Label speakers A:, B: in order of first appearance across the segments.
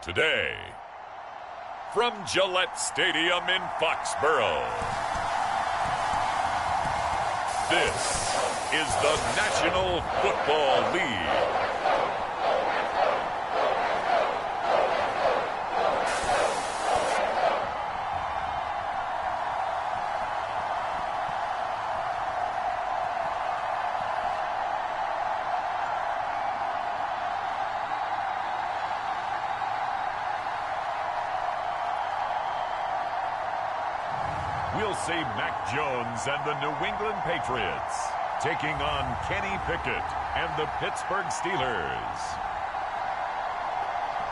A: Today, from Gillette Stadium in Foxborough, this is the National Football League. We'll see Mac Jones and the New England Patriots taking on Kenny Pickett and the Pittsburgh Steelers.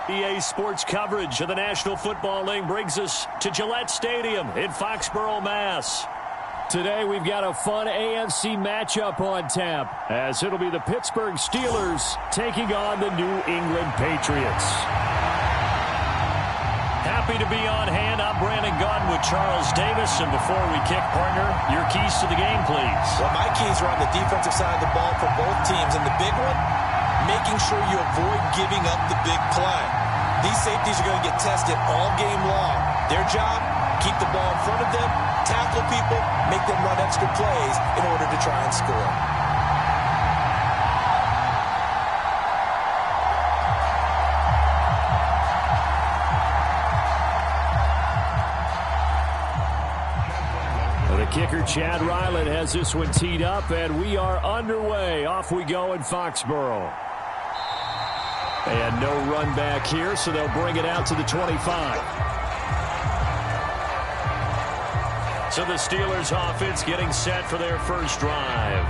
B: EA Sports coverage of the National Football League brings us to Gillette Stadium in Foxborough, Mass. Today we've got a fun AFC matchup on tap, as it'll be the Pittsburgh Steelers taking on the New England Patriots. Happy to be on hand. I'm Brandon Gaudin with Charles Davis. And before we kick, partner, your keys to the game, please.
C: Well, my keys are on the defensive side of the ball for both teams. And the big one, making sure you avoid giving up the big play. These safeties are going to get tested all game long. Their job, keep the ball in front of them, tackle people, make them run extra plays in order to try and score.
B: Kicker Chad Ryland has this one teed up, and we are underway. Off we go in Foxborough. And no run back here, so they'll bring it out to the 25. So the Steelers offense getting set for their first drive.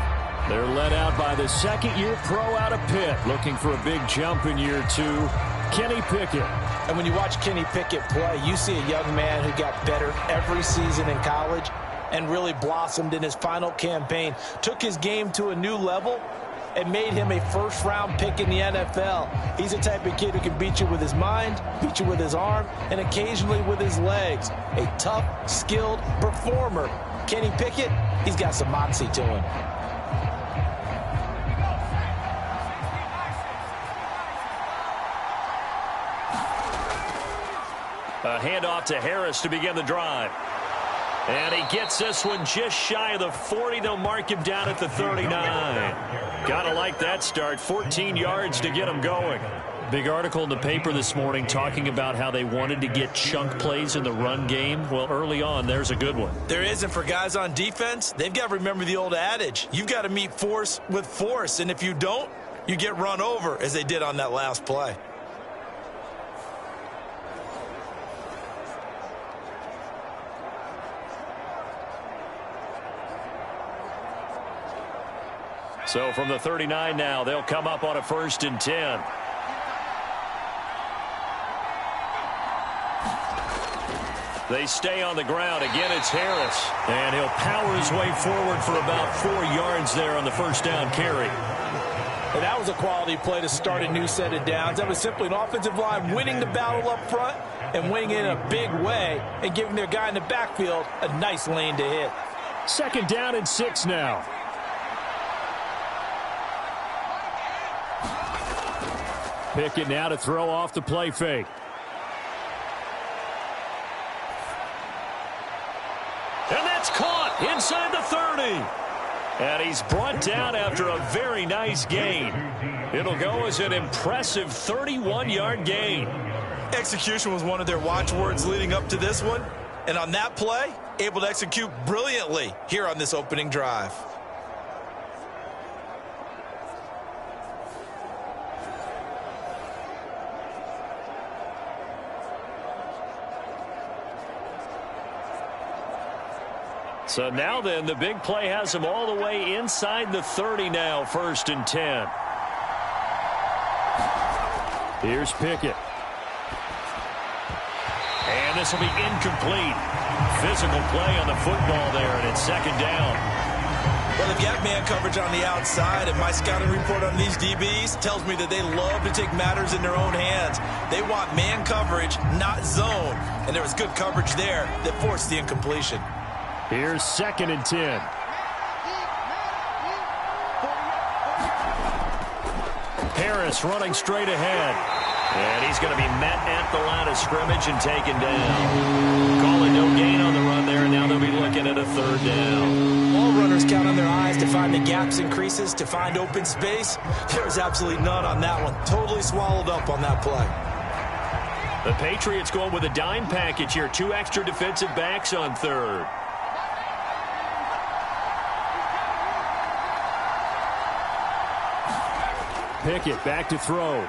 B: They're led out by the second-year pro out of Pitt, looking for a big jump in year two, Kenny Pickett.
C: And when you watch Kenny Pickett play, you see a young man who got better every season in college and really blossomed in his final campaign, took his game to a new level, and made him a first-round pick in the NFL. He's the type of kid who can beat you with his mind, beat you with his arm, and occasionally with his legs. A tough, skilled performer. Kenny Pickett, he's got some moxie to him.
B: A handoff to Harris to begin the drive. And he gets this one just shy of the 40. They'll mark him down at the 39. Gotta like that start. 14 yards to get him going. Big article in the paper this morning talking about how they wanted to get chunk plays in the run game. Well, early on, there's a good one.
C: There is, and for guys on defense, they've got to remember the old adage. You've got to meet force with force, and if you don't, you get run over, as they did on that last play.
B: So from the 39 now, they'll come up on a 1st and 10. They stay on the ground. Again, it's Harris. And he'll power his way forward for about 4 yards there on the first down carry.
C: And that was a quality play to start a new set of downs. That was simply an offensive line winning the battle up front and winning it in a big way and giving their guy in the backfield a nice lane to hit.
B: 2nd down and 6 now. Pickett now to throw off the play fake. And that's caught inside the 30. And he's brought down after a very nice gain. It'll go as an impressive 31-yard gain.
C: Execution was one of their watchwords leading up to this one. And on that play, able to execute brilliantly here on this opening drive.
B: So now then, the big play has him all the way inside the 30 now, 1st and 10. Here's Pickett. And this will be incomplete. Physical play on the football there, and it's 2nd down.
C: Well, they've got man coverage on the outside, and my scouting report on these DBs tells me that they love to take matters in their own hands. They want man coverage, not zone. And there was good coverage there that forced the incompletion.
B: Here's 2nd and 10. Harris running straight ahead. And he's going to be met at the line of scrimmage and taken down. Calling no gain on the run there, and now they'll be looking at a third down.
C: All runners count on their eyes to find the gaps and creases, to find open space. There's absolutely none on that one. Totally swallowed up on that play.
B: The Patriots going with a dime package here. 2 extra defensive backs on third. Pickett back to throw.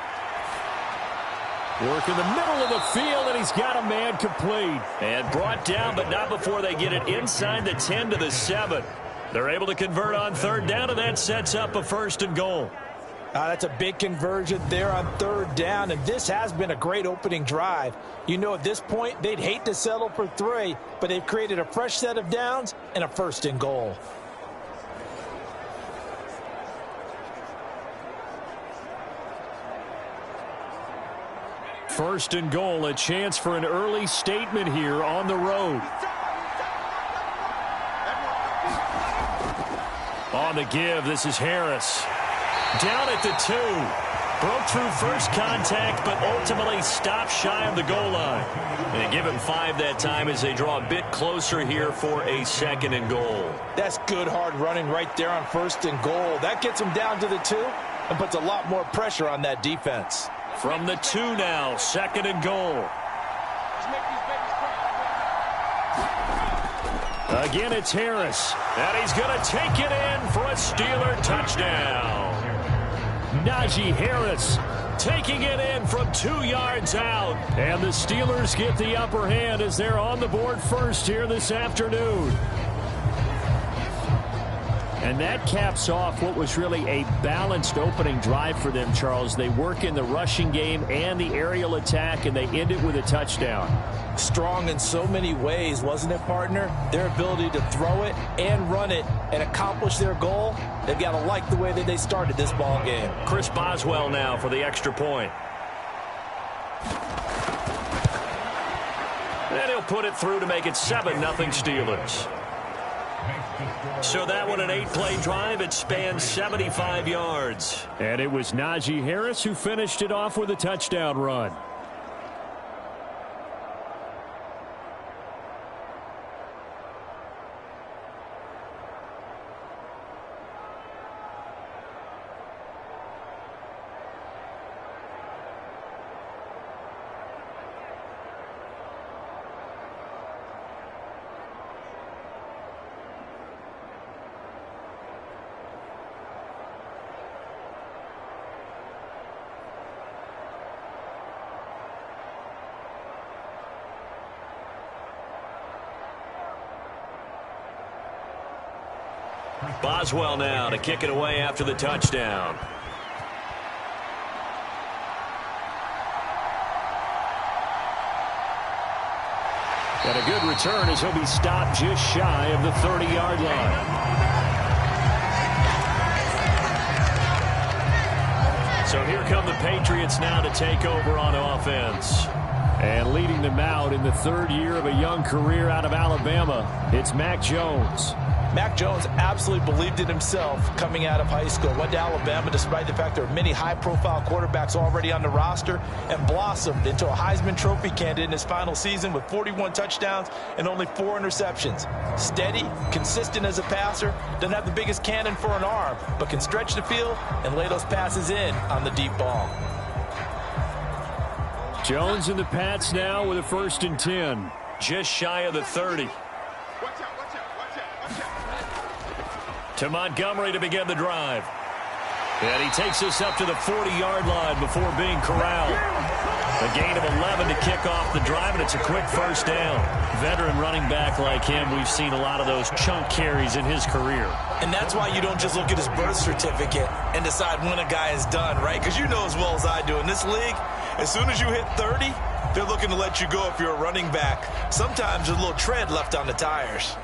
B: Work in the middle of the field, and he's got a man complete. And brought down, but not before they get it inside the 10 to the 7. They're able to convert on third down, and that sets up a 1st and goal.
C: That's a big conversion there on third down, and this has been a great opening drive. You know, at this point, they'd hate to settle for 3, but they've created a fresh set of downs and a 1st and goal.
B: First and goal, a chance for an early statement here on the road. On the give, this is Harris. Down at the 2. Broke through first contact, but ultimately stopped shy of the goal line. And they give him 5 that time as they draw a bit closer here for a 2nd and goal.
C: That's good hard running right there on 1st and goal. That gets him down to the 2 and puts a lot more pressure on that defense.
B: From the 2 now, 2nd and goal. Again, it's Harris. And he's going to take it in for a Steeler touchdown. Najee Harris taking it in from 2 yards out. And the Steelers get the upper hand as they're on the board first here this afternoon. And that caps off what was really a balanced opening drive for them, Charles. They work in the rushing game and the aerial attack, and they end it with a touchdown.
C: Strong in so many ways, wasn't it, partner? Their ability to throw it and run it and accomplish their goal, they've got to like the way that they started this ball game.
B: Chris Boswell now for the extra point. And he'll put it through to make it 7-0 Steelers. So that one, an 8-play drive. It spans 75 yards. And it was Najee Harris who finished it off with a touchdown run. Boswell now to kick it away after the touchdown. Got a good return as he'll be stopped just shy of the 30-yard line. So here come the Patriots now to take over on offense. And leading them out in the 3rd year of a young career out of Alabama, it's Mac Jones.
C: Mac Jones absolutely believed in himself coming out of high school. Went to Alabama despite the fact there are many high-profile quarterbacks already on the roster, and blossomed into a Heisman Trophy candidate in his final season with 41 touchdowns and only 4 interceptions. Steady, consistent as a passer, doesn't have the biggest cannon for an arm, but can stretch the field and lay those passes in on the deep ball.
B: Jones and the Pats now with a 1st and 10. Just shy of the 30. To Montgomery to begin the drive. And he takes us up to the 40-yard line before being corralled. A gain of 11 to kick off the drive, and it's a quick 1st down. Veteran running back like him, we've seen a lot of those chunk carries in his career.
C: And that's why you don't just look at his birth certificate and decide when a guy is done, right? Because you know as well as I do, in this league, as soon as you hit 30, they're looking to let you go if you're a running back. Sometimes there's a little tread left on the tires.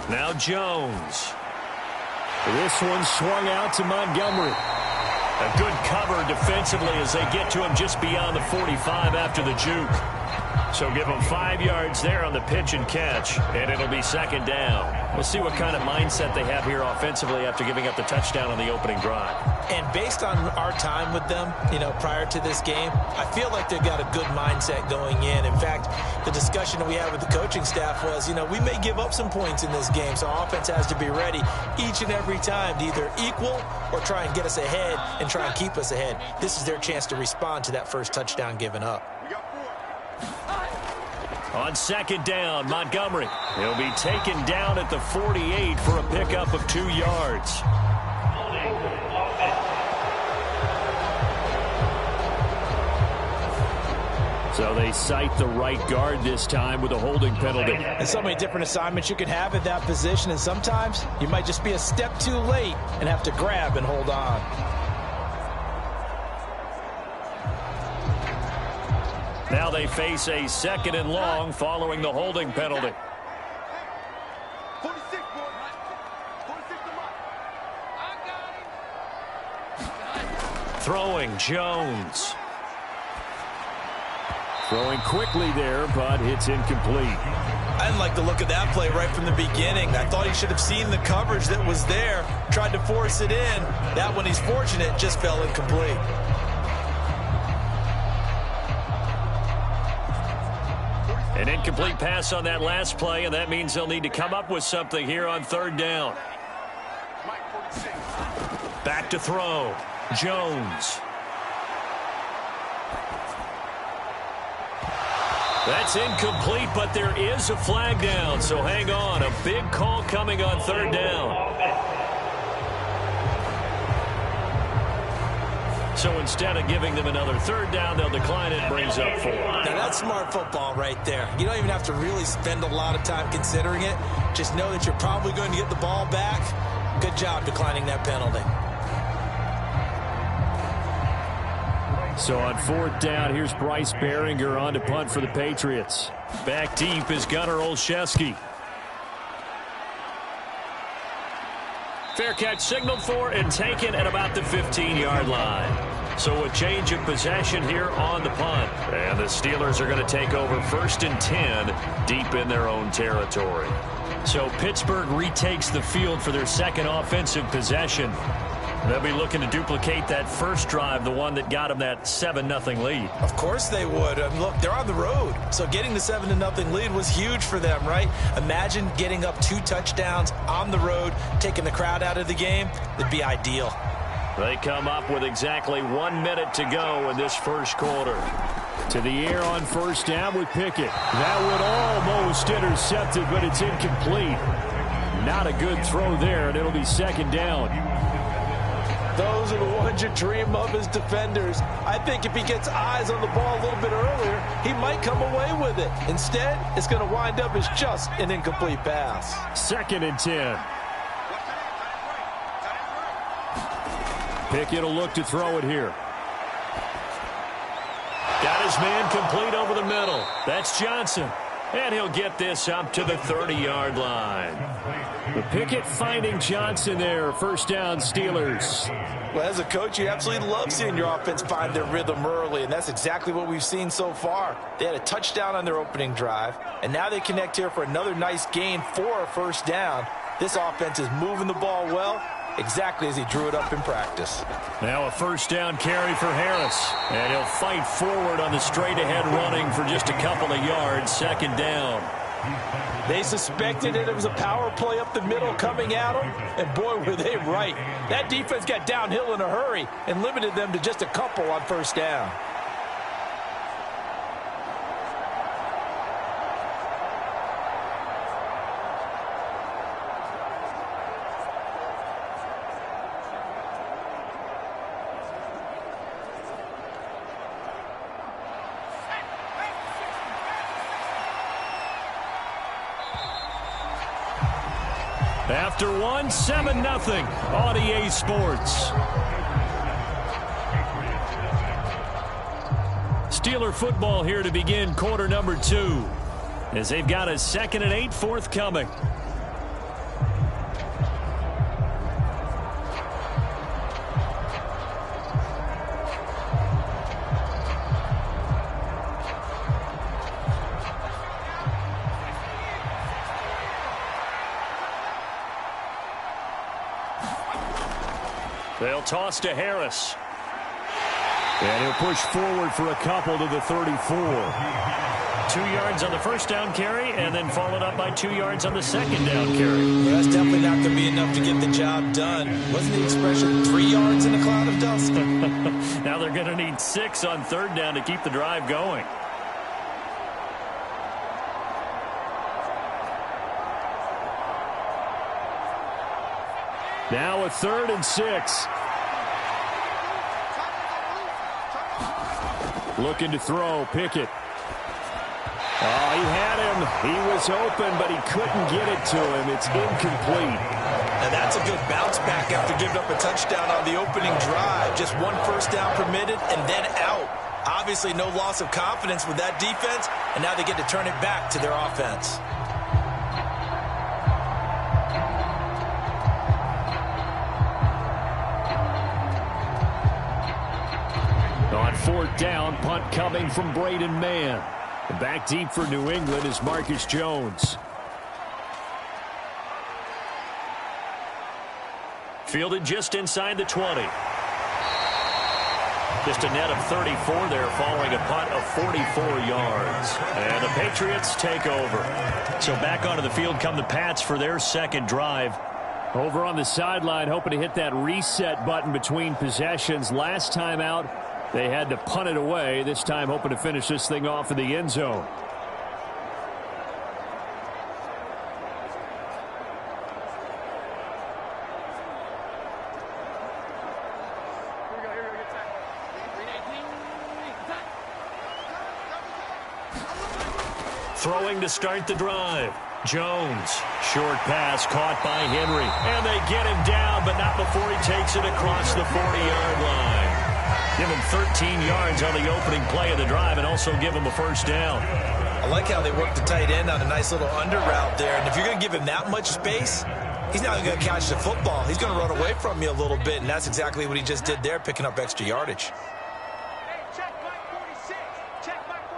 C: Now
B: Jones. This one swung out to Montgomery. A good cover defensively as they get to him just beyond the 45 after the juke. So give them 5 yards there on the pitch and catch, and it'll be second down. We'll see what kind of mindset they have here offensively after giving up the touchdown on the opening drive.
C: And based on our time with them, prior to this game, I feel like they've got a good mindset going in. In fact, the discussion that we had with the coaching staff was, we may give up some points in this game, so our offense has to be ready each and every time to either equal or try and get us ahead and try and keep us ahead. This is their chance to respond to that first touchdown given up.
B: On second down, Montgomery. He'll be taken down at the 48 for a pickup of 2 yards. So they cite the right guard this time with a holding penalty.
C: And so many different assignments you can have at that position, and sometimes you might just be a step too late and have to grab and hold on.
B: Now they face a second and long following the holding penalty.
D: 46, boy. 46 to
B: Throwing Jones. Throwing quickly there, but it's incomplete.
C: I didn't like the look of that play right from the beginning. I thought he should have seen the coverage that was there, tried to force it in. That one, he's fortunate, just fell incomplete.
B: An incomplete pass on that last play, and that means they'll need to come up with something here on third down. Back to throw. Jones. That's incomplete, but there is a flag down, so hang on. A big call coming on third down. So instead of giving them another third down, they'll decline it, brings up 4.
C: Now that's smart football right there. You don't even have to really spend a lot of time considering it. Just know that you're probably going to get the ball back. Good job declining that penalty.
B: So on fourth down, here's Bryce Baringer on to punt for the Patriots. Back deep is Gunnar Olszewski. Fair catch signaled for and taken at about the 15-yard line. So a change of possession here on the punt. And the Steelers are going to take over 1st and 10 deep in their own territory. So Pittsburgh retakes the field for their second offensive possession. They'll be looking to duplicate that first drive, the one that got them that 7-0 lead.
C: Of course they would. Look, they're on the road. So getting the 7-0 lead was huge for them, right? Imagine getting up 2 touchdowns on the road, taking the crowd out of the game. It'd be ideal.
B: They come up with exactly 1 minute to go in this first quarter. To the air on first down with Pickett. That would almost intercept it, but it's incomplete. Not a good throw there, and it'll be second down.
C: Those are the ones you dream of as defenders. I think if he gets eyes on the ball a little bit earlier, he might come away with it. Instead, it's going to wind up as just an incomplete pass.
B: 2nd and 10. Pickett will look to throw it here. Got his man complete over the middle. That's Johnson. And he'll get this up to the 30-yard line. The Pickett finding Johnson there. First down, Steelers.
C: Well, as a coach, you absolutely love seeing your offense find their rhythm early, and that's exactly what we've seen so far. They had a touchdown on their opening drive, and now they connect here for another nice gain for a first down. This offense is moving the ball well, exactly as he drew it up in practice.
B: Now a first down carry for Harris. And he'll fight forward on the straight-ahead running for just a couple of yards. Second down.
C: They suspected it was a power play up the middle coming at them, and boy, were they right. That defense got downhill in a hurry and limited them to just a couple on first down.
B: After one, 7-0 on EA Sports. Steeler football here to begin quarter number 2, as they've got a 2nd and 8 forthcoming. They'll toss to Harris. And he'll push forward for a couple to the 34. 2 yards on the first down carry, and then followed up by 2 yards on the second down carry.
C: Well, that's definitely not going to be enough to get the job done. Wasn't the expression 3 yards in a cloud of dust?
B: Now they're going to need 6 on third down to keep the drive going. Now a 3rd and 6. Looking to throw, Pickett. Oh, he had him. He was open, but he couldn't get it to him. It's incomplete.
C: And that's a good bounce back after giving up a touchdown on the opening drive. Just 1 first down permitted and then out. Obviously no loss of confidence with that defense, and now they get to turn it back to their offense.
B: On 4th down, punt coming from Braden Mann. And back deep for New England is Marcus Jones. Fielded just inside the 20. Just a net of 34 there following a punt of 44 yards. And the Patriots take over. So back onto the field come the Pats for their second drive. Over on the sideline, hoping to hit that reset button between possessions. Last time out, they had to punt it away. This time hoping to finish this thing off in the end zone. Throwing to start the drive. Jones. Short pass caught by Henry. And they get him down, but not before he takes it across the 40-yard line. Give him 13 yards on the opening play of the drive and also give him a first down.
C: I like how they work the tight end on a nice little under route there. And if you're going to give him that much space, he's not going to catch the football. He's going to run away from you a little bit, and that's exactly what he just did there, picking up extra yardage.
D: Hey, check back 46. Check back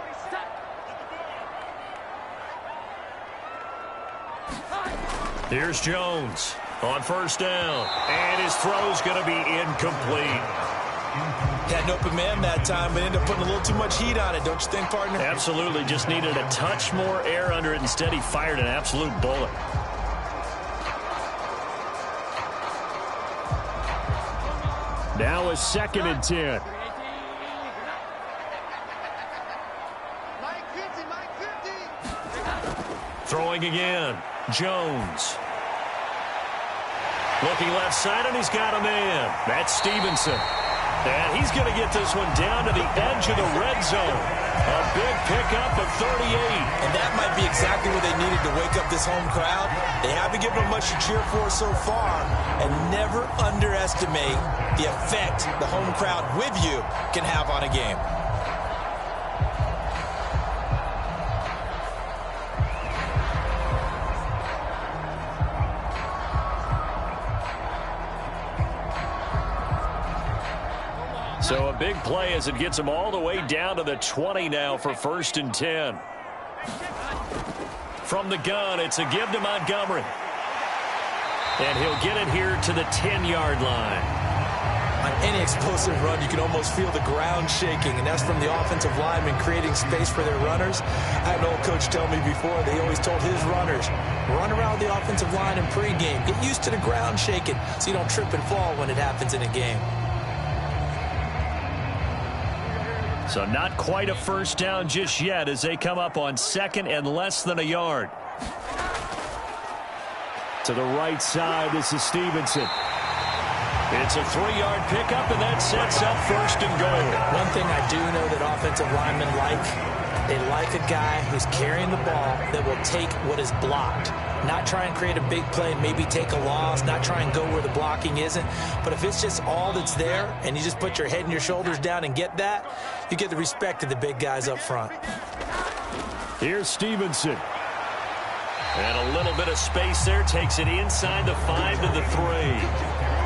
D: 46.
B: Here's Jones on first down. And his throw's going to be incomplete.
C: Had an open man that time, but ended up putting a little too much heat on it, don't you think, partner?
B: Absolutely. Just needed a touch more air under it. Instead, he fired an absolute bullet. Now a 2nd and 10.
D: Mike 50, Mike 50.
B: Throwing again. Jones. Looking left side, and he's got a man. That's Stevenson. And he's going to get this one down to the edge of the red zone. A big pickup of 38.
C: And that might be exactly what they needed to wake up this home crowd. They haven't given them much to cheer for so far. And never underestimate the effect the home crowd with you can have on a game.
B: So a big play as it gets him all the way down to the 20 now for 1st and 10. From the gun, it's a give to Montgomery. And he'll get it here to the 10-yard line.
C: On any explosive run, you can almost feel the ground shaking, and that's from the offensive linemen creating space for their runners. I had an old coach tell me before, they always told his runners, run around the offensive line in pregame. Get used to the ground shaking so you don't trip and fall when it happens in a game.
B: So not quite a first down just yet as they come up on 2nd and less than a yard. To the right side, this is Stevenson. It's a 3-yard pickup, and that sets up 1st and goal.
C: One thing I do know that offensive linemen they like a guy who's carrying the ball that will take what is blocked. Not try and create a big play, maybe take a loss, not try and go where the blocking isn't. But if it's just all that's there and you just put your head and your shoulders down and get that, you get the respect of the big guys up front.
B: Here's Stevenson. And a little bit of space there. Takes it inside the 5 to the 3.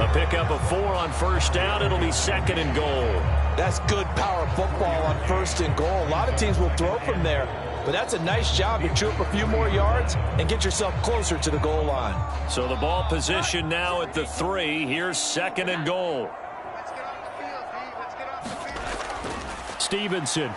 B: A pickup of 4 on 1st down. It'll be 2nd and goal.
C: That's good power football on 1st and goal. A lot of teams will throw from there. but that's a nice job to chew up a few more yards and get yourself closer to the goal line.
B: So the ball position now at the 3. Here's 2nd and goal.
D: Let's get off the field, D. Let's get off the field.
B: Stevenson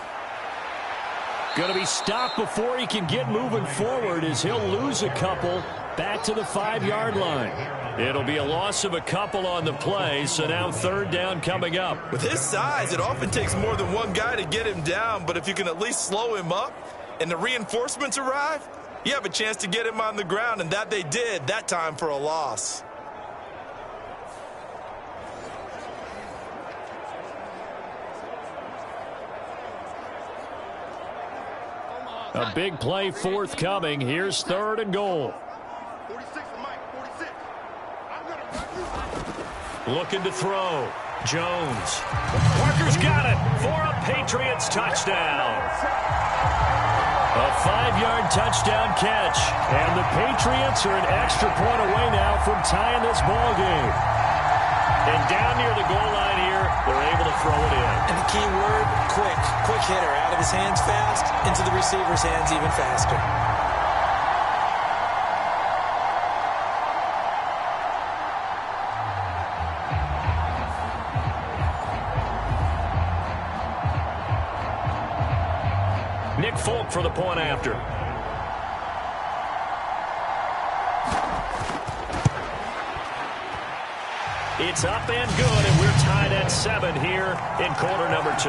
B: going to be stopped before he can get moving forward as he'll lose a couple back to the 5-yard line. It'll be a loss of a couple on the play, so now 3rd down coming up.
E: With his size, it often takes more than one guy to get him down, but if you can at least slow him up and the reinforcements arrive, you have a chance to get him on the ground, and that they did that time for a loss.
B: A big play forthcoming. Here's 3rd and goal.
D: 46 to Mike, 46. I'm going to run you.
B: Looking to throw. Jones. Parker's got it for a Patriots touchdown. A 5-yard touchdown catch. And the Patriots are an extra point away now from tying this ball game. And down near the goal line here, they're able to throw it in.
C: And the key word, quick. Quick hitter. Out of his hands fast, into the receiver's hands even faster.
B: Nick Folk for the point after. It's up and good, and we're tied at 7 here in quarter number 2.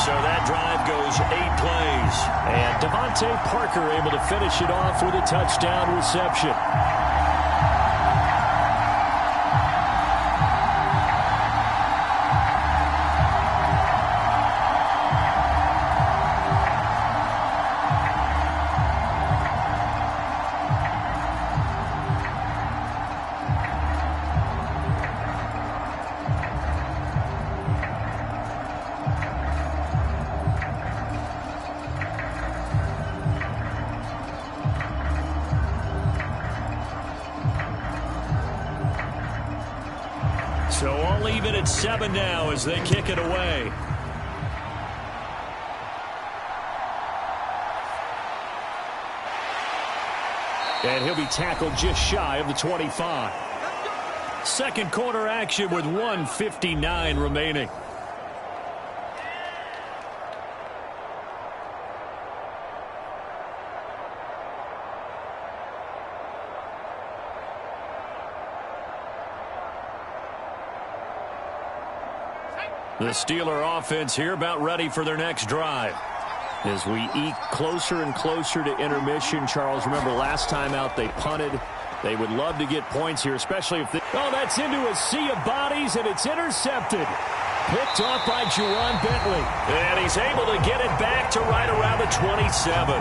B: So that drive goes 8 plays. And Devontae Parker able to finish it off with a touchdown reception. So I'll leave it at 7 now as they kick it away. And he'll be tackled just shy of the 25. Second quarter action with 1:59 remaining. The Steeler offense here about ready for their next drive. As we eke closer and closer to intermission, Charles, remember last time out they punted. They would love to get points here, especially if they... Oh, that's into a sea of bodies, and it's intercepted. Picked off by Juwan Bentley. And he's able to get it back to right around the 27.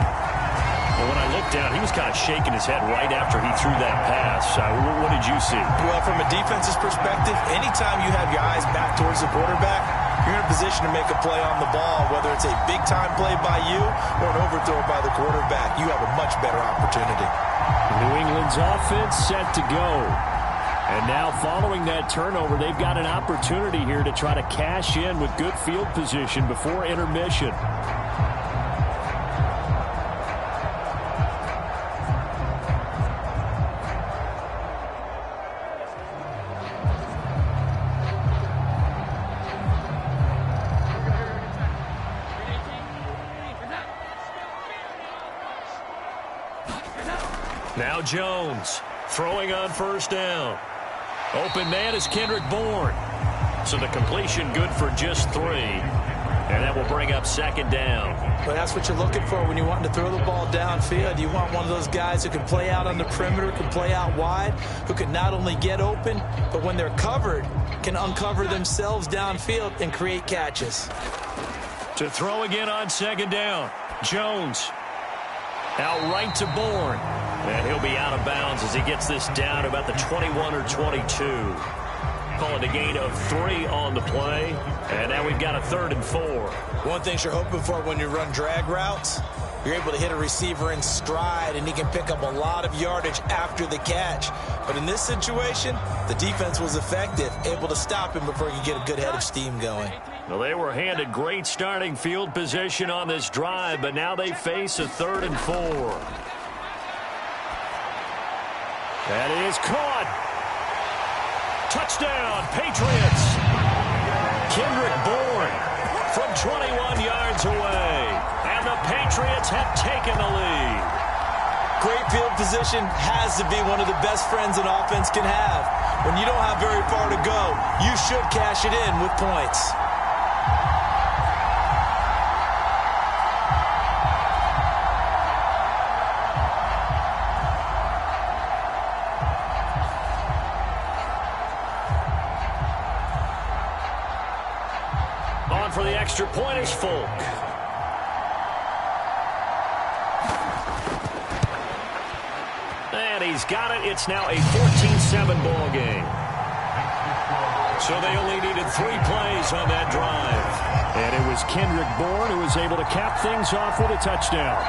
B: And when I looked down, he was kind of shaking his head right after he threw that pass. What did you see?
E: Well, from a defense's perspective, anytime you have your eyes back towards the quarterback, you're in a position to make a play on the ball, whether it's a big-time play by you or an overthrow by the quarterback. You have a much better opportunity.
B: New England's offense set to go. And now following that turnover, they've got an opportunity here to try to cash in with good field position before intermission. Now Jones throwing on first down. Open man is Kendrick Bourne. So the completion good for just 3. And that will bring up second down.
C: But that's what you're looking for when you want to throw the ball downfield. You want one of those guys who can play out on the perimeter, can play out wide, who can not only get open, but when they're covered, can uncover themselves downfield and create catches.
B: To throw again on second down. Jones out right to Bourne. And he'll be out of bounds as he gets this down to about the 21 or 22. Calling a gain of 3 on the play. And now we've got a 3rd and 4.
C: One thing you're hoping for when you run drag routes, you're able to hit a receiver in stride, and he can pick up a lot of yardage after the catch. But in this situation, the defense was effective, able to stop him before he could get a good head of steam going.
B: Well, they were handed great starting field position on this drive, but now they face a 3rd and 4. That is caught. Touchdown, Patriots. Kendrick Bourne from 21 yards away. And the Patriots have taken the lead.
C: Great field position has to be one of the best friends an offense can have. When you don't have very far to go, you should cash it in with points.
B: On for the extra point is Folk. And he's got it. It's now a 14-7 ball game. So they only needed 3 plays on that drive. And it was Kendrick Bourne who was able to cap things off with a touchdown.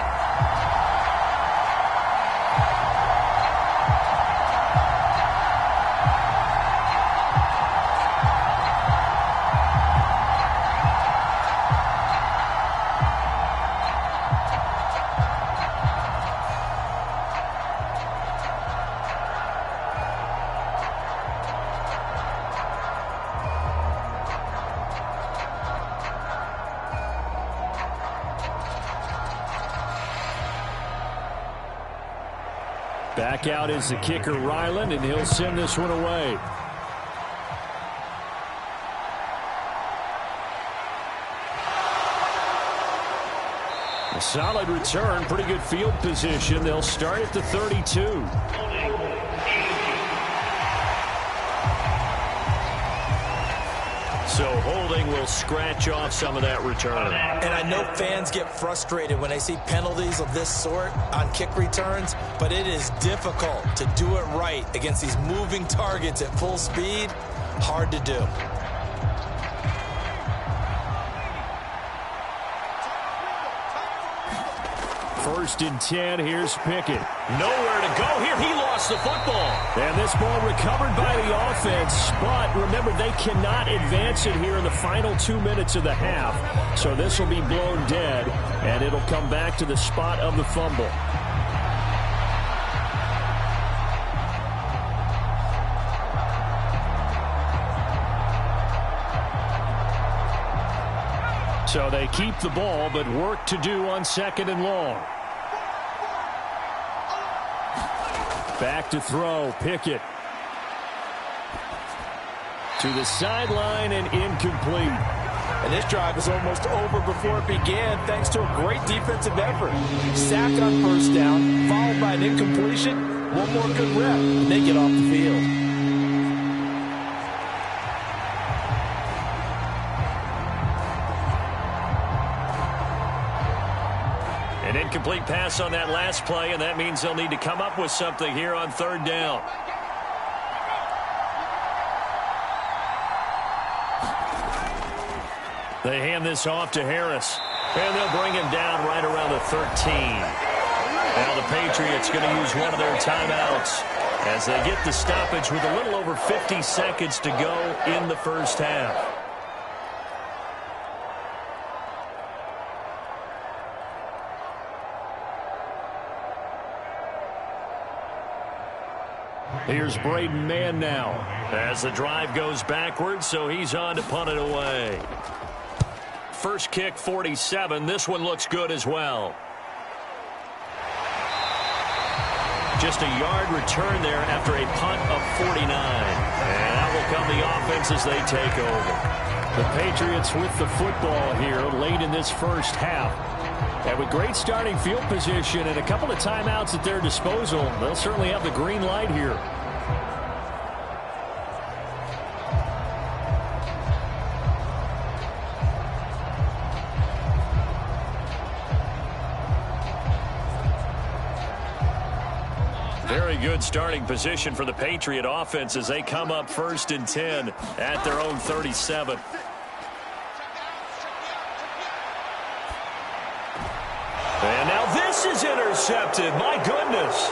B: Back out is the kicker, Ryland, and he'll send this one away. A solid return, pretty good field position. They'll start at the 32. So holding will scratch off some of that return.
C: And I know fans get frustrated when they see penalties of this sort on kick returns, but it is difficult to do it right against these moving targets at full speed. Hard to do.
B: First and 10, here's Pickett. Nowhere to go here. He lost the football. And this ball recovered by the offense. But remember, they cannot advance it here in the final 2 minutes of the half. So this will be blown dead, and it'll come back to the spot of the fumble. So they keep the ball, but work to do on 2nd and long. Back to throw, Pickett. To the sideline and incomplete.
C: And this drive is almost over before it began thanks to a great defensive effort. Sack on first down, followed by an incompletion. One more good rep, and they get off the field.
B: An incomplete pass on that last play, and that means they'll need to come up with something here on 3rd down. They hand this off to Harris, and they'll bring him down right around the 13. Now the Patriots going to use one of their timeouts as they get the stoppage with a little over 50 seconds to go in the first half. Here's Braden Mann now as the drive goes backwards, so he's on to punt it away. First kick, 47. This one looks good as well. Just a yard return there after a punt of 49. And out will come the offense as they take over. The Patriots with the football here late in this first half. And with great starting field position and a couple of timeouts at their disposal, they'll certainly have the green light here. Very good starting position for the Patriot offense as they come up 1st and 10 at their own 37. And now this is intercepted. My goodness.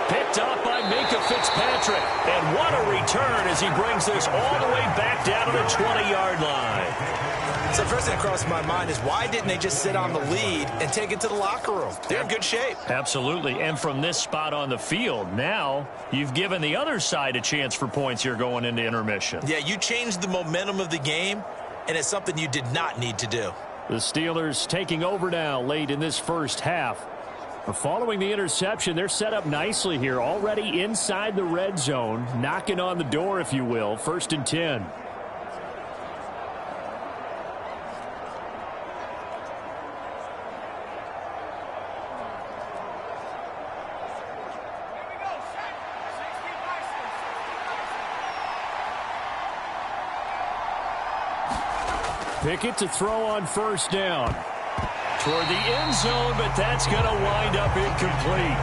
B: Picked up by Minkah Fitzpatrick. And what a return as he brings this all the way back down to the 20-yard line.
C: So the first thing that crossed my mind is why didn't they just sit on the lead and take it to the locker room? They're in good shape.
B: Absolutely. And from this spot on the field, now you've given the other side a chance for points here going into intermission.
C: Yeah, you changed the momentum of the game, and it's something you did not need to do.
B: The Steelers taking over now late in this first half. Following the interception, they're set up nicely here, already inside the red zone, knocking on the door, if you will, 1st and 10. Pickett to throw on 1st down. Toward the end zone, but that's going to wind up incomplete.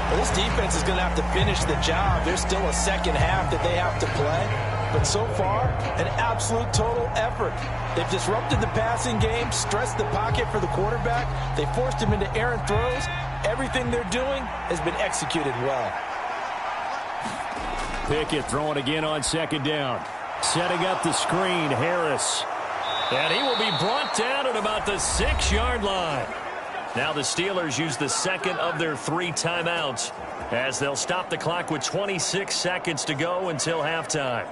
C: Well, this defense is going to have to finish the job. There's still a second half that they have to play. But so far, an absolute total effort. They've disrupted the passing game, stressed the pocket for the quarterback. They forced him into errant throws. Everything they're doing has been executed well.
B: Pickett throwing again on 2nd down. Setting up the screen, Harris. And he will be brought down at about the 6-yard line. Now the Steelers use the second of their 3 timeouts as they'll stop the clock with 26 seconds to go until halftime.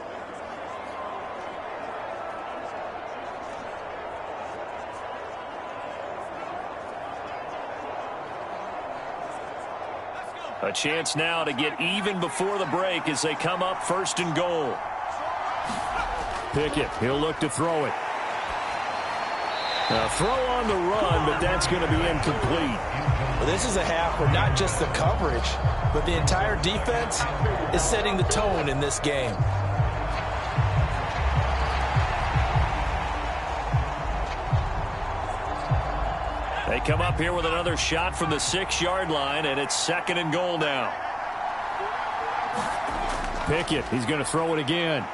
B: A chance now to get even before the break as they come up 1st and goal. Pickett, he'll look to throw it. A throw on the run, but that's going to be incomplete.
C: Well, this is a half where not just the coverage, but the entire defense is setting the tone in this game.
B: They come up here with another shot from the 6-yard line, and it's 2nd and goal now. Pickett, he's going to throw it again.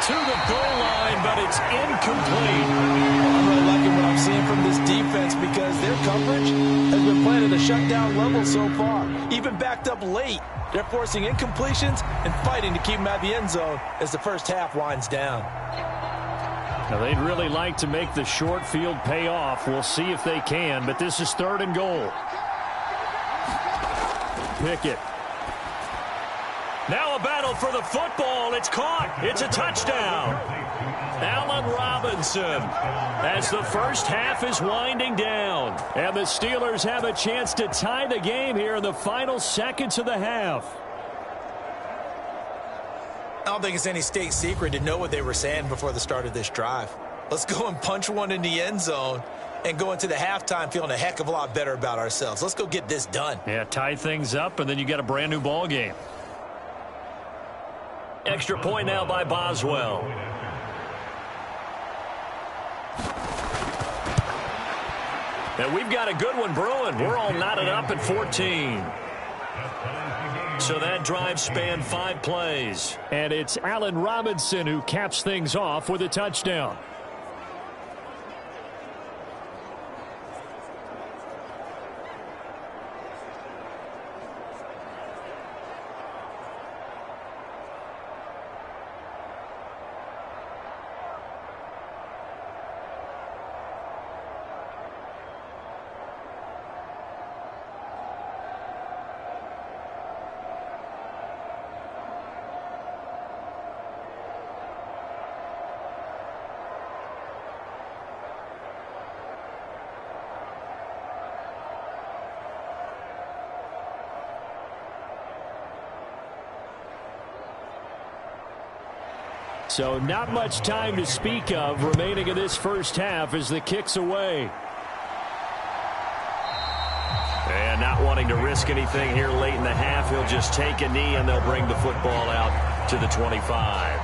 B: To the goal line, but it's incomplete.
C: I'm really liking what I'm seeing from this defense because their coverage has been playing at a shutdown level so far. Even backed up late, they're forcing incompletions and fighting to keep them at the end zone as the first half winds down.
B: Now, they'd really like to make the short field pay off. We'll see if they can, but this is 3rd and goal. Pickett. Now a battle for the football. It's caught. It's a touchdown. Allen Robinson as the first half is winding down. And the Steelers have a chance to tie the game here in the final seconds of the half.
C: I don't think it's any state secret to know what they were saying before the start of this drive. Let's go and punch one in the end zone and go into the halftime feeling a heck of a lot better about ourselves. Let's go get this done.
B: Yeah, tie things up, and then you got a brand new ball game. Extra point now by Boswell. And we've got a good one brewing. We're all knotted up at 14. So that drive spanned 5 plays. And it's Allen Robinson who caps things off with a touchdown. So not much time to speak of remaining in this first half as the kick's away. And not wanting to risk anything here late in the half, he'll just take a knee and they'll bring the football out to the 25.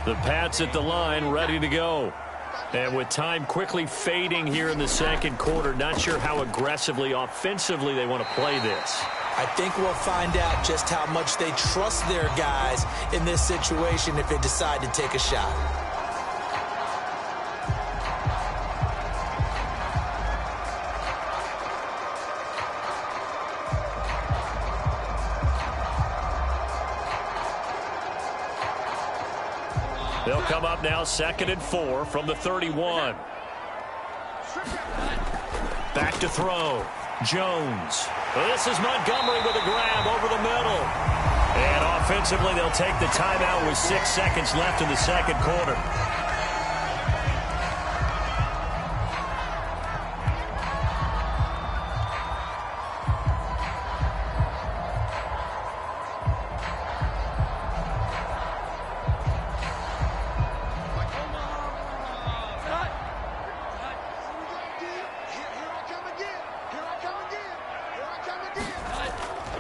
B: The Pats at the line, ready to go. And with time quickly fading here in the second quarter, not sure how aggressively, offensively they want to play this.
C: I think we'll find out just how much they trust their guys in this situation if they decide to take a shot.
B: They'll come up now 2nd and 4 from the 31. Back to throw. Jones. This is Montgomery with a grab over the middle. And offensively, they'll take the timeout with 6 seconds left in the second quarter.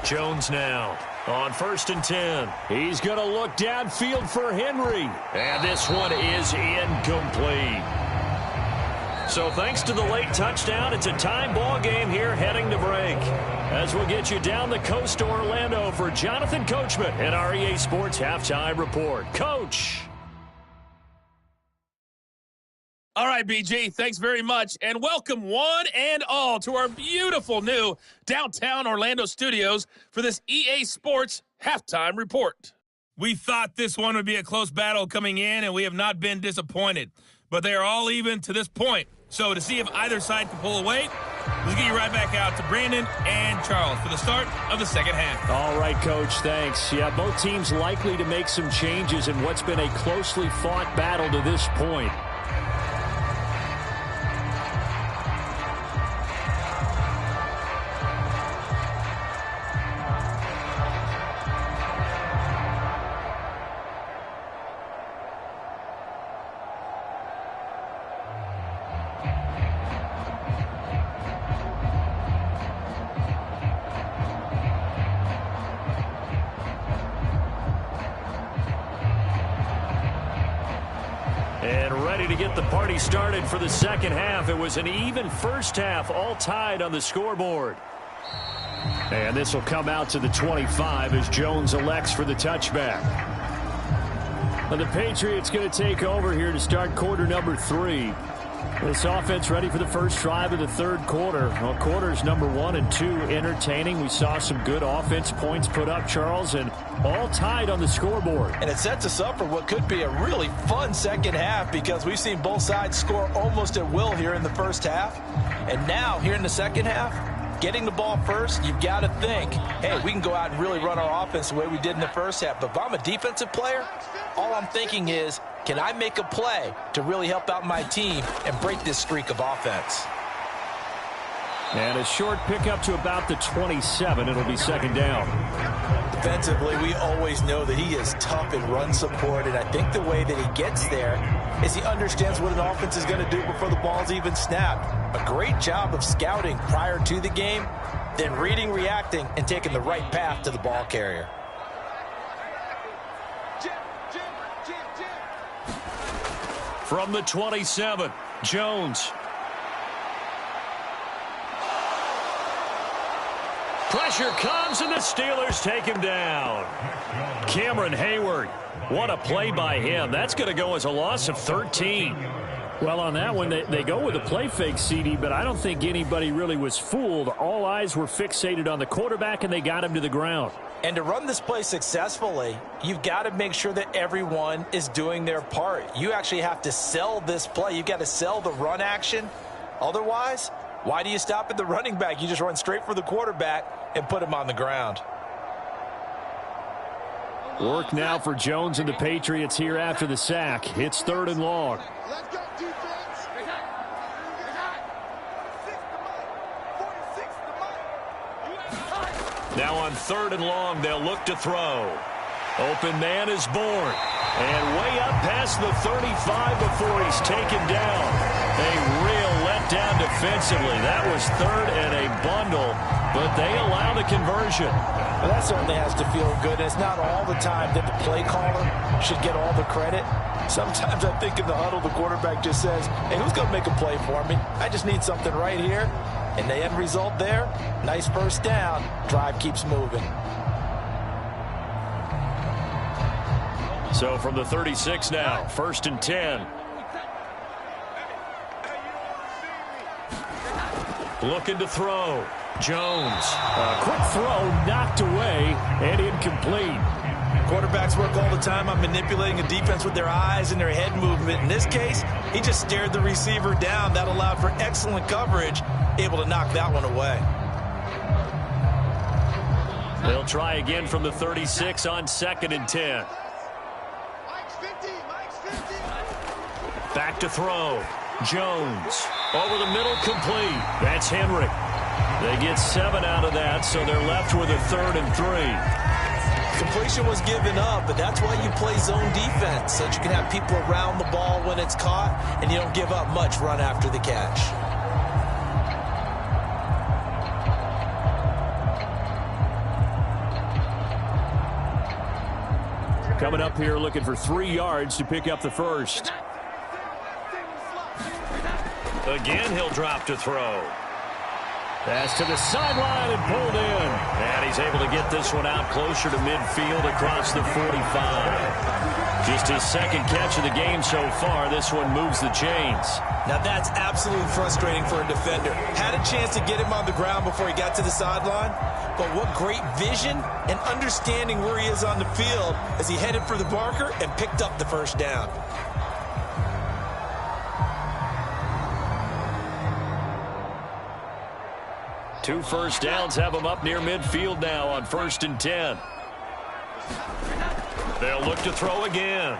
B: Jones now on 1st and 10. He's going to look downfield for Henry. And this one is incomplete. So thanks to the late touchdown, it's a time ball game here heading to break. As we'll get you down the coast to Orlando for Jonathan Coachman and our EA Sports Halftime Report. Coach.
F: All right, BG, thanks very much, and welcome one and all to our beautiful new downtown Orlando studios for this EA Sports Halftime Report. We thought this one would be a close battle coming in, and we have not been disappointed, but they are all even to this point. So to see if either side can pull away, let's get you right back out to Brandon and Charles for the start of the second half.
B: All right, Coach, thanks. Yeah, both teams likely to make some changes in what's been a closely fought battle to this point. And ready to get the party started for the second half. It was an even first half, all tied on the scoreboard. And this will come out to the 25 as Jones elects for the touchback. And the Patriots going to take over here to start quarter number 3. This offense ready for the first drive of the third quarter. Well, quarters number 1 and 2 entertaining. We saw some good offense points put up, Charles, and all tied on the scoreboard.
C: And it sets us up for what could be a really fun second half because we've seen both sides score almost at will here in the first half. And now, here in the second half, getting the ball first, you've got to think, hey, we can go out and really run our offense the way we did in the first half. But if I'm a defensive player, all I'm thinking is, can I make a play to really help out my team and break this streak of offense?
B: And a short pickup to about the 27. It'll be second down.
C: Defensively, we always know that he is tough in run support, and I think the way that he gets there is he understands what an offense is going to do before the ball's even snapped. A great job of scouting prior to the game, then reading, reacting, and taking the right path to the ball carrier.
B: From the 27, Jones. Pressure comes, and the Steelers take him down. Cameron Hayward, what a play by him. That's going to go as a loss of 13. Well, on that one, they go with a play fake, CD, but I don't think anybody really was fooled. All eyes were fixated on the quarterback, and they got him to the ground.
C: And to run this play successfully, you've got to make sure that everyone is doing their part. You actually have to sell this play. You've got to sell the run action. Otherwise, why do you stop at the running back? You just run straight for the quarterback and put him on the ground.
B: Work now for Jones and the Patriots here after the sack. It's 3rd and long.
D: Let's go, defense.
B: Now on 3rd and long, they'll look to throw. Open man is born. And way up past the 35 before he's taken down. A real letdown defensively. That was 3rd and a bundle, but they allow the conversion.
C: Well, that certainly has to feel good. It's not all the time that the play caller should get all the credit. Sometimes I think in the huddle, the quarterback just says, hey, who's going to make a play for me? I just need something right here. And the end result there, nice first down. Drive keeps moving.
B: So from the 36 now, 1st and 10. Looking to throw. Jones. A quick throw knocked away and incomplete.
C: Quarterbacks work all the time on manipulating a defense with their eyes and their head movement. In this case, he just stared the receiver down. That allowed for excellent coverage, able to knock that one away.
B: They'll try again from the 36 on 2nd and 10. Back to throw. Jones over the middle, complete. That's Henry. They get 7 out of that, so they're left with a 3rd and 3.
C: Completion was given up, but that's why you play zone defense, so that you can have people around the ball when it's caught, and you don't give up much run after the catch.
B: Coming up here looking for 3 yards to pick up the first. Again, he'll drop to throw. Pass to the sideline and pulled in. And he's able to get this one out closer to midfield across the 45. Just his 2nd catch of the game so far. This one moves the chains.
C: Now that's absolutely frustrating for a defender. Had a chance to get him on the ground before he got to the sideline, but what great vision and understanding where he is on the field as he headed for the marker and picked up the first down.
B: Two first downs have him up near midfield now on 1st and 10. They'll look to throw again.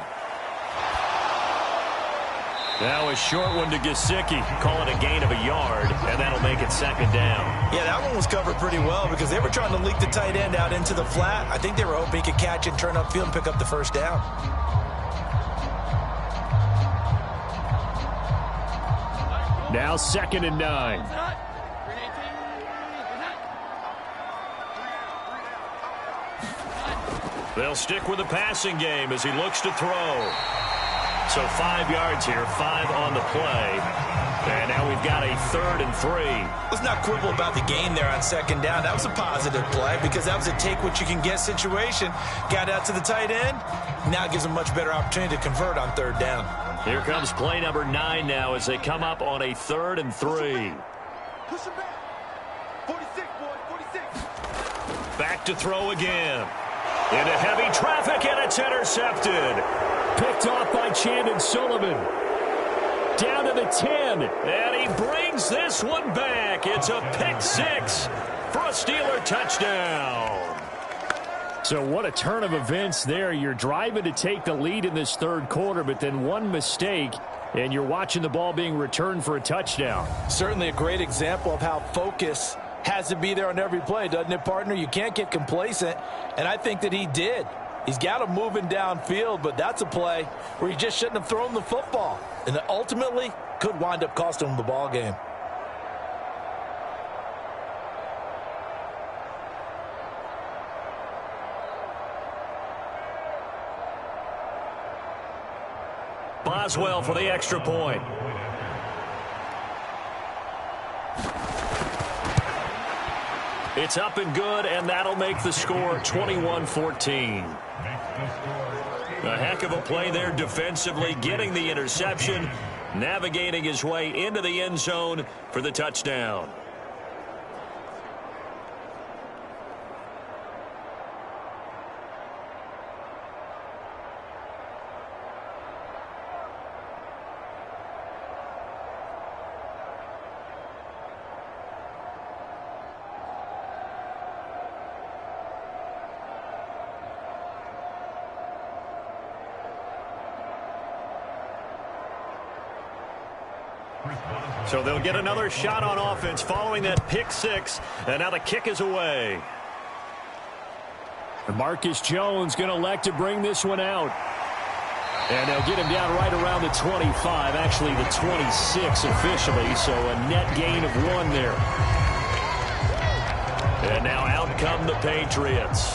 B: Now a short one to Gesicki. Call it a gain of a yard, and that'll make it 2nd down.
C: Yeah, that one was covered pretty well because they were trying to leak the tight end out into the flat. I think they were hoping he could catch and turn upfield and pick up the first down.
B: Now 2nd and 9. They'll stick with the passing game as he looks to throw. So 5 yards here, 5 on the play. And now we've got a 3rd and 3.
C: Let's not quibble about the gain there on 2nd down. That was a positive play because that was a take-what-you-can-get situation. Got out to the tight end. Now it gives them much better opportunity to convert on 3rd down.
B: Here comes play number 9 now as they come up on a 3rd and 3.
D: Push him back. 46, boys, 46.
B: Back to throw again. Into heavy traffic, and it's intercepted. Picked off by Chandon Sullivan. Down to the 10, and he brings this one back. It's a pick 6 for a Steeler touchdown. So what a turn of events there. You're driving to take the lead in this 3rd quarter, but then one mistake, and you're watching the ball being returned for a touchdown.
C: Certainly a great example of how focus has to be there on every play, doesn't it, partner? You can't get complacent, and I think that he did. He's got him moving downfield, but that's a play where he just shouldn't have thrown the football, and ultimately could wind up costing him the ball game.
B: Boswell for the extra point. It's up and good, and that'll make the score 21-14. A heck of a play there defensively, getting the interception, navigating his way into the end zone for the touchdown. So they'll get another shot on offense following that pick 6, and now the kick is away. Marcus Jones going to elect to bring this one out. And they'll get him down right around the 25, actually the 26 officially, so a net gain of 1 there. And now out come the Patriots.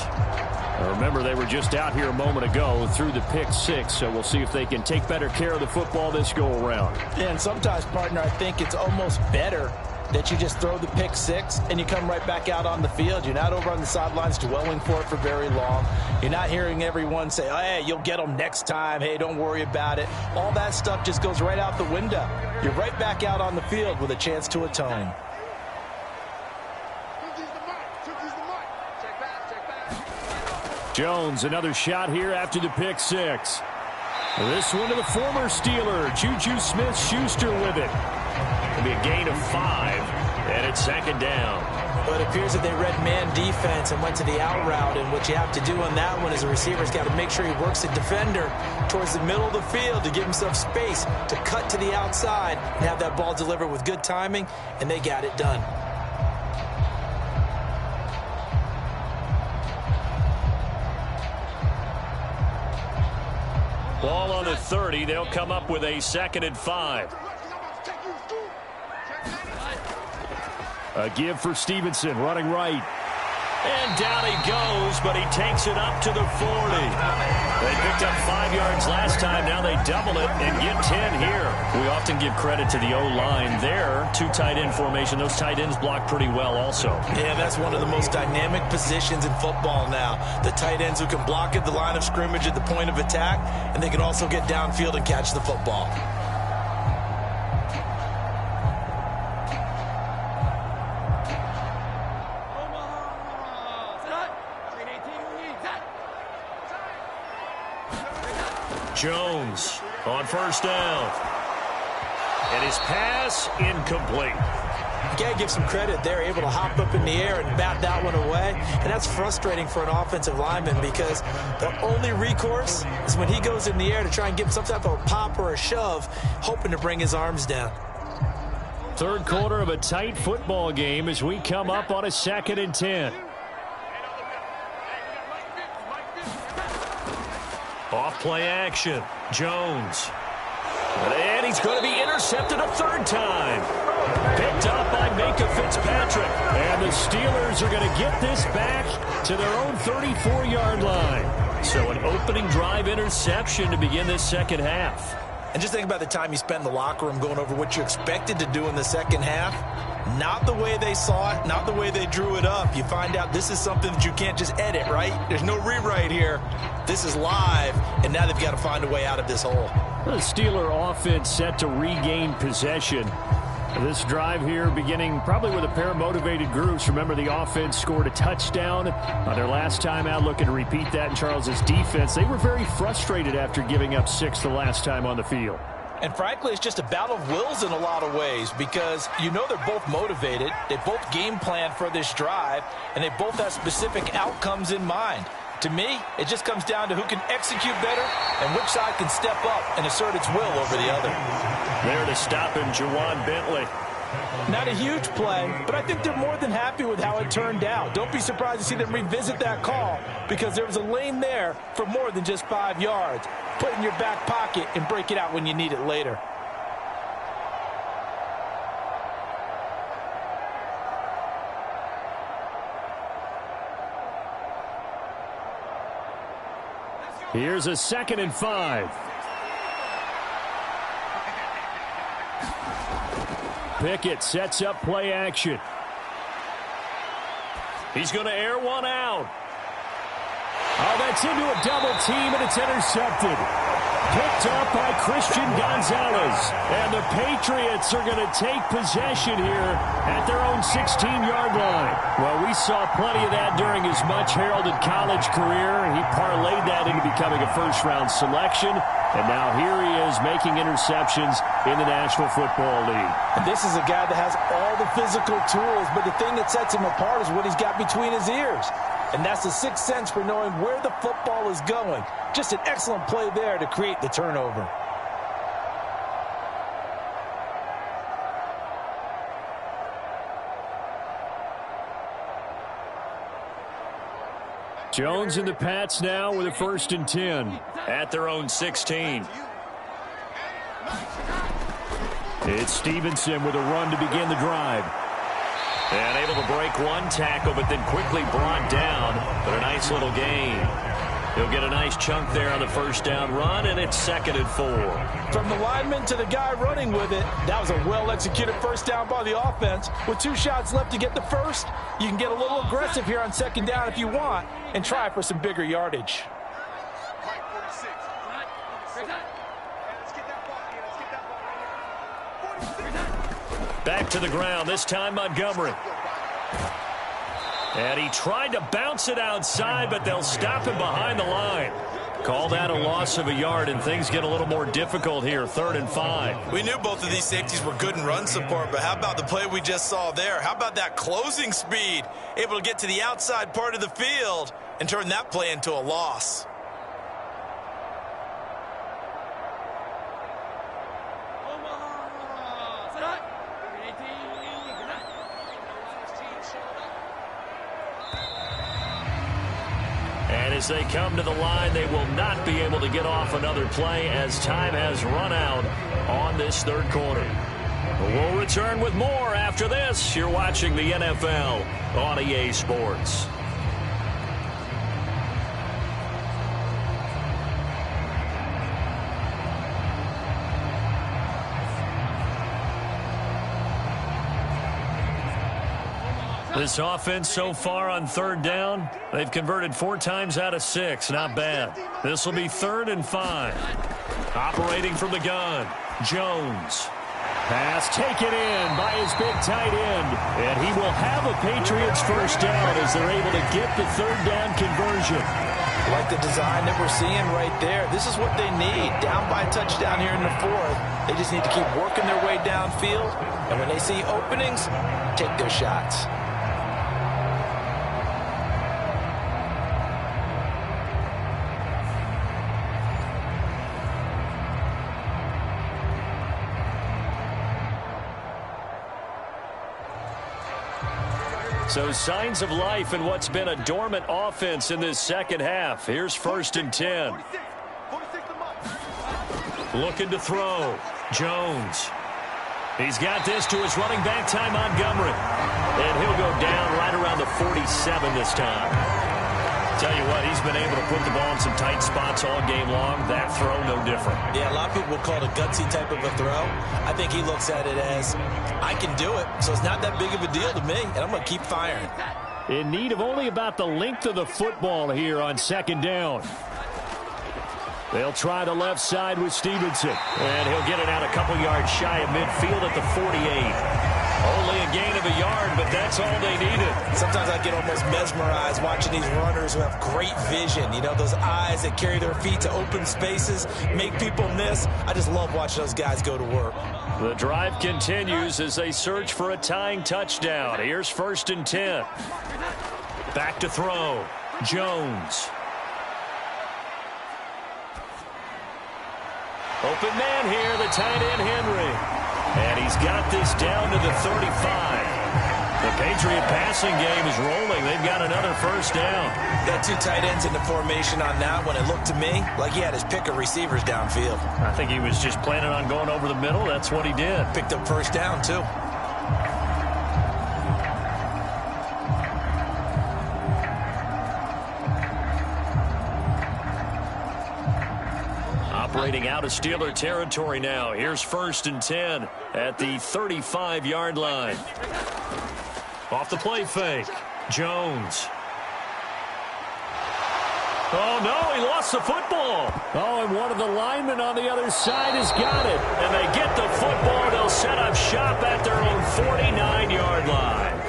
B: Remember, they were just out here a moment ago through the pick 6, so we'll see if they can take better care of the football this go-around.
C: And sometimes, partner, I think it's almost better that you just throw the pick 6 and you come right back out on the field. You're not over on the sidelines dwelling for it for very long. You're not hearing everyone say, oh, hey, you'll get them next time. Hey, don't worry about it. All that stuff just goes right out the window. You're right back out on the field with a chance to atone.
B: Jones, another shot here after the pick six. This one to the former Steeler, Juju Smith-Schuster with it. It'll be a gain of 5, and it's second down.
C: But it appears that they read man defense and went to the out route, and what you have to do on that one is the receiver's got to make sure he works the defender towards the middle of the field to give himself space to cut to the outside and have that ball delivered with good timing, and they got it done.
B: Ball on the 30. They'll come up with a 2nd and 5. A give for Stevenson, running right. And down he goes, but he takes it up to the 40. They picked up 5 yards last time. Now they double it and get 10 here. We often give credit to the O-line there. 2 tight end formation. Those tight ends block pretty well also.
C: Yeah, that's one of the most dynamic positions in football now. The tight ends who can block at the line of scrimmage at the point of attack, and they can also get downfield and catch the football.
B: Jones on first down. And his pass incomplete.
C: You got to give some credit. They're able to hop up in the air and bat that one away. And that's frustrating for an offensive lineman because the only recourse is when he goes in the air to try and get some type of a pop or a shove, hoping to bring his arms down.
B: Third quarter of a tight football game as we come up on a 2nd and 10. Off play action. Jones. And he's going to be intercepted a 3rd time. Picked up by Minkah Fitzpatrick. And the Steelers are going to get this back to their own 34-yard line. So an opening drive interception to begin this second half.
C: And just think about the time you spent in the locker room going over what you expected to do in the second half. Not the way they saw it, not the way they drew it up. You find out this is something that you can't just edit, right? There's no rewrite here. This is live, and now they've got to find a way out of this hole.
B: The Steeler offense set to regain possession. This drive here beginning probably with a pair of motivated groups. Remember, the offense scored a touchdown their last time out. Looking to repeat that in Charles's defense. They were very frustrated after giving up 6 the last time on the field.
C: And frankly, it's just a battle of wills in a lot of ways because you know they're both motivated. They both game plan for this drive, and they both have specific outcomes in mind. To me, it just comes down to who can execute better and which side can step up and assert its will over the other.
B: There to stop him, Juwan Bentley.
C: Not a huge play, but I think they're more than happy with how it turned out. Don't be surprised to see them revisit that call because there was a lane there for more than just 5 yards. Put it in your back pocket and break it out when you need it later.
B: Here's a 2nd and 5. Pickett sets up play action. He's going to air one out. Oh, that's into a double team, and it's intercepted. Picked up by Christian Gonzalez. And the Patriots are going to take possession here at their own 16-yard line. Well, we saw plenty of that during his much-heralded college career. He parlayed that into becoming a first-round selection. And now here he is making interceptions in the National Football League.
C: And this is a guy that has all the physical tools, but the thing that sets him apart is what he's got between his ears. And that's the sixth sense for knowing where the football is going. Just an excellent play there to create the turnover.
B: Jones and the Pats now with a 1st and 10 at their own 16. It's Stevenson with a run to begin the drive. And able to break one tackle, but then quickly brought down. But a nice little gain. He'll get a nice chunk there on the first down run, and it's 2nd and 4.
C: From the lineman to the guy running with it, that was a well-executed first down by the offense. With 2 shots left to get the first, you can get a little aggressive here on 2nd down if you want and try for some bigger yardage.
B: Back to the ground, this time Montgomery. And he tried to bounce it outside, but they'll stop him behind the line. Call that a loss of a yard, and things get a little more difficult here, 3rd and 5.
E: We knew both of these safeties were good in run support, but how about the play we just saw there? How about that closing speed? Able to get to the outside part of the field and turn that play into a loss.
B: And as they come to the line, they will not be able to get off another play as time has run out on this 3rd quarter. We'll return with more after this. You're watching the NFL on EA Sports. This offense so far on 3rd down, they've converted 4 times out of 6. Not bad. This will be 3rd and 5. Operating from the gun, Jones. Pass taken in by his big tight end. And he will have a Patriots first down as they're able to get the 3rd down conversion.
C: Like the design that we're seeing right there. This is what they need. Down by a touchdown here in the 4th. They just need to keep working their way downfield. And when they see openings, take their shots.
B: So signs of life in what's been a dormant offense in this 2nd half. Here's 1st and 10. Looking to throw. Jones. He's got this to his running back, Ty Montgomery. And he'll go down right around the 47 this time. Tell you what, he's been able to put the ball in some tight spots all game long. That throw, no different.
C: Yeah, a lot of people will call it a gutsy type of a throw. I think he looks at it as, I can do it, so it's not that big of a deal to me, and I'm going to keep firing.
B: In need of only about the length of the football here on 2nd down. They'll try the left side with Stevenson. And he'll get it out a couple yards shy of midfield at the 48. Only a gain of a yard, but that's all they needed.
C: Sometimes I get almost mesmerized watching these runners who have great vision. You know, those eyes that carry their feet to open spaces, make people miss. I just love watching those guys go to work.
B: The drive continues as they search for a tying touchdown. Here's 1st and 10. Back to throw. Jones. Open man here, the tight end Henry. And he's got this down to the 35. The Patriot passing game is rolling. They've got another first down.
C: Got 2 tight ends in the formation on that one. It looked to me like he had his pick of receivers downfield.
B: I think he was just planning on going over the middle. That's what he did.
C: Picked up first down, too.
B: Operating out of Steeler territory now. Here's 1st and 10 at the 35-yard line. Off the play fake. Jones. Oh, no, he lost the football. Oh, and one of the linemen on the other side has got it. And they get the football. They'll set up shop at their own 49-yard line.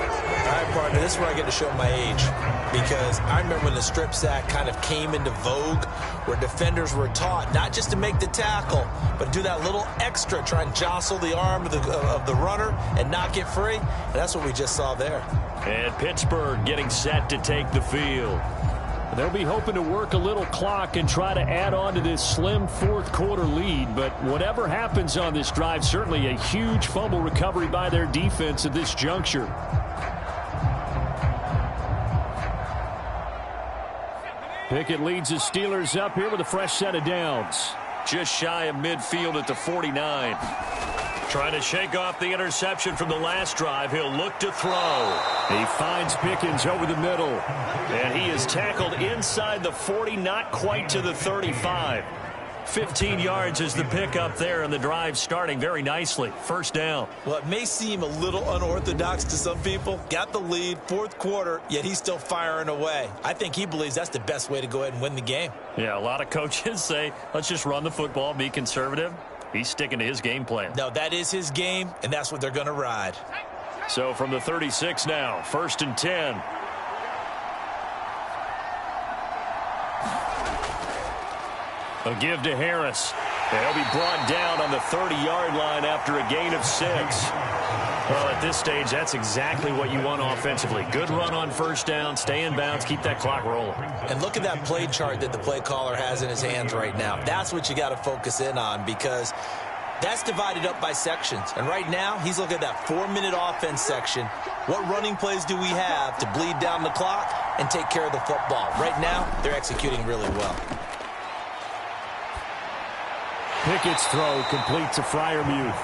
C: All right, partner, this is where I get to show my age. Because I remember when the strip sack kind of came into vogue, where defenders were taught not just to make the tackle, but do that little extra, try and jostle the arm of the runner and knock it free. And that's what we just saw there.
B: And Pittsburgh getting set to take the field. They'll be hoping to work a little clock and try to add on to this slim 4th quarter lead. But whatever happens on this drive, certainly a huge fumble recovery by their defense at this juncture. Pickett leads the Steelers up here with a fresh set of downs. Just shy of midfield at the 49. Trying to shake off the interception from the last drive. He'll look to throw. He finds Pickens over the middle. And he is tackled inside the 40, not quite to the 35. 15 yards is the pickup there, and the drive starting very nicely. First down.
C: Well, it may seem a little unorthodox to some people. Got the lead, 4th quarter, yet he's still firing away. I think he believes that's the best way to go ahead and win the game.
B: Yeah, a lot of coaches say, let's just run the football, be conservative. He's sticking to his game plan.
C: No, that is his game, and that's what they're going to ride.
B: So from the 36 now, 1st and 10. A give to Harris. And he'll be brought down on the 30-yard line after a gain of 6. Well, at this stage, that's exactly what you want offensively. Good run on first down, stay in bounds, keep that clock rolling.
C: And look at that play chart that the play caller has in his hands right now. That's what you got to focus in on, because that's divided up by sections. And right now, he's looking at that 4-minute offense section. What running plays do we have to bleed down the clock and take care of the football? Right now, they're executing really well.
B: Pickett's throw complete to Freiermuth.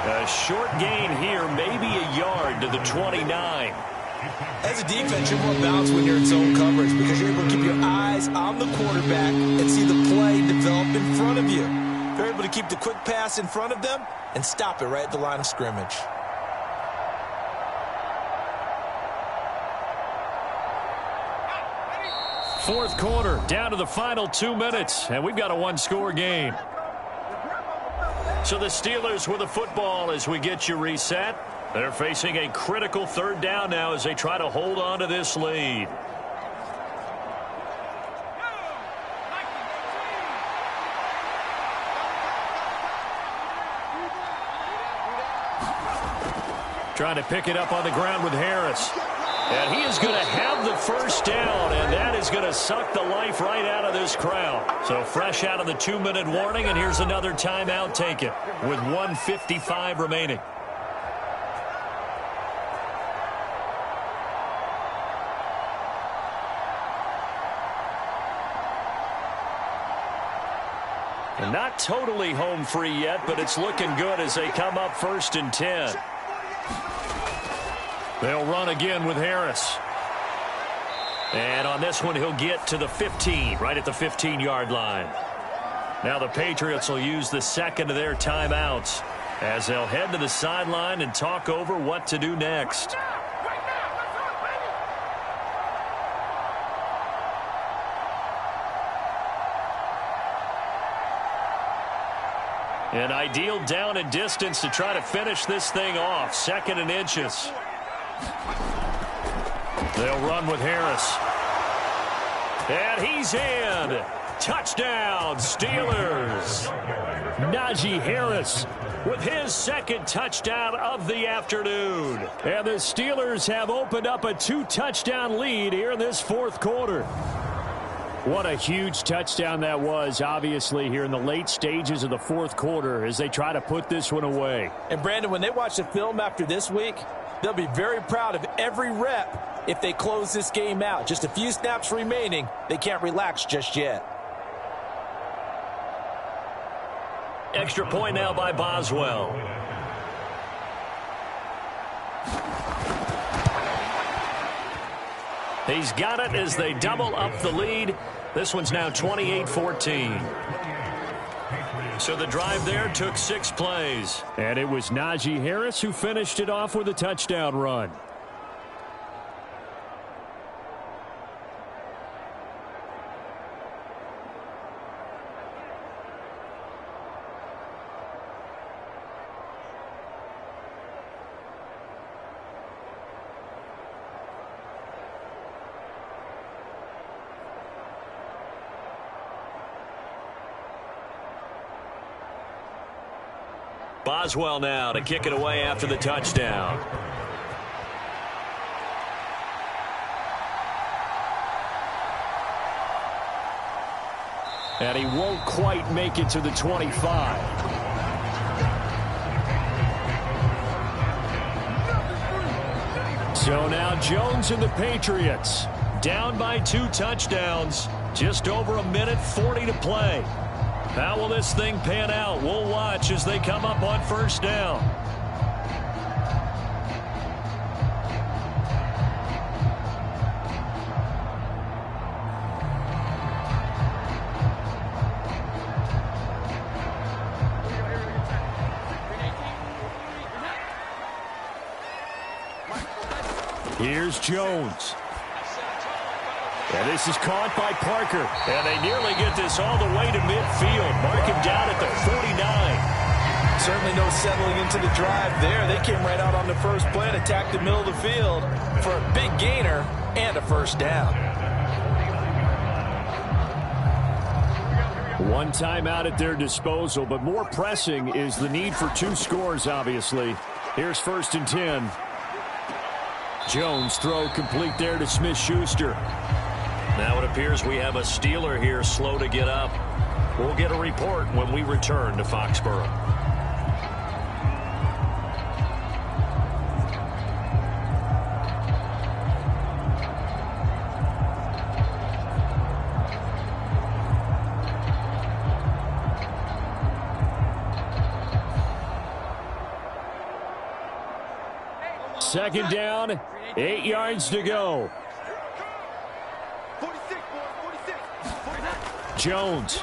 B: A short gain here, maybe a yard to the 29.
C: As a defense, you're more balanced when you're in zone coverage because you're able to keep your eyes on the quarterback and see the play develop in front of you. You're able to keep the quick pass in front of them and stop it right at the line of scrimmage.
B: Fourth quarter, down to the final 2 minutes, and we've got a one-score game. So the Steelers with the football as we get you reset. They're facing a critical third down now as they try to hold on to this lead. Trying to pick it up on the ground with Harris. And he is going to have the first down, and that is going to suck the life right out of this crowd. So fresh out of the 2-minute warning, and here's another timeout taken with 1:55 remaining. And not totally home free yet, but it's looking good as they come up 1st and 10. They'll run again with Harris. And on this one, he'll get to the 15, right at the 15-yard line. Now the Patriots will use the second of their timeouts as they'll head to the sideline and talk over what to do next. An ideal down and distance to try to finish this thing off. 2nd and inches. They'll run with Harris. And he's in. Touchdown, Steelers. Najee Harris with his 2nd touchdown of the afternoon. And the Steelers have opened up a 2-touchdown lead here in this 4th quarter. What a huge touchdown that was, obviously, here in the late stages of the 4th quarter as they try to put this one away.
C: And, Brandon, when they watch the film after this week, they'll be very proud of every rep if they close this game out. Just a few snaps remaining. They can't relax just yet.
B: Extra point now by Boswell. He's got it as they double up the lead. This one's now 28-14. So the drive there took 6 plays. And it was Najee Harris who finished it off with a touchdown run. Boswell now to kick it away after the touchdown. And he won't quite make it to the 25. So now Jones and the Patriots down by 2 touchdowns. Just over 1:40 to play. How will this thing pan out? We'll watch as they come up on 1st down. Here's Jones. And this is caught by Parker. And they nearly get this all the way to midfield. Mark him down at the 49.
C: Certainly no settling into the drive there. They came right out on the first play and attacked the middle of the field for a big gainer and a 1st down.
B: One timeout at their disposal, but more pressing is the need for 2 scores, obviously. Here's 1st and 10. Jones throw complete there to Smith-Schuster. Now it appears we have a Steeler here slow to get up. We'll get a report when we return to Foxborough. Second down, 8 yards to go.
D: 46, boys, 46.
B: Jones.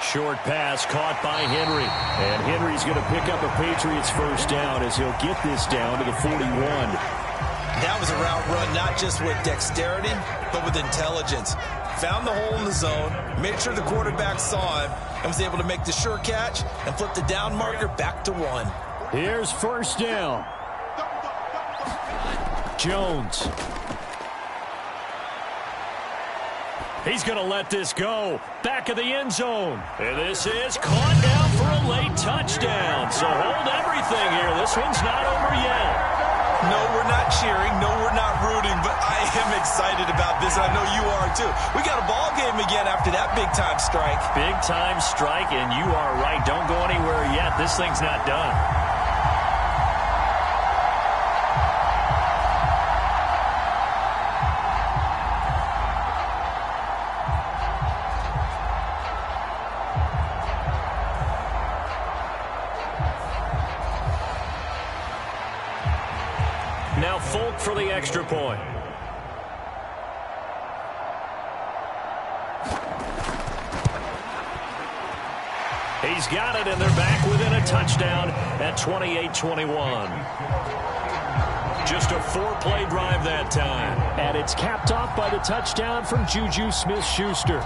B: Short pass caught by Henry. And Henry's going to pick up a Patriots first down as he'll get this down to the 41.
E: That was a route run not just with dexterity, but with intelligence. Found the hole in the zone, made sure the quarterback saw him, and was able to make the sure catch and flip the down marker back to 1.
B: Here's first down. Jones. He's going to let this go. Back of the end zone. And this is caught down for a late touchdown. So hold everything here. This one's not over yet.
E: No, we're not cheering. No, we're not rooting. But I am excited about this. I know you are, too. We got a ball game again after that big-time strike.
B: Big-time strike, and you are right. Don't go anywhere yet. This thing's not done. Now Folk for the extra point. He's got it, and they're back within a touchdown at 28-21. Just a 4-play drive that time. And it's capped off by the touchdown from Juju Smith-Schuster.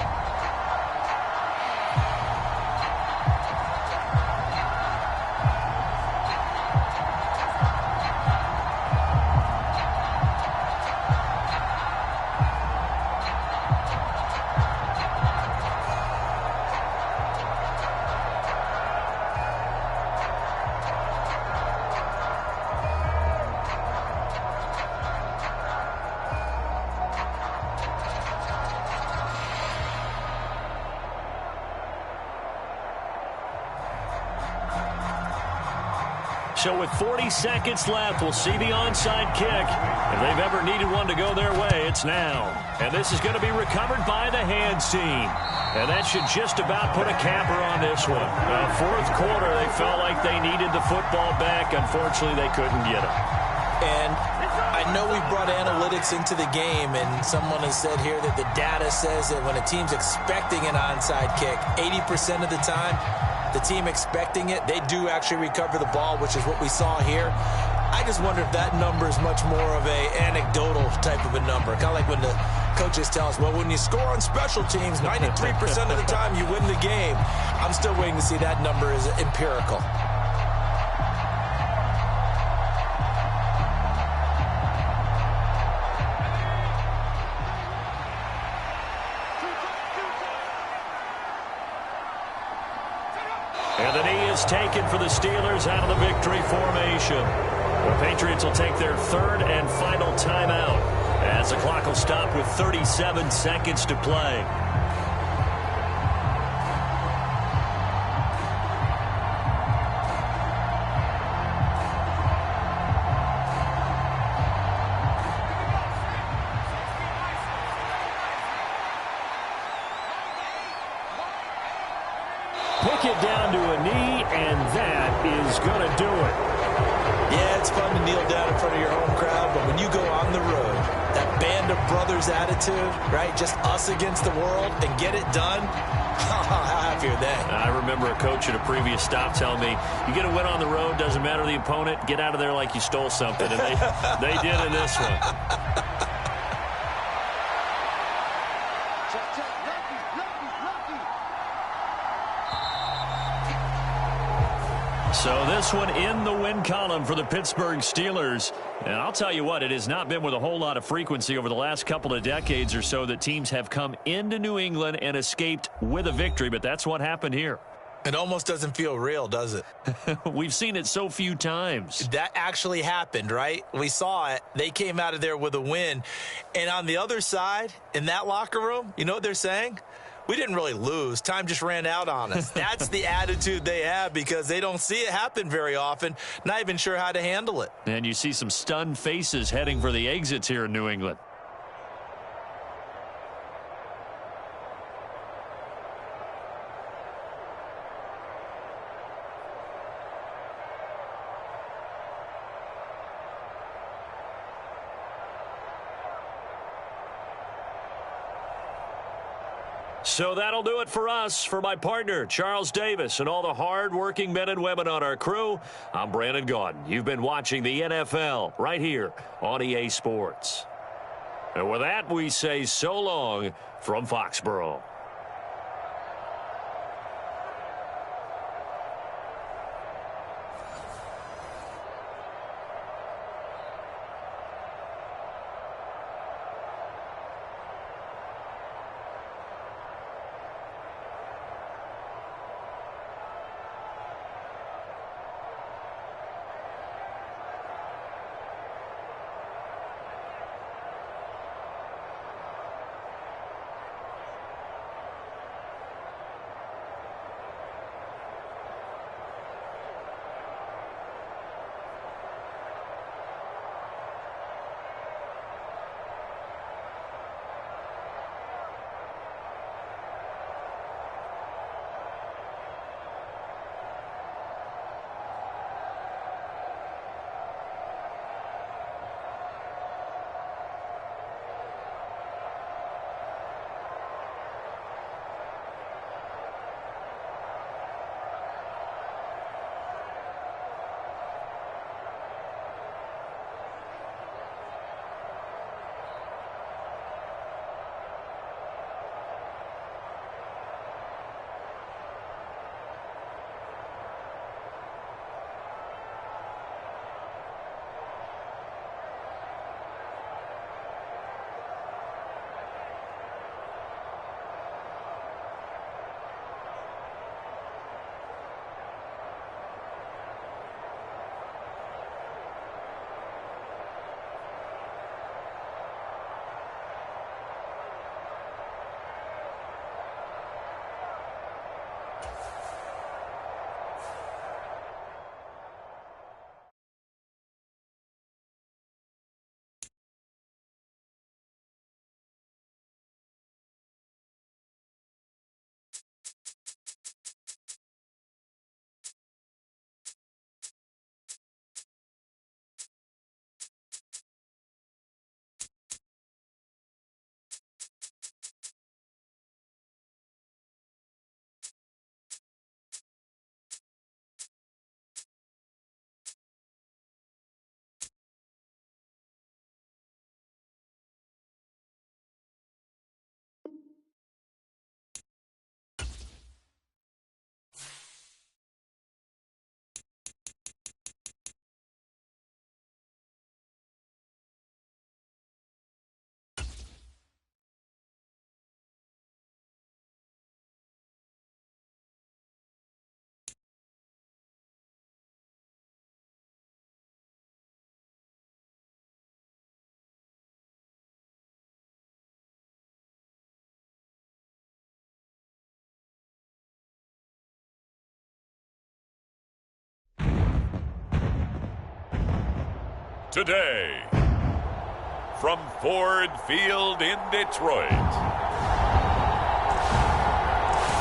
B: So with 40 seconds left, we'll see the onside kick. If they've ever needed one to go their way, it's now. And this is going to be recovered by the hands team. And that should just about put a capper on this one. Fourth quarter, they felt like they needed the football back. Unfortunately, they couldn't get it.
C: And I know we brought analytics into the game, and someone has said here that the data says that when a team's expecting an onside kick, 80% of the time, the team expecting it, they do actually recover the ball, which is what we saw here. I just wonder if that number is much more of a anecdotal type of a number. Kind of like when the coaches tell us, well, when you score on special teams, 93% of the time you win the game. I'm still waiting to see that number is empirical.
B: And the knee is taken for the Steelers out of the victory formation. The Patriots will take their third and final timeout as the clock will stop with 37 seconds to play. Pickett down to a knee, and that is going to do it.
C: Yeah, it's fun to kneel down in front of your home crowd, but when you go on the road, that band of brothers attitude, right, just us against the world, and get it done, how happy are they?
B: I remember a coach at a previous stop telling me, you get a win on the road, doesn't matter the opponent, get out of there like you stole something, and they did in this one. So this one in the win column for the Pittsburgh Steelers. And I'll tell you what, it has not been with a whole lot of frequency over the last couple of decades or so that teams have come into New England and escaped with a victory, but that's what happened here.
C: It almost doesn't feel real, does it?
B: We've seen it so few times.
C: That actually happened, right? We saw it. They came out of there with a win. And on the other side, in that locker room, you know what they're saying? We didn't really lose. Time just ran out on us. That's the attitude they have because they don't see it happen very often, not even sure how to handle it.
B: And you see some stunned faces heading for the exits here in New England. So that'll do it for us. For my partner, Charles Davis, and all the hard-working men and women on our crew, I'm Brandon Gaudin. You've been watching the NFL right here on EA Sports. And with that, we say so long from Foxborough.
A: Today, from Ford Field in Detroit,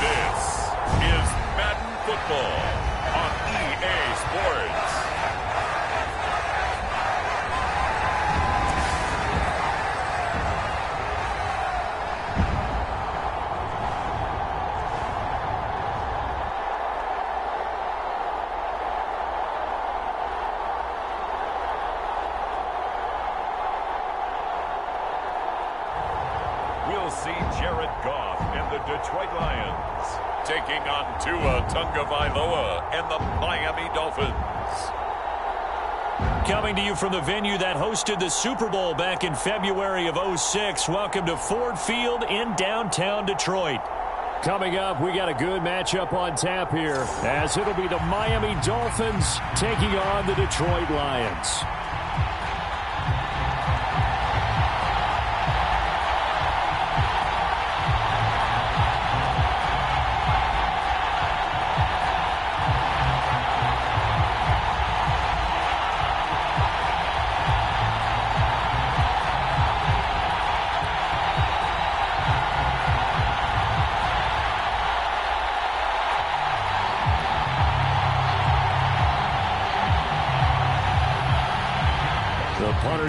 A: this is Madden Football on EA Sports. We'll see Jared Goff and the Detroit Lions taking on Tua Tagovailoa and the Miami Dolphins.
B: Coming to you from the venue that hosted the Super Bowl back in February of '06. Welcome to Ford Field in downtown Detroit. Coming up, we got a good matchup on tap here, as it'll be the Miami Dolphins taking on the Detroit Lions.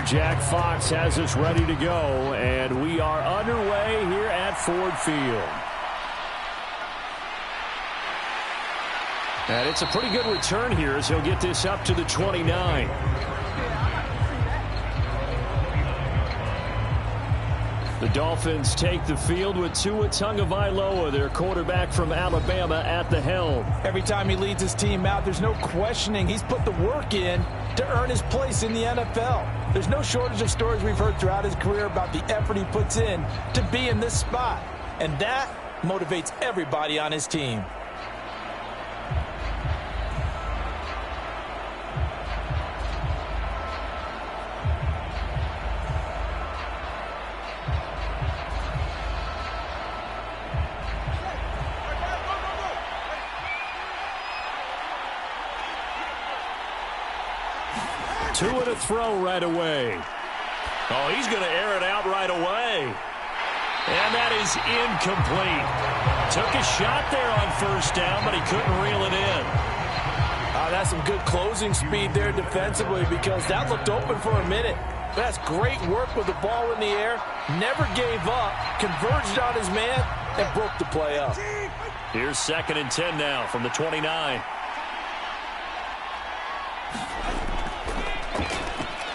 B: Jack Fox has us ready to go, and we are underway here at Ford Field. And it's a pretty good return here as he'll get this up to the 29. The Dolphins take the field with Tua Tagovailoa, their quarterback from Alabama, at the helm.
C: Every time he leads his team out, there's no questioning. He's put the work in to earn his place in the NFL. There's no shortage of stories we've heard throughout his career about the effort he puts in to be in this spot. And that motivates everybody on his team.
B: Tua to throw right away. Oh, he's going to air it out right away. And that is incomplete. Took a shot there on first down, but he couldn't reel it in.
C: That's some good closing speed there defensively, because that looked open for a minute. That's great work with the ball in the air. Never gave up, converged on his man, and broke the play up.
B: Here's 2nd and 10 now from the 29.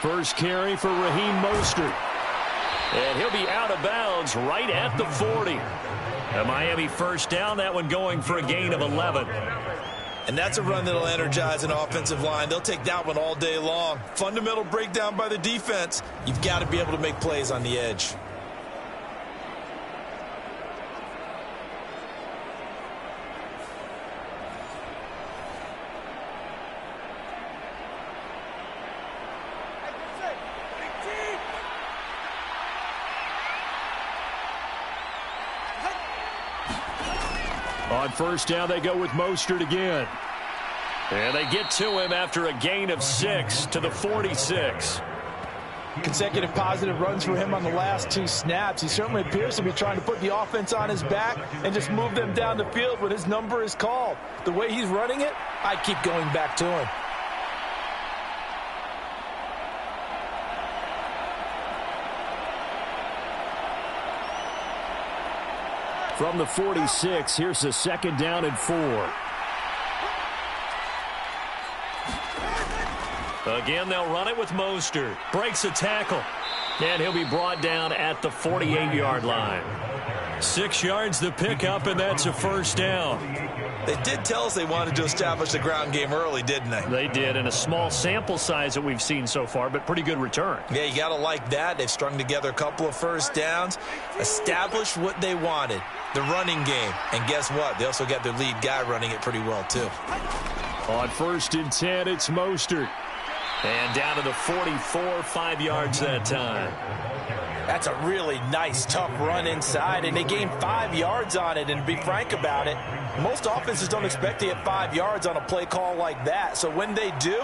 B: First carry for Raheem Mostert. And he'll be out of bounds right at the 40. A Miami first down, that one going for a gain of 11.
E: And that's a run that'll energize an offensive line. They'll take that one all day long. Fundamental breakdown by the defense. You've got to be able to make plays on the edge.
B: On first down, they go with Mostert again. And they get to him after a gain of 6 to the 46.
C: Consecutive positive runs for him on the last 2 snaps. He certainly appears to be trying to put the offense on his back and just move them down the field when his number is called. The way he's running it, I keep going back to him.
B: From the 46, here's the 2nd down and 4. Again, they'll run it with Mostert. Breaks a tackle. And he'll be brought down at the 48-yard line. 6 yards to pick up, and that's a first down.
E: They did tell us they wanted to establish the ground game early, didn't they?
B: They did, in a small sample size that we've seen so far, but pretty good return.
E: Yeah, you got to like that. They've strung together a couple of first downs, established what they wanted, the running game. And guess what? They also got their lead guy running it pretty well, too.
B: On 1st and 10, it's Mostert. And down to the 44, 5 yards that time.
C: That's a really nice, tough run inside, and they gained 5 yards on it. And to be frank about it, most offenses don't expect to get 5 yards on a play call like that. So when they do,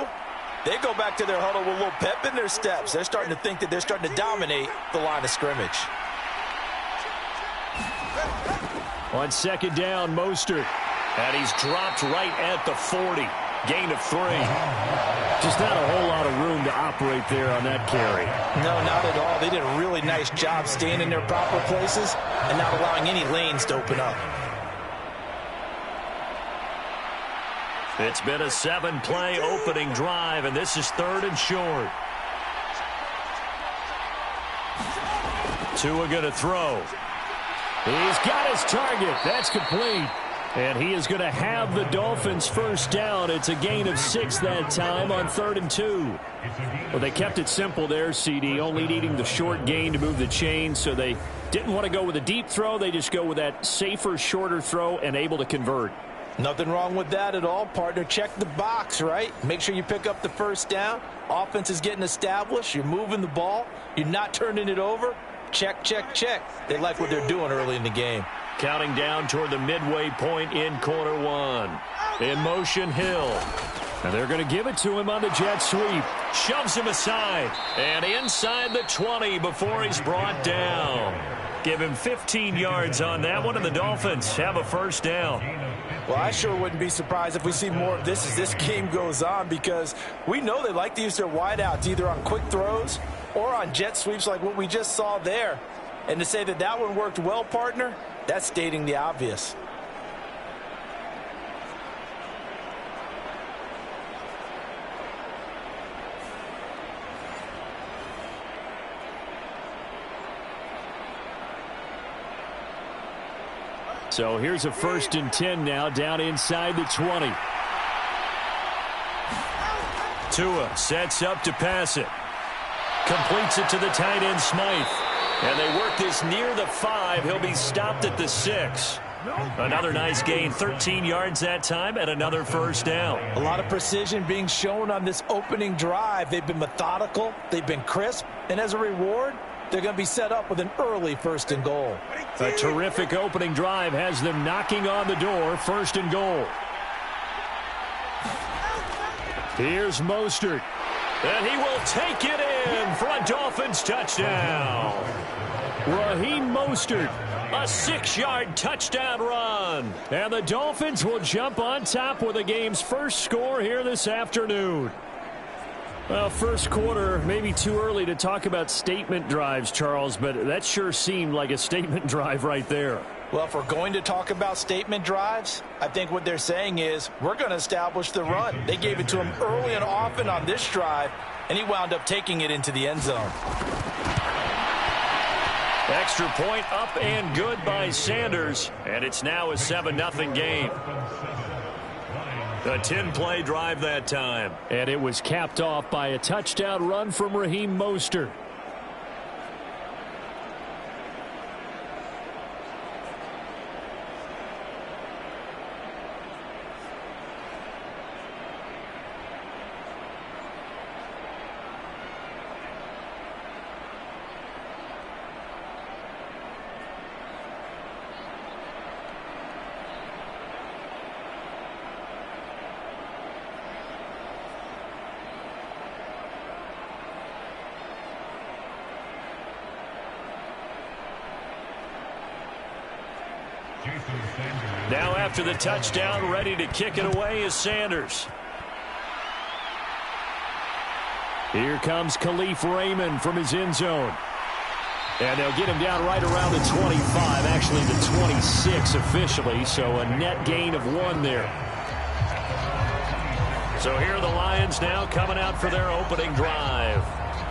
C: they go back to their huddle with a little pep in their steps. They're starting to think that they're starting to dominate the line of scrimmage.
B: On 2nd down, Mostert. And he's dropped right at the 40. Gain of 3. Just not a whole lot of room to operate there on that carry.
C: No, not at all. They did a really nice job staying in their proper places and not allowing any lanes to open up.
B: It's been a 7-play opening drive, and this is 3rd and short. Tua going to throw. He's got his target. That's complete. And he is going to have the Dolphins first down. It's a gain of 6 that time on 3rd and 2. Well, they kept it simple there, CD, only needing the short gain to move the chain, so they didn't want to go with a deep throw. They just go with that safer, shorter throw and able to convert.
C: Nothing wrong with that at all, partner. Check the box, right? Make sure you pick up the first down. Offense is getting established. You're moving the ball. You're not turning it over. Check, check, check. They like what they're doing early in the game.
B: Counting down toward the midway point in quarter 1. In motion, Hill. And they're going to give it to him on the jet sweep. Shoves him aside. And inside the 20 before he's brought down. Give him 15 yards on that one, and the Dolphins have a first down.
C: Well, I sure wouldn't be surprised if we see more of this as this game goes on, because we know they like to use their wideouts either on quick throws or on jet sweeps like what we just saw there. And to say that that one worked well, partner, that's stating the obvious.
B: So here's a 1st and 10 now down inside the 20. Tua sets up to pass it. Completes it to the tight end, Smythe. And they work this near the 5. He'll be stopped at the 6. Another nice gain, 13 yards that time, and another first down.
C: A lot of precision being shown on this opening drive. They've been methodical. They've been crisp. And as a reward, they're going to be set up with an early 1st and goal.
B: A terrific opening drive has them knocking on the door, 1st and goal. Here's Mostert. And he will take it in for a Dolphins touchdown. Raheem Mostert, a 6-yard touchdown run. And the Dolphins will jump on top with the game's first score here this afternoon. Well, first quarter, maybe too early to talk about statement drives, Charles, but that sure seemed like a statement drive right there.
C: Well, if we're going to talk about statement drives, I think what they're saying is we're going to establish the run. They gave it to him early and often on this drive, and he wound up taking it into the end zone.
B: Extra point up and good by Sanders, and it's now a 7-0 game. A 10-play drive that time. And it was capped off by a touchdown run from Raheem Mostert. Now after the touchdown, ready to kick it away is Sanders. Here comes Khalif Raymond from his end zone. And they'll get him down right around the 25, actually the 26 officially, so a net gain of 1 there. So here are the Lions now coming out for their opening drive.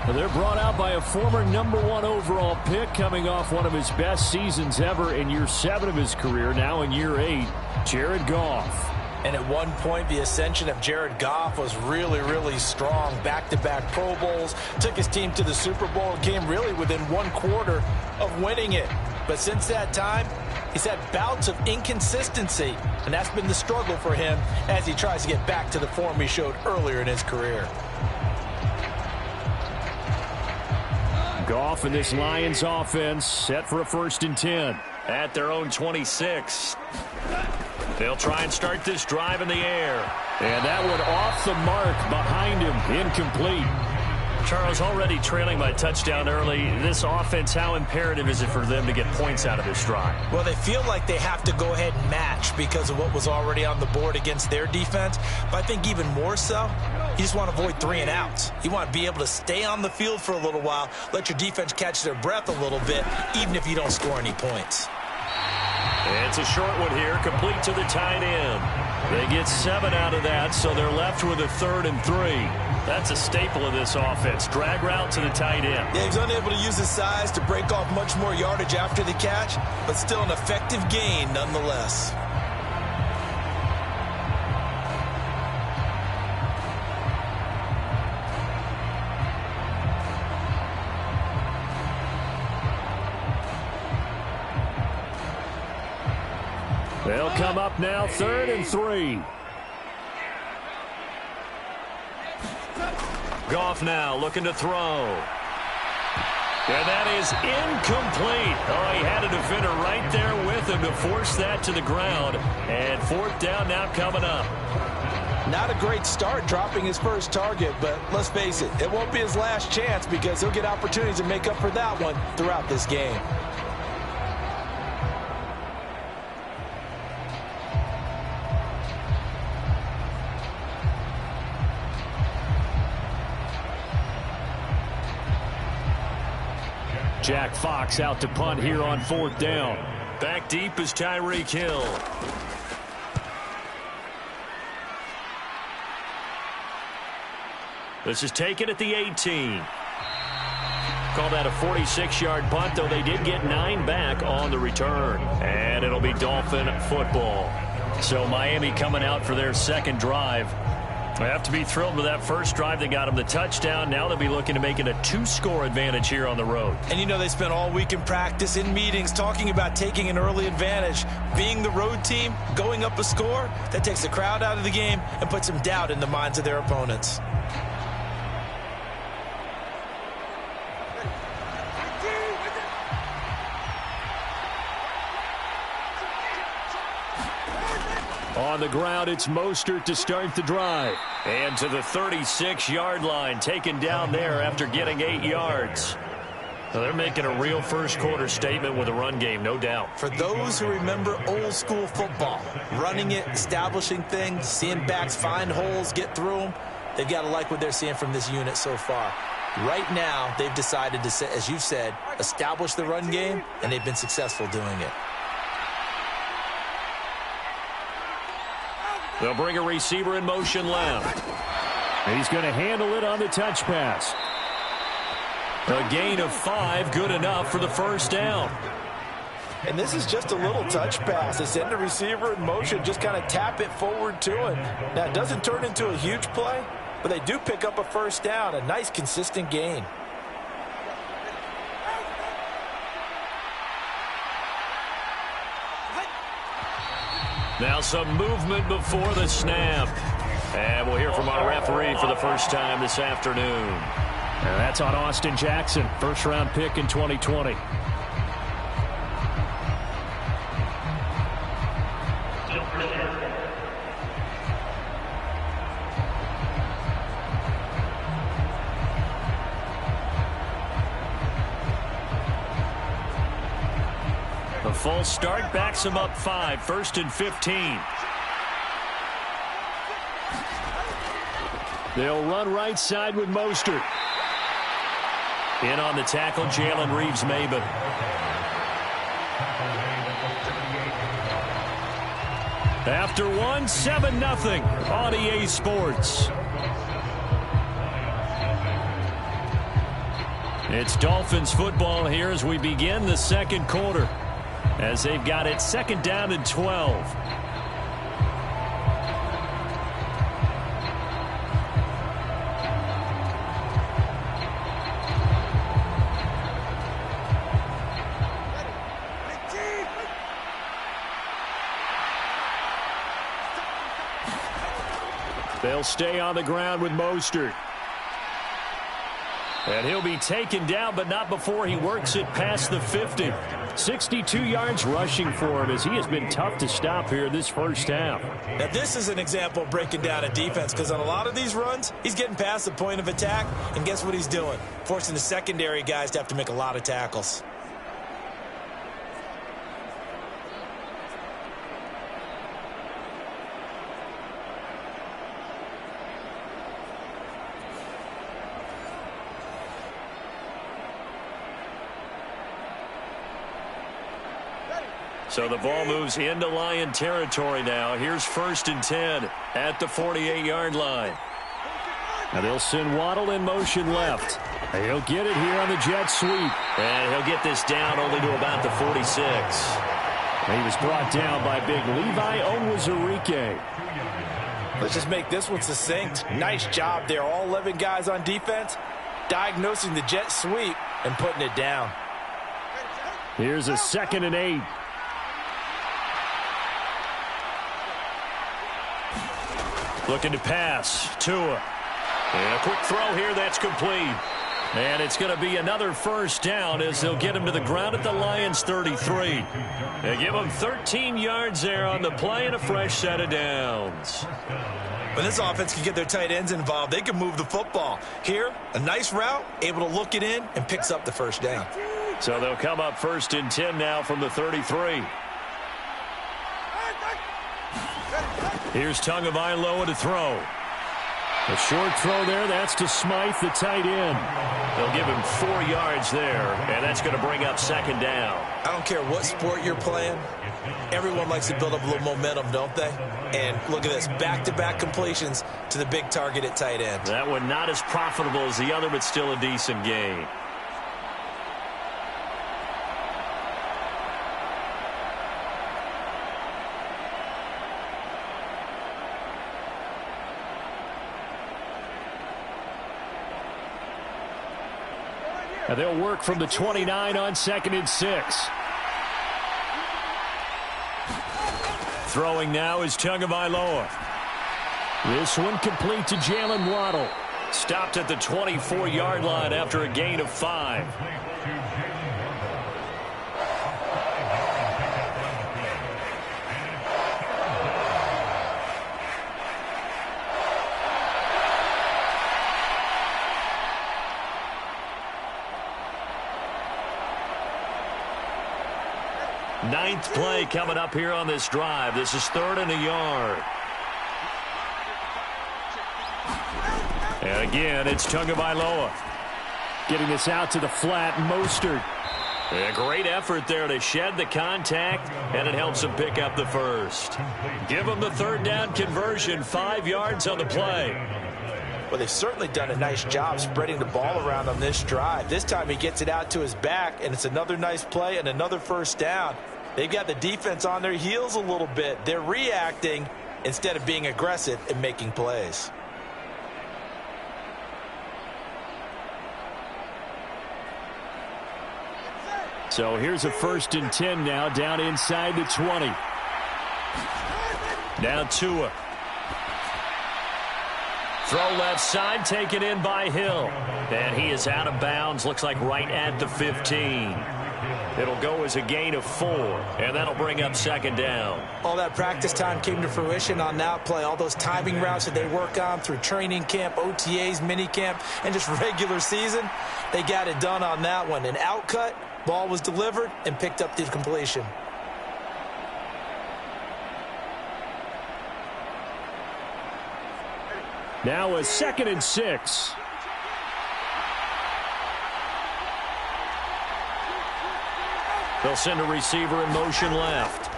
B: They're brought out by a former #1 overall pick coming off one of his best seasons ever in year 7 of his career, now in year 8, Jared Goff.
C: And at one point, the ascension of Jared Goff was really, really strong. Back-to-back Pro Bowls, took his team to the Super Bowl, and came really within 1 quarter of winning it. But since that time, he's had bouts of inconsistency, and that's been the struggle for him as he tries to get back to the form he showed earlier in his career.
B: Goff and this Lions offense set for a 1st and 10 at their own 26. They'll try and start this drive in the air. And that one off the mark behind him, incomplete. Charles, already trailing by touchdown early. This offense, how imperative is it for them to get points out of this drive?
C: Well, they feel like they have to go ahead and match because of what was already on the board against their defense. But I think even more so, you just want to avoid 3 and outs. You want to be able to stay on the field for a little while, let your defense catch their breath a little bit, even if you don't score any points.
B: It's a short one here, complete to the tight end. They get 7 out of that, so they're left with a 3rd and 3. That's a staple of this offense. Drag route to the tight end.
C: Yeah, he's unable to use his size to break off much more yardage after the catch, but still an effective gain nonetheless.
B: come up now, 3rd and 3. Goff now looking to throw. And that is incomplete. Oh, he had a defender right there with him to force that to the ground. And 4th down now coming up.
C: Not a great start dropping his first target, but let's face it, it won't be his last chance because he'll get opportunities to make up for that one throughout this game.
B: Jack Fox out to punt here on 4th down. Back deep is Tyreek Hill. This is taken at the 18. Call that a 46-yard punt, though they did get 9 back on the return. And it'll be Dolphin football. So Miami coming out for their second drive. They have to be thrilled with that first drive. They got them the touchdown. Now they'll be looking to make it a 2-score advantage here on the road.
C: And you know they spent all week in practice, in meetings, talking about taking an early advantage. Being the road team, going up a score, that takes the crowd out of the game and puts some doubt in the minds of their opponents.
B: On the ground, it's Mostert to start the drive. And to the 36-yard line, taken down there after getting 8 yards. So they're making a real first-quarter statement with a run game, no doubt.
C: For those who remember old-school football, running it, establishing things, seeing backs find holes, get through them, they've got to like what they're seeing from this unit so far. Right now, they've decided to, as you've said, establish the run game, and they've been successful doing it.
B: They'll bring a receiver in motion left. He's going to handle it on the touch pass. A gain of 5, good enough for the first down.
C: And this is just a little touch pass. They send the receiver in motion, just kind of tap it forward to him. Now, it doesn't turn into a huge play, but they do pick up a first down, a nice, consistent gain.
B: Now some movement before the snap. And we'll hear from our referee for the first time this afternoon. And that's on Austin Jackson, first-round pick in 2020. The full start backs him up 5, 1st and 15. They'll run right side with Mostert. In on the tackle, Jalen Reeves-Maybin. After one, 7-0 on EA Sports. It's Dolphins football here as we begin the second quarter, as they've got it 2nd down and 12. They'll stay on the ground with Mostert. And he'll be taken down, but not before he works it past the 50. 62 yards rushing for him as he has been tough to stop here this first half.
C: Now, this is an example of breaking down a defense, because on a lot of these runs, he's getting past the point of attack, and guess what he's doing? Forcing the secondary guys to have to make a lot of tackles.
B: So the ball moves into Lion territory now. Here's 1st and 10 at the 48-yard line. Now they'll send Waddle in motion left. He'll get it here on the jet sweep. And he'll get this down only to about the 46. He was brought down by big Levi Onwuzurike.
C: Let's just make this one succinct. Nice job there. All 11 guys on defense diagnosing the jet sweep and putting it down.
B: Here's a 2nd and 8. Looking to pass. Tua. And a quick throw here. That's complete. And it's going to be another first down as they'll get him to the ground at the Lions' 33. They give him 13 yards there on the play and a fresh set of downs.
E: When this offense can get their tight ends involved, they can move the football. Here, a nice route, able to look it in, and picks up the first down.
B: So they'll come up 1st and 10 now from the 33. Here's Tagovailoa to throw. A short throw there. That's to Smythe, the tight end. They'll give him 4 yards there, and that's going to bring up 2nd down.
E: I don't care what sport you're playing. Everyone likes to build up a little momentum, don't they? And look at this, back-to-back completions to the big target at tight end.
B: That one not as profitable as the other, but still a decent gain. And they'll work from the 29 on 2nd and 6. Throwing now is Tagovailoa. This one complete to Jalen Waddle. Stopped at the 24-yard line after a gain of 5. Ninth play coming up here on this drive. This is 3rd and a yard. And again, it's Tagovailoa. Getting this out to the flat, Mostert. A great effort there to shed the contact, and it helps him pick up the first. Give him the 3rd down conversion, 5 yards on the play.
C: Well, they've certainly done a nice job spreading the ball around on this drive. This time he gets it out to his back, and it's another nice play and another first down. They've got the defense on their heels a little bit. They're reacting instead of being aggressive and making plays.
B: So here's a 1st and 10 now, down inside the 20. Now Tua. Throw left side, taken in by Hill. And he is out of bounds, looks like right at the 15. It'll go as a gain of 4, and that'll bring up 2nd down.
C: All that practice time came to fruition on that play. All those timing routes that they work on through training camp, OTAs, mini camp, and just regular season, they got it done on that one. An outcut, ball was delivered, and picked up the completion.
B: Now a 2nd and 6. They'll send a receiver in motion left.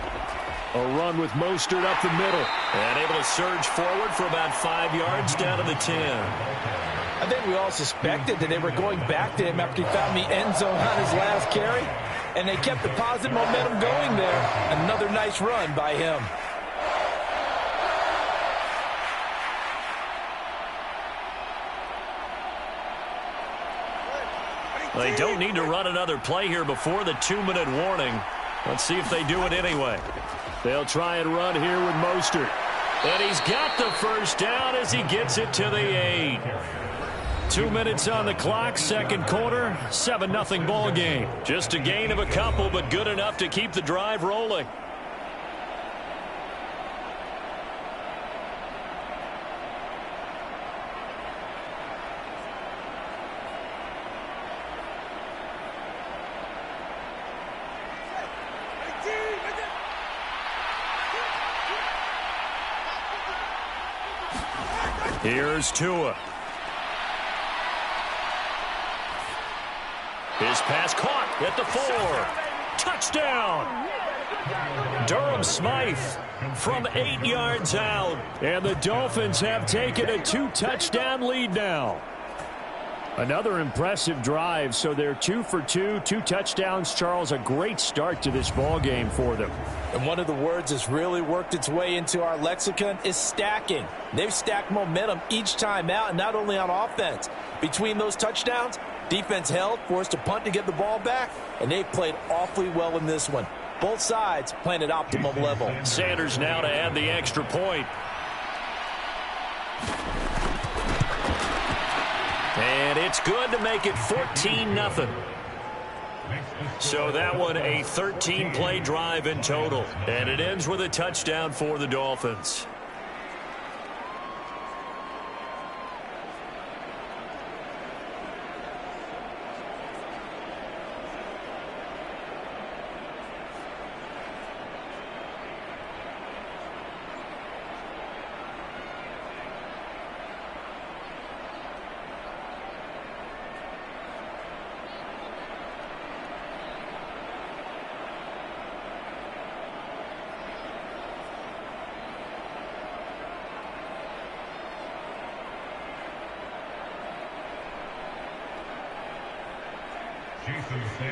B: A run with Mostert up the middle. And able to surge forward for about 5 yards down to the 10.
C: I think we all suspected that they were going back to him after he found the end zone on his last carry. And they kept the positive momentum going there. Another nice run by him.
B: They don't need to run another play here before the 2-minute warning. Let's see if they do it anyway. They'll try and run here with Mostert. And he's got the first down as he gets it to the 8. 2 minutes on the clock, 2nd quarter, 7-0 ball game. Just a gain of a couple, but good enough to keep the drive rolling. Here's Tua. His pass caught at the 4. Touchdown! Durham Smythe from 8 yards out. And the Dolphins have taken a 2-touchdown lead now. Another impressive drive, so they're 2 for 2, 2 touchdowns. Charles, a great start to this ball game for them.
C: And one of the words that's really worked its way into our lexicon is stacking. They've stacked momentum each time out, and not only on offense. Between those touchdowns, defense held, forced to punt to get the ball back, and they've played awfully well in this one. Both sides playing at optimum level.
B: Sanders now to add the extra point. And it's good to make it 14-0. So that one a 13-play drive in total. And it ends with a touchdown for the Dolphins.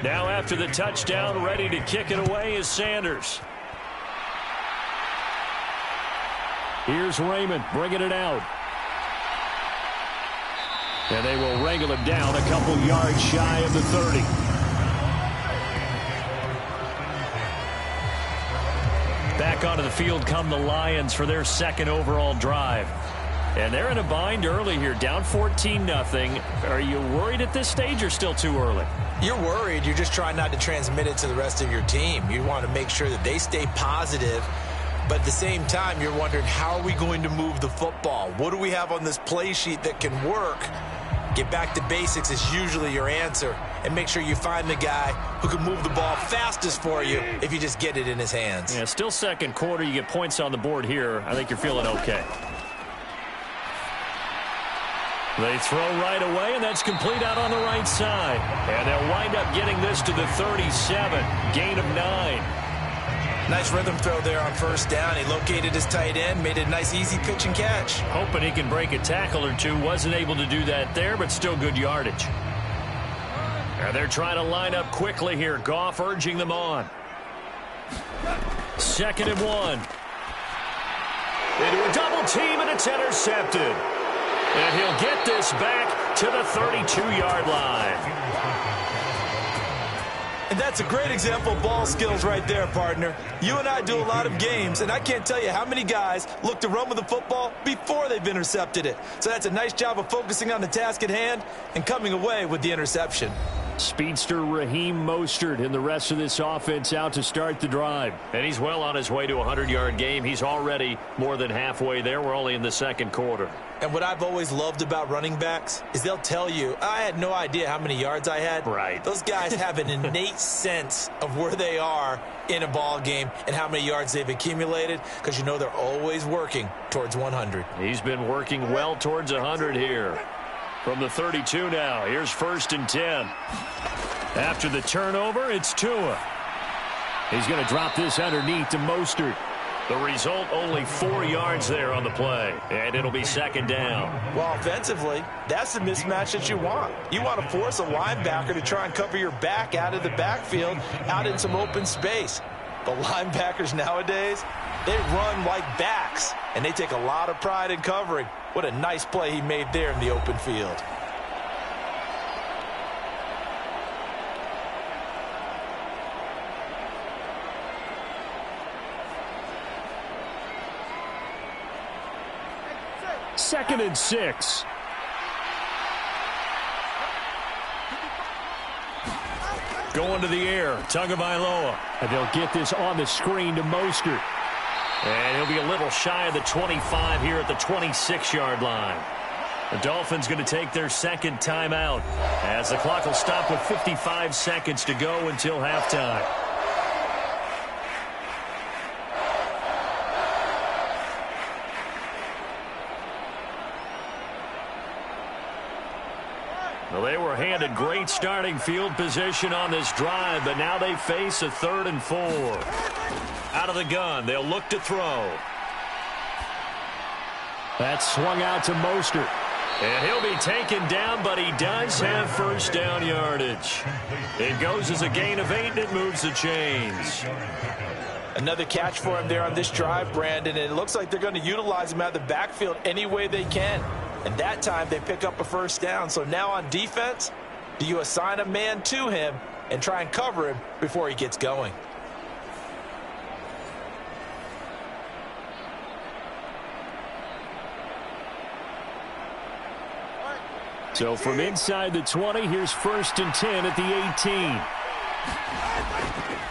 B: Now after the touchdown, ready to kick it away is Sanders. Here's Raymond bringing it out. And they will wrangle him down a couple yards shy of the 30. Back onto the field come the Lions for their second overall drive. And they're in a bind early here, down 14-0. Are you worried at this stage or still too early?
C: You're worried. You're just trying not to transmit it to the rest of your team. You want to make sure that they stay positive. But at the same time, you're wondering, how are we going to move the football? What do we have on this play sheet that can work? Get back to basics is usually your answer. And make sure you find the guy who can move the ball fastest for you if you just get it in his hands.
B: Yeah, still second quarter. You get points on the board here. I think you're feeling okay. They throw right away, and that's complete out on the right side. And they'll wind up getting this to the 37. Gain of 9.
C: Nice rhythm throw there on first down. He located his tight end, made a nice easy pitch and catch.
B: Hoping he can break a tackle or two. Wasn't able to do that there, but still good yardage. And they're trying to line up quickly here. Goff urging them on. 2nd and 1. Into a double team, and it's intercepted. And he'll get this back to the 32-yard line.
C: And that's a great example of ball skills right there, partner. You and I do a lot of games, and I can't tell you how many guys look to run with the football before they've intercepted it. So that's a nice job of focusing on the task at hand and coming away with the interception.
B: Speedster Raheem Mostert and the rest of this offense out to start the drive. And he's well on his way to a 100-yard game. He's already more than halfway there. We're only in the second quarter.
C: And what I've always loved about running backs is they'll tell you, I had no idea how many yards I had.
B: Right.
C: Those guys have an innate sense of where they are in a ball game and how many yards they've accumulated, because you know they're always working towards 100.
B: He's been working well towards 100 here. From the 32 now, here's 1st and 10. After the turnover, it's Tua. He's going to drop this underneath to Mostert. The result, only 4 yards there on the play, and it'll be 2nd down.
C: Well, offensively, that's the mismatch that you want. You want to force a linebacker to try and cover your back out of the backfield, out in some open space. The linebackers nowadays, they run like backs, and they take a lot of pride in covering. What a nice play he made there in the open field.
B: Second and 6. Going to the air, Tagovailoa. And they'll get this on the screen to Mostert. And he'll be a little shy of the 25 here at the 26-yard line. The Dolphins going to take their second timeout as the clock will stop with 55 seconds to go until halftime. Well, they were handed great starting field position on this drive, but now they face a 3rd and 4. Out of the gun, they'll look to throw. That's swung out to Mostert. And he'll be taken down, but he does have first down yardage. It goes as a gain of 8, and it moves the chains.
C: Another catch for him there on this drive, Brandon, and it looks like they're going to utilize him out of the backfield any way they can. And that time they pick up a first down. So now on defense, do you assign a man to him and try and cover him before he gets going?
B: So from inside the 20, here's 1st and 10 at the 18.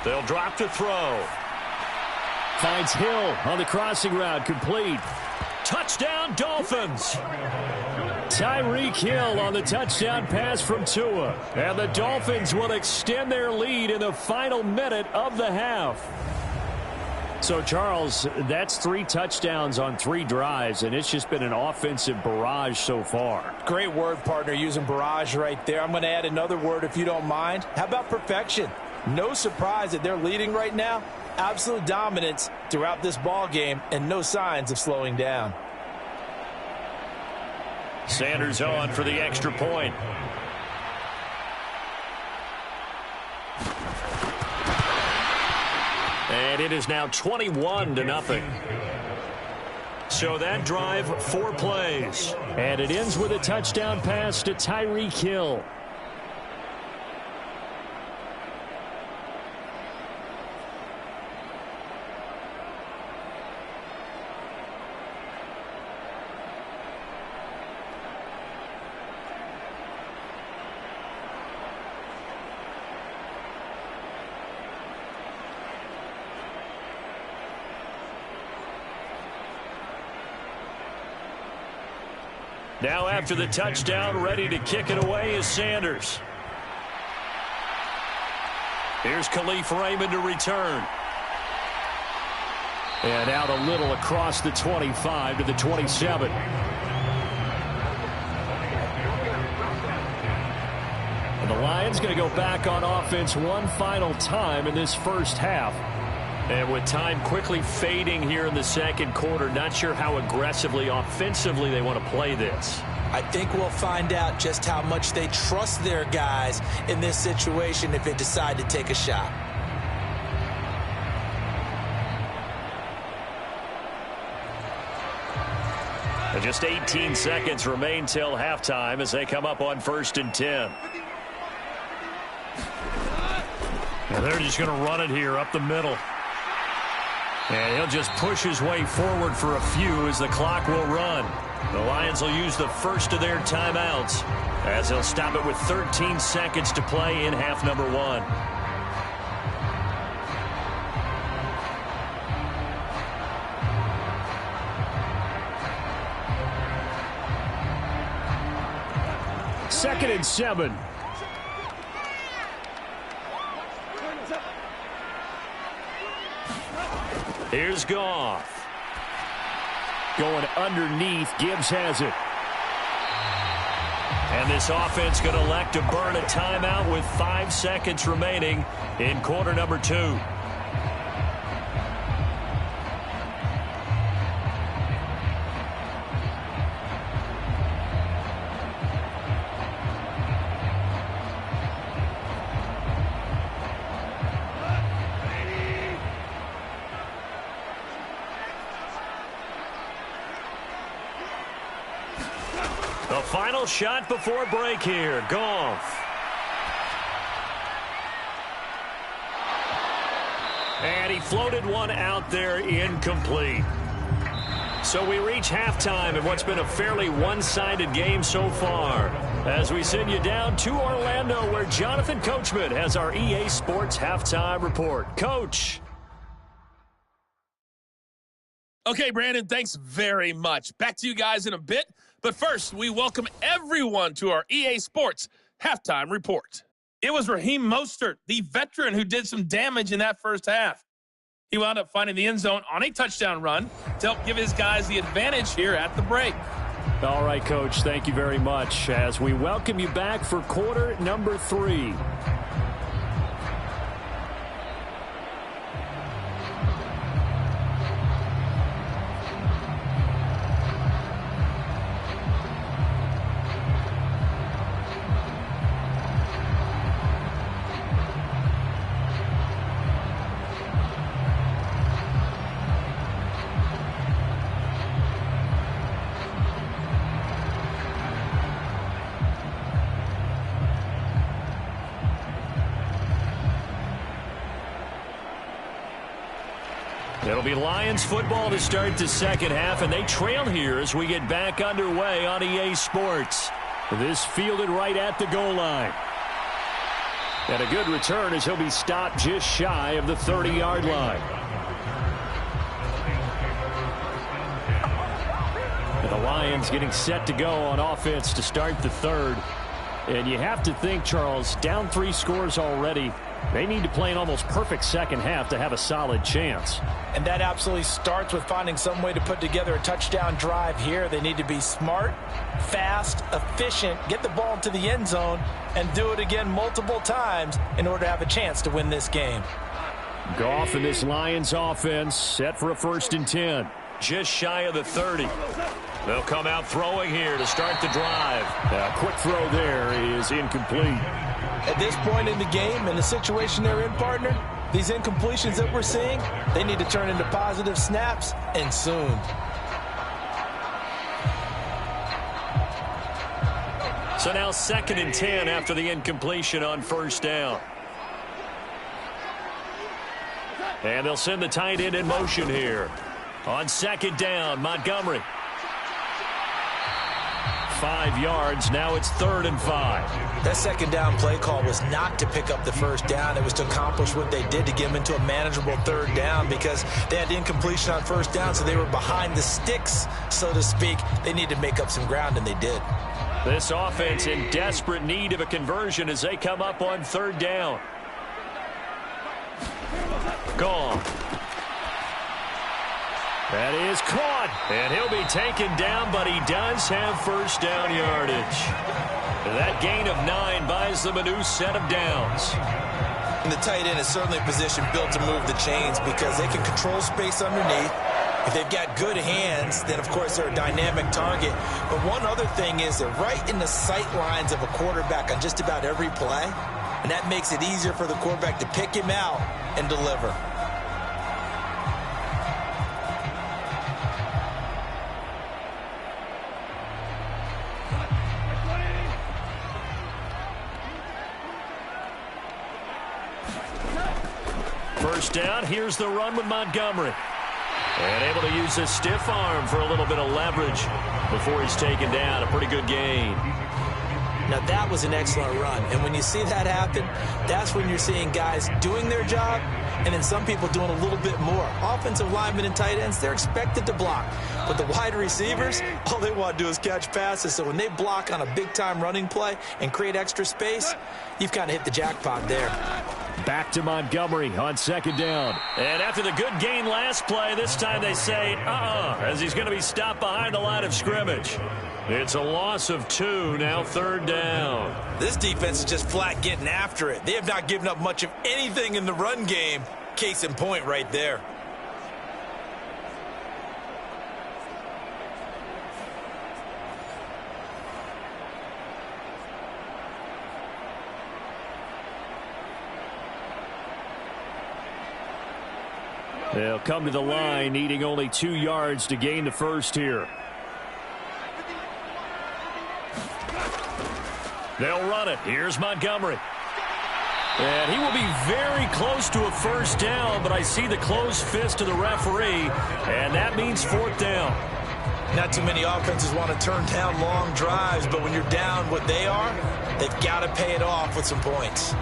B: They'll drop to throw. Finds Hill on the crossing route, complete. Touchdown, Dolphins. Tyreek Hill on the touchdown pass from Tua. And the Dolphins will extend their lead in the final minute of the half. So, Charles, that's 3 touchdowns on 3 drives, and it's just been an offensive barrage so far.
C: Great word, partner, using barrage right there. I'm going to add another word if you don't mind. How about perfection? No surprise that they're leading right now. Absolute dominance throughout this ball game and no signs of slowing down.
B: Sanders on for the extra point. And it is now 21-0. So that drive, 4 plays. And it ends with a touchdown pass to Tyreek Hill. Now after the touchdown, ready to kick it away is Sanders. Here's Khalif Raymond to return. And out a little across the 25 to the 27. And the Lions going to go back on offense one final time in this first half. And with time quickly fading here in the second quarter, not sure how aggressively, offensively they want to play this.
C: I think we'll find out just how much they trust their guys in this situation if they decide to take a shot.
B: And just 18 seconds remain till halftime as they come up on 1st and 10. And they're just going to run it here up the middle. And he'll just push his way forward for a few as the clock will run. The Lions will use the first of their timeouts as they'll stop it with 13 seconds to play in half number 1. Second and 7. Here's Goff. Going underneath. Gibbs has it. And this offense going to elect to burn a timeout with 5 seconds remaining in quarter number 2. Final shot before break here. Goff. And he floated one out there incomplete. So we reach halftime in what's been a fairly one-sided game so far. As we send you down to Orlando where Jonathan Coachman has our EA Sports Halftime Report. Coach.
F: Okay, Brandon, thanks very much. Back to you guys in a bit. But first, we welcome everyone to our EA Sports Halftime Report. It was Raheem Mostert, the veteran who did some damage in that first half. He wound up finding the end zone on a touchdown run to help give his guys the advantage here at the break.
B: All right, Coach, thank you very much as we welcome you back for quarter number 3. It'll be Lions football to start the second half, and they trail here as we get back underway on EA Sports. This fielded right at the goal line. And a good return as he'll be stopped just shy of the 30-yard line. And the Lions getting set to go on offense to start the third. And you have to think, Charles, down 3 scores already. They need to play an almost perfect second half to have a solid chance.
C: And that absolutely starts with finding some way to put together a touchdown drive here. They need to be smart, fast, efficient, get the ball into the end zone, and do it again multiple times in order to have a chance to win this game.
B: Goff and this Lions offense set for a 1st and 10. Just shy of the 30. They'll come out throwing here to start the drive. A quick throw there is incomplete.
C: At this point in the game, in the situation they're in, partner, these incompletions that we're seeing, they need to turn into positive snaps, and soon.
B: So now 2nd and 10 after the incompletion on 1st down. And they'll send the tight end in motion here. On 2nd down, Montgomery. 5 yards. Now it's 3rd and 5.
C: That 2nd down play call was not to pick up the 1st down. It was to accomplish what they did to get them into a manageable 3rd down because they had incompletion on 1st down, so they were behind the sticks, so to speak. They needed to make up some ground, and they did.
B: This offense in desperate need of a conversion as they come up on 3rd down. Gone. That is caught, and he'll be taken down, but he does have 1st down yardage. That gain of 9 buys them a new set of downs.
E: And the tight end is certainly a position built to move the chains because they can control space underneath. If they've got good hands, then, of course, they're a dynamic target. But one other thing is they're right in the sight lines of a quarterback on just about every play, and that makes it easier for the quarterback to pick him out and deliver.
B: First down, here's the run with Montgomery. And able to use his stiff arm for a little bit of leverage before he's taken down. A pretty good gain.
C: Now, that was an excellent run. And when you see that happen, that's when you're seeing guys doing their job and then some people doing a little bit more. Offensive linemen and tight ends, they're expected to block. But the wide receivers, all they want to do is catch passes. So when they block on a big-time running play and create extra space, you've kind of hit the jackpot there.
B: Back to Montgomery on 2nd down. And after the good gain last play, this time they say, as he's going to be stopped behind the line of scrimmage. It's a loss of 2, now 3rd down.
E: This defense is just flat getting after it. They have not given up much of anything in the run game. Case in point right there.
B: They'll come to the line, needing only 2 yards to gain the 1st here. They'll run it. Here's Montgomery. And he will be very close to a 1st down, but I see the closed fist of the referee, and that means 4th down.
E: Not too many offenses want to turn down long drives, but when you're down what they are, they've got to pay it off with some points.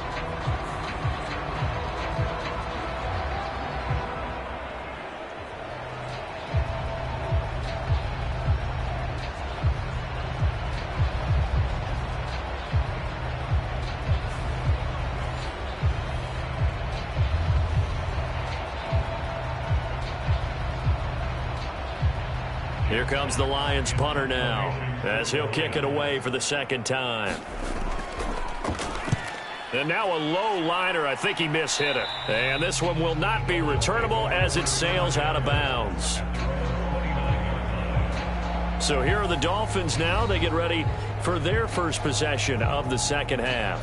B: Here comes the Lions punter now, as he'll kick it away for the 2nd time. And now a low liner. I think he mishit it. And this one will not be returnable as it sails out of bounds. So here are the Dolphins now. They get ready for their first possession of the 2nd half.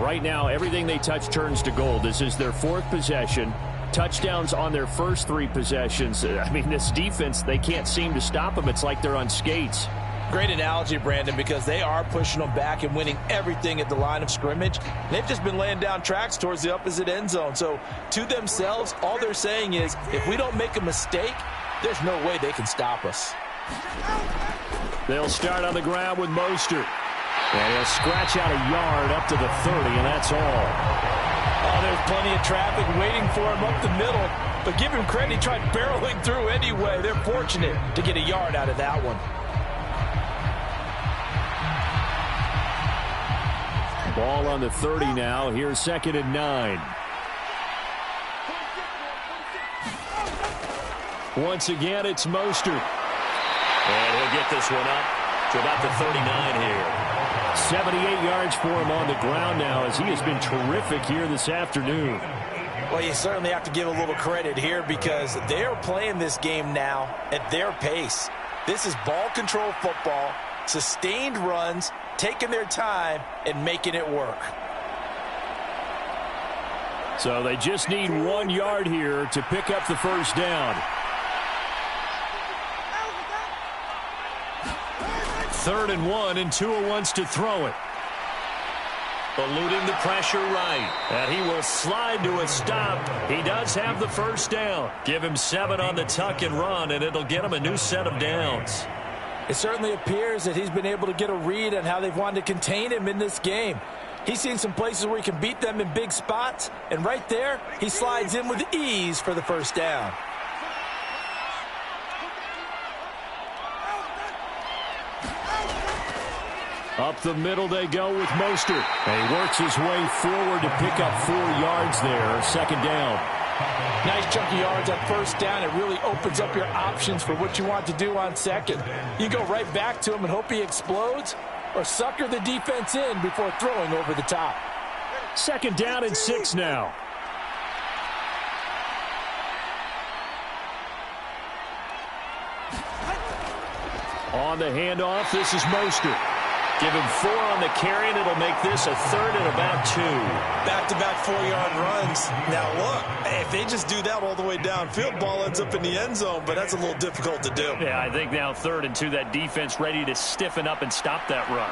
B: Right now, everything they touch turns to gold. This is their 4th possession. Touchdowns on their first 3 possessions. I mean, this defense, they can't seem to stop them. It's like they're on skates.
C: Great analogy, Brandon, because they are pushing them back and winning everything at the line of scrimmage. They've just been laying down tracks towards the opposite end zone. So to themselves, all they're saying is, if we don't make a mistake, there's no way they can stop us.
B: They'll start on the ground with Mostert. And he'll scratch out a yard up to the 30, and that's all.
C: Oh, there's plenty of traffic waiting for him up the middle. But give him credit, he tried barreling through anyway. They're fortunate to get a yard out of that one.
B: Ball on the 30 now. Here's 2nd and 9. Once again, it's Mostert. And he'll get this one up to about the 39 here. 78 yards for him on the ground now as he has been terrific here this afternoon.
C: Well, you certainly have to give a little credit here because they're playing this game now at their pace. This is ball control football, sustained runs, taking their time and making it work.
B: So they just need 1 yard here to pick up the first down. 3rd and 1, and Tua wants to throw it. Eluding the pressure right. And he will slide to a stop. He does have the first down. Give him 7 on the tuck and run, and it'll get him a new set of downs.
C: It certainly appears that he's been able to get a read on how they've wanted to contain him in this game. He's seen some places where he can beat them in big spots, and right there, he slides in with ease for the first down.
B: Up the middle they go with Mostert. And he works his way forward to pick up 4 yards there. 2nd down.
C: Nice chunky yards at first down. It really opens up your options for what you want to do on second. You go right back to him and hope he explodes, or sucker the defense in before throwing over the top.
B: 2nd down and 6 now. On the handoff, this is Mostert. Give him 4 on the carry, and it'll make this a 3rd and about 2.
E: Back-to-back 4-yard runs. Now, look, if they just do that all the way downfield, ball ends up in the end zone, but that's a little difficult to do.
B: Yeah, I think now 3rd and 2, that defense ready to stiffen up and stop that run.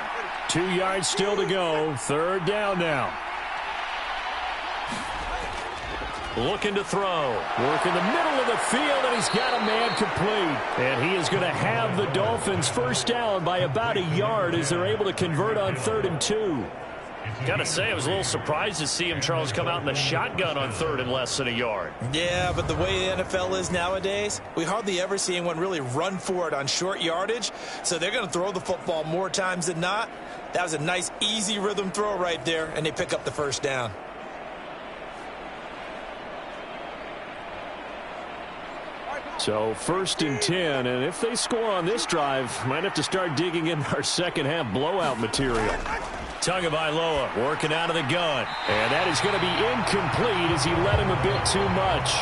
B: 2 yards still to go. 3rd down now. Looking to throw. Work in the middle of the field, and he's got a man complete. And he is going to have the Dolphins first down by about a yard as they're able to convert on 3rd and 2. Got to say, I was a little surprised to see him, Charles, come out in the shotgun on 3rd and less than a yard.
C: Yeah, but the way the NFL is nowadays, we hardly ever see anyone really run for it on short yardage. So they're going to throw the football more times than not. That was a nice, easy rhythm throw right there, and they pick up the first down.
B: So 1st and 10, and if they score on this drive, might have to start digging in our second half blowout material. Tagovailoa working out of the gun, and that is going to be incomplete as he led him a bit too much.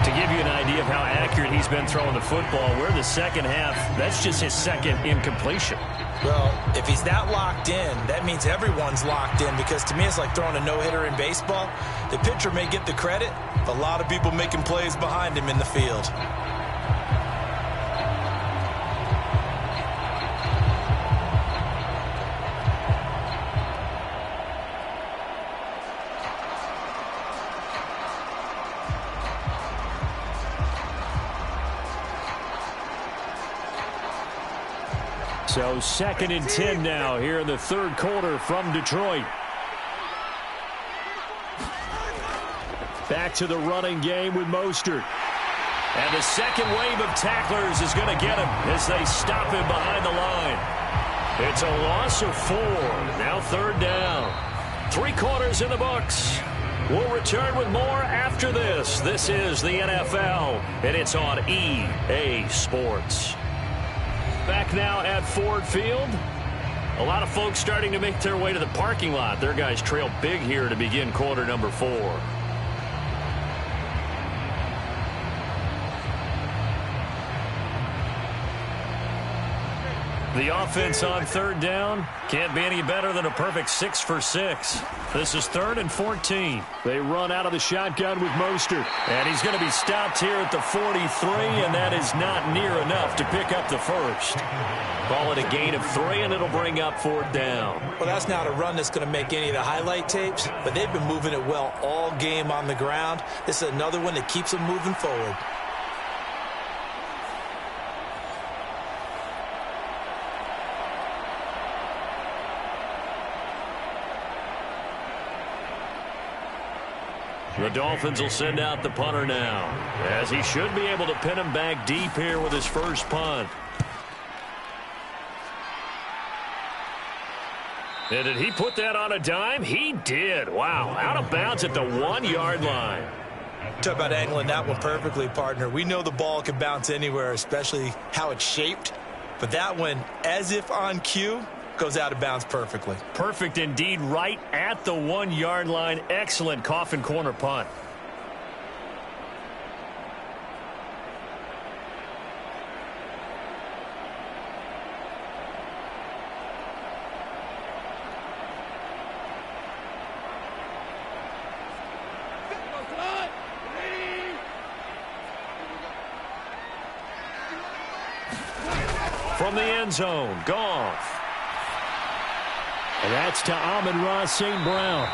B: To give you an idea of how accurate he's been throwing the football, we're the second half. That's just his 2nd incompletion.
C: Well, if he's that locked in, that means everyone's locked in, because to me it's like throwing a no-hitter in baseball. The pitcher may get the credit, but a lot of people making plays behind him in the field.
B: So 2nd and 10 now here in the 3rd quarter from Detroit. Back to the running game with Mostert. And the second wave of tacklers is going to get him as they stop him behind the line. It's a loss of 4. Now 3rd down. 3 quarters in the books. We'll return with more after this. This is the NFL, and it's on EA Sports. Back now at Ford Field. A lot of folks starting to make their way to the parking lot. Their guys trail big here to begin quarter number 4. The offense on 3rd down can't be any better than a perfect 6 for 6. This is 3rd and 14. They run out of the shotgun with Mostert. And he's going to be stopped here at the 43, and that is not near enough to pick up the first. Call it a gain of 3, and it'll bring up 4th down.
C: Well, that's not a run that's going to make any of the highlight tapes, but they've been moving it well all game on the ground. This is another one that keeps them moving forward.
B: The Dolphins will send out the punter now, as he should be able to pin him back deep here with his first punt. And did he put that on a dime? He did. Wow, out of bounds at the 1-yard line.
E: Talk about angling that one perfectly, partner. We know the ball can bounce anywhere, especially how it's shaped. But that one, as if on cue, goes out of bounds perfectly.
B: Perfect indeed, right at the 1-yard line. Excellent coffin corner punt. From the end zone, Goff.
G: And that's to Amon-Ra St. Brown.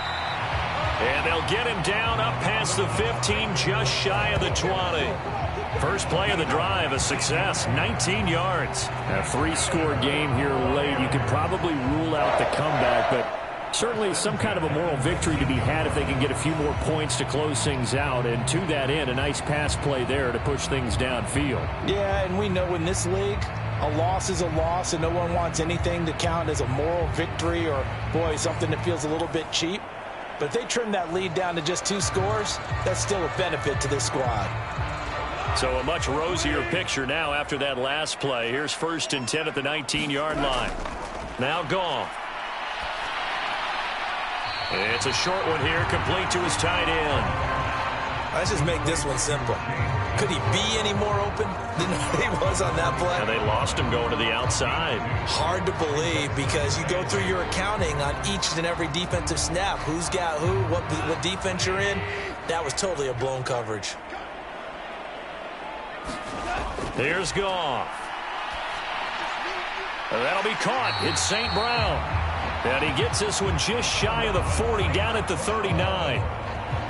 B: And they'll get him down up past the 15, just shy of the 20. First play of the drive, a success, 19 yards.
G: A 3-score game here late. You could probably rule out the comeback, but certainly some kind of a moral victory to be had if they can get a few more points to close things out. And to that end, a nice pass play there to push things downfield.
C: Yeah, and we know in this league, a loss is a loss, and no one wants anything to count as a moral victory or, boy, something that feels a little bit cheap. But if they trim that lead down to just 2 scores, that's still a benefit to this squad.
B: So a much rosier picture now after that last play. Here's 1st and 10 at the 19-yard line. Now Goff. It's a short one here, complete to his tight end.
E: Let's just make this one simple. Could he be any more open than he was on that play?
B: And they lost him going to the outside.
E: Hard to believe because you go through your accounting on each and every defensive snap. Who's got who, what defense you're in. That was totally a blown coverage.
B: Here's Goff. That'll be caught. It's St. Brown. And he gets this one just shy of the 40, down at the 39.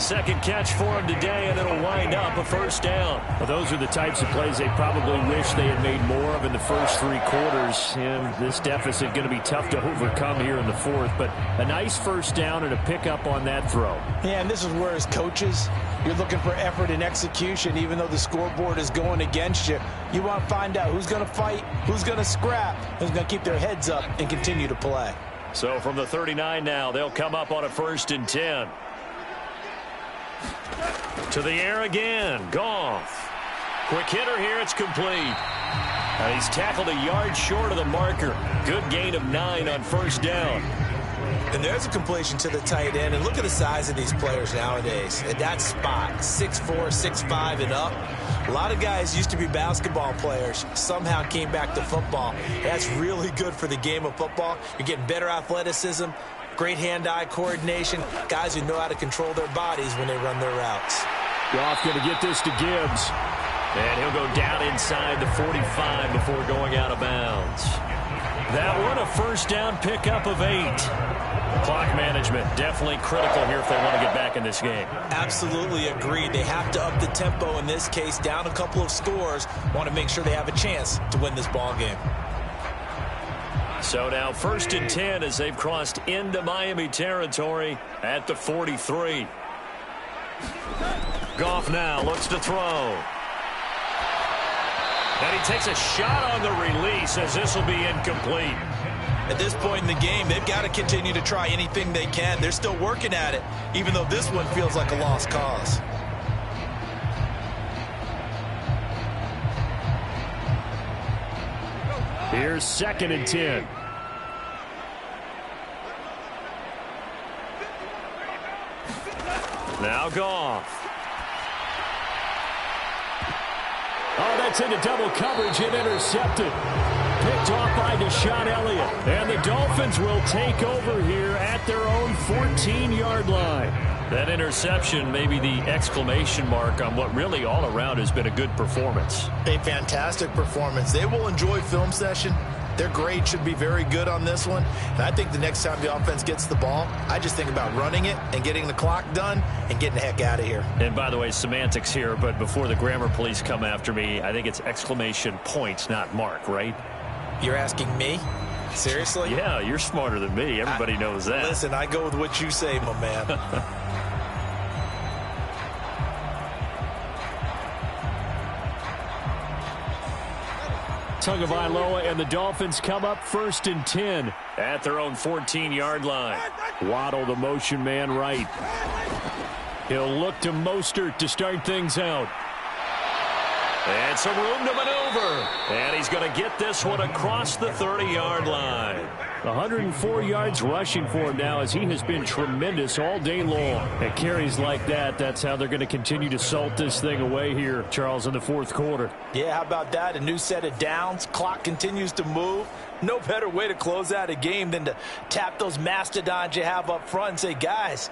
B: Second catch for him today, and it'll wind up a first down.
G: Well, those are the types of plays they probably wish they had made more of in the first 3 quarters. And this deficit going to be tough to overcome here in the 4th. But a nice first down and a pickup on that throw.
C: Yeah, and this is where as coaches, you're looking for effort and execution. Even though the scoreboard is going against you, you want to find out who's going to fight, who's going to scrap, who's going to keep their heads up and continue to play.
B: So from the 39 now, they'll come up on a 1st and 10. To the air again, Goff. Quick hitter here, it's complete. And he's tackled a yard short of the marker. Good gain of 9 on first down.
E: And there's a completion to the tight end. And look at the size of these players nowadays. At that spot, 6'4", 6'5", and up. A lot of guys used to be basketball players, somehow came back to football. That's really good for the game of football. You're getting better athleticism, great hand-eye coordination, guys who know how to control their bodies when they run their routes.
G: Goff going to get this to Gibbs.
B: And he'll go down inside the 45 before going out of bounds. That one, a first down pickup of 8. Clock management definitely critical here if they want to get back in this game.
E: Absolutely agreed. They have to up the tempo in this case, down a couple of scores. Want to make sure they have a chance to win this ball game.
B: So now 1st and 10 as they've crossed into Miami territory at the 43. Goff now looks to throw. And he takes a shot on the release as this will be incomplete.
E: At this point in the game, they've got to continue to try anything they can. They're still working at it, even though this one feels like a lost cause.
G: Here's 2nd and 10.
B: Now Goff.
G: Oh, that's into double coverage and intercepted. Picked off by Deshaun Elliott. And the Dolphins will take over here at their own 14-yard line.
B: That interception may be the exclamation mark on what really all around has been a good performance.
E: A fantastic performance. They will enjoy film session. Their grade should be very good on this one. And I think the next time the offense gets the ball, I just think about running it and getting the clock done and getting the heck out of here.
B: And by the way, semantics here, but before the grammar police come after me, I think it's exclamation point, not mark, right?
E: You're asking me? Seriously?
B: Yeah, you're smarter than me. Everybody knows that.
E: Listen, I go with what you say, my man.
G: Tagovailoa, and the Dolphins come up 1st and 10.
B: At their own 14-yard line.
G: Waddle, the motion man, right. He'll look to Mostert to start things out.
B: And some room to maneuver. And he's going to get this one across the 30-yard line.
G: 104 yards rushing for him now, as he has been tremendous all day long. At carries like that, that's how they're going to continue to salt this thing away here, Charles, in the fourth quarter.
C: Yeah, how about that? A new set of downs. Clock continues to move. No better way to close out a game than to tap those mastodons you have up front and say, guys,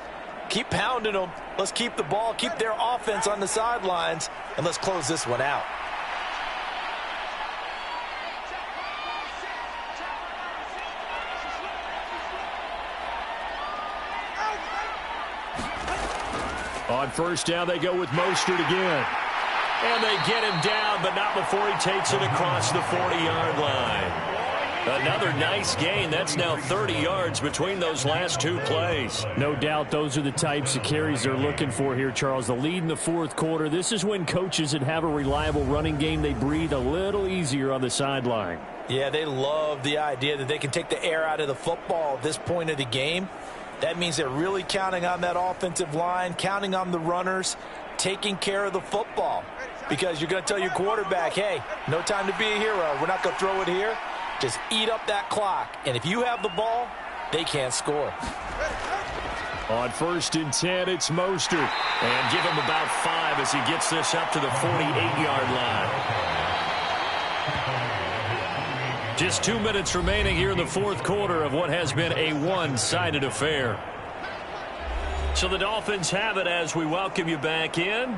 C: keep pounding them. Let's keep the ball, keep their offense on the sidelines, and let's close this one out.
G: On first down, they go with Mostert again.
B: And they get him down, but not before he takes it across the 40-yard line. Another nice gain. That's now 30 yards between those last two plays.
G: No doubt those are the types of carries they're looking for here, Charles. The lead in the fourth quarter. This is when coaches that have a reliable running game, they breathe a little easier on the sideline.
C: Yeah, they love the idea that they can take the air out of the football at this point of the game. That means they're really counting on that offensive line, counting on the runners, taking care of the football. Because you're going to tell your quarterback, hey, no time to be a hero. We're not going to throw it here. Just eat up that clock. And if you have the ball, they can't score.
G: On 1st and 10, it's Mostert.
B: And give him about 5 as he gets this up to the 48-yard line. Just 2 minutes remaining here in the fourth quarter of what has been a one-sided affair. So the Dolphins have it as we welcome you back in.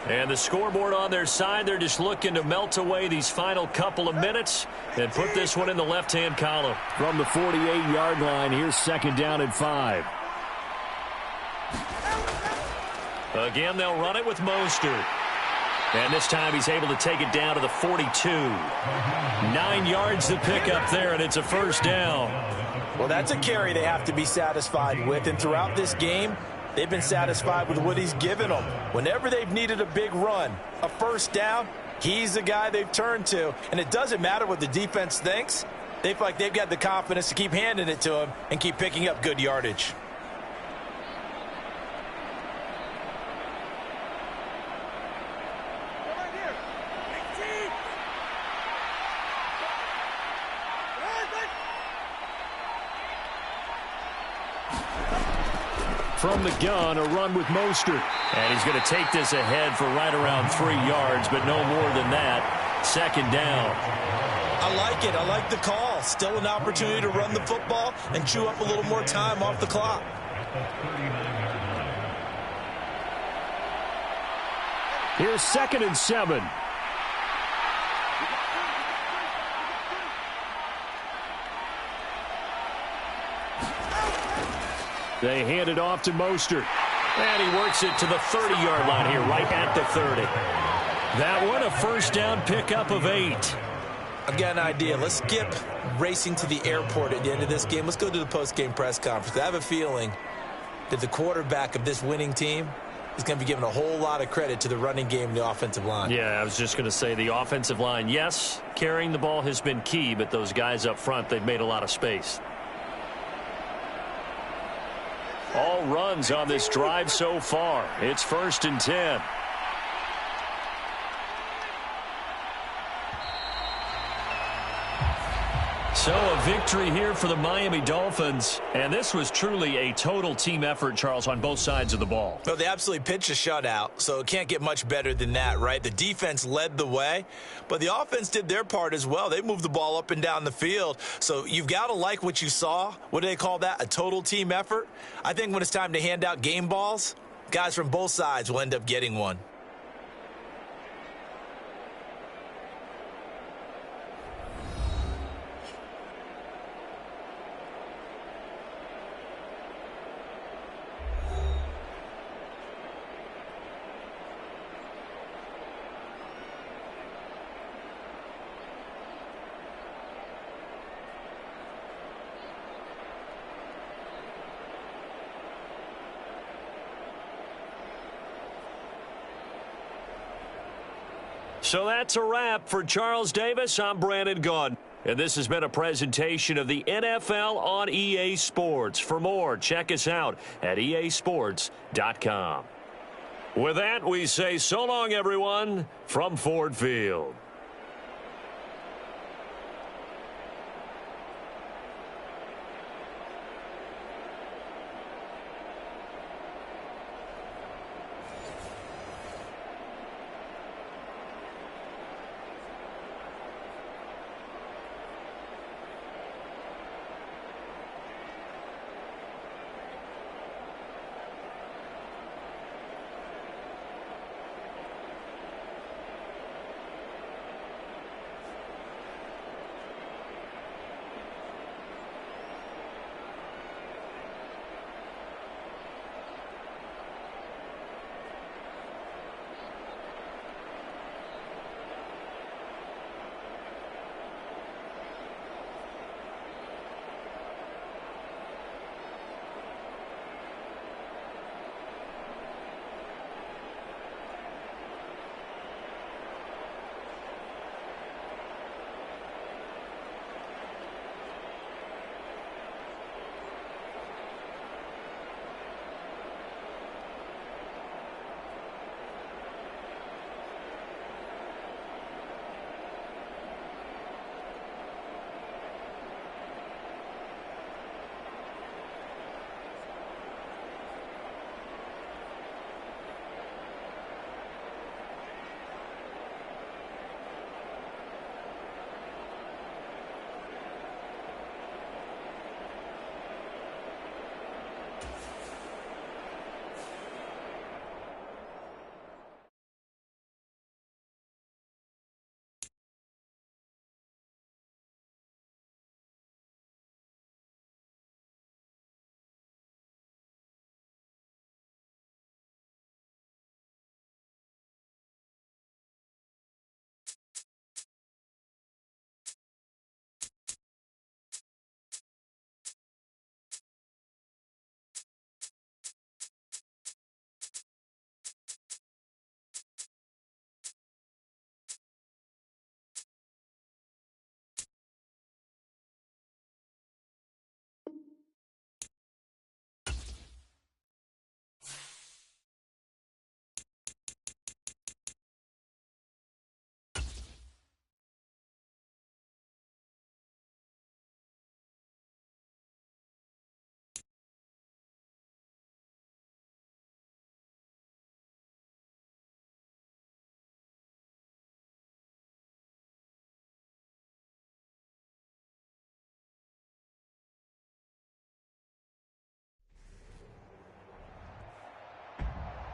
B: And the scoreboard on their side, they're just looking to melt away these final couple of minutes and put this one in the left-hand column.
G: From the 48-yard line, here's 2nd down and 5.
B: Again, they'll run it with Mostert. And this time he's able to take it down to the 42. 9 yards to pick up there, and it's a first down.
C: Well, that's a carry they have to be satisfied with. And throughout this game, they've been satisfied with what he's given them. Whenever they've needed a big run, a first down, he's the guy they've turned to. And it doesn't matter what the defense thinks. They feel like they've got the confidence to keep handing it to him and keep picking up good yardage.
G: From the gun, a run with Mostert.
B: And he's going to take this ahead for right around 3 yards, but no more than that. 2nd down.
C: I like it. I like the call. Still an opportunity to run the football and chew up a little more time off the clock.
G: Here's 2nd and 7. They hand it off to Mostert.
B: And he works it to the 30-yard line here, right at the 30. That one, a first down pickup of 8.
C: I've got an idea. Let's skip racing to the airport at the end of this game. Let's go to the post-game press conference. I have a feeling that the quarterback of this winning team is going to be given a whole lot of credit to the running game and the offensive line.
B: Yeah, I was just going to say the offensive line, yes, carrying the ball has been key, but those guys up front, they've made a lot of space. All runs on this drive so far. It's 1st and 10. So a victory here for the Miami Dolphins. And this was truly a total team effort, Charles, on both sides of the ball.
C: Well, they absolutely pitched a shutout, so it can't get much better than that, right? The defense led the way, but the offense did their part as well. They moved the ball up and down the field. So you've got to like what you saw. What do they call that? A total team effort? I think when it's time to hand out game balls, guys from both sides will end up getting one.
B: So that's a wrap. For Charles Davis, I'm Brandon Gaudin. And this has been a presentation of the NFL on EA Sports. For more, check us out at easports.com. With that, we say so long, everyone, from Ford Field.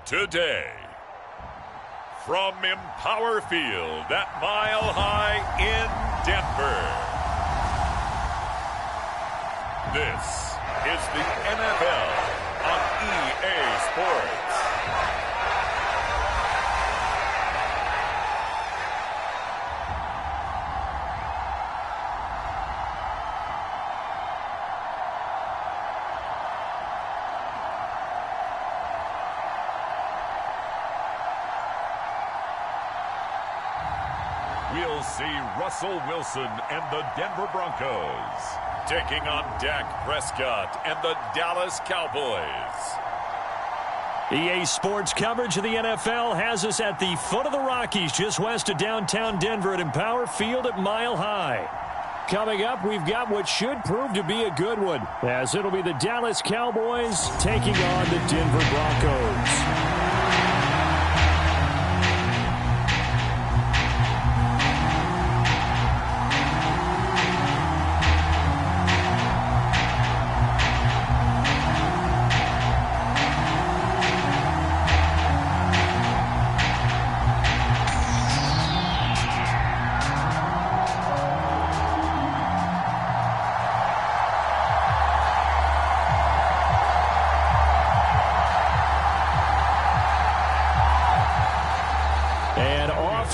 A: Today, from Empower Field at Mile High in Denver, this is the NFL on EA Sports. We'll see Russell Wilson and the Denver Broncos taking on Dak Prescott and the Dallas Cowboys.
B: EA Sports coverage of the NFL has us at the foot of the Rockies, just west of downtown Denver at Empower Field at Mile High. Coming up, we've got what should prove to be a good one, as it'll be the Dallas Cowboys taking on the Denver Broncos.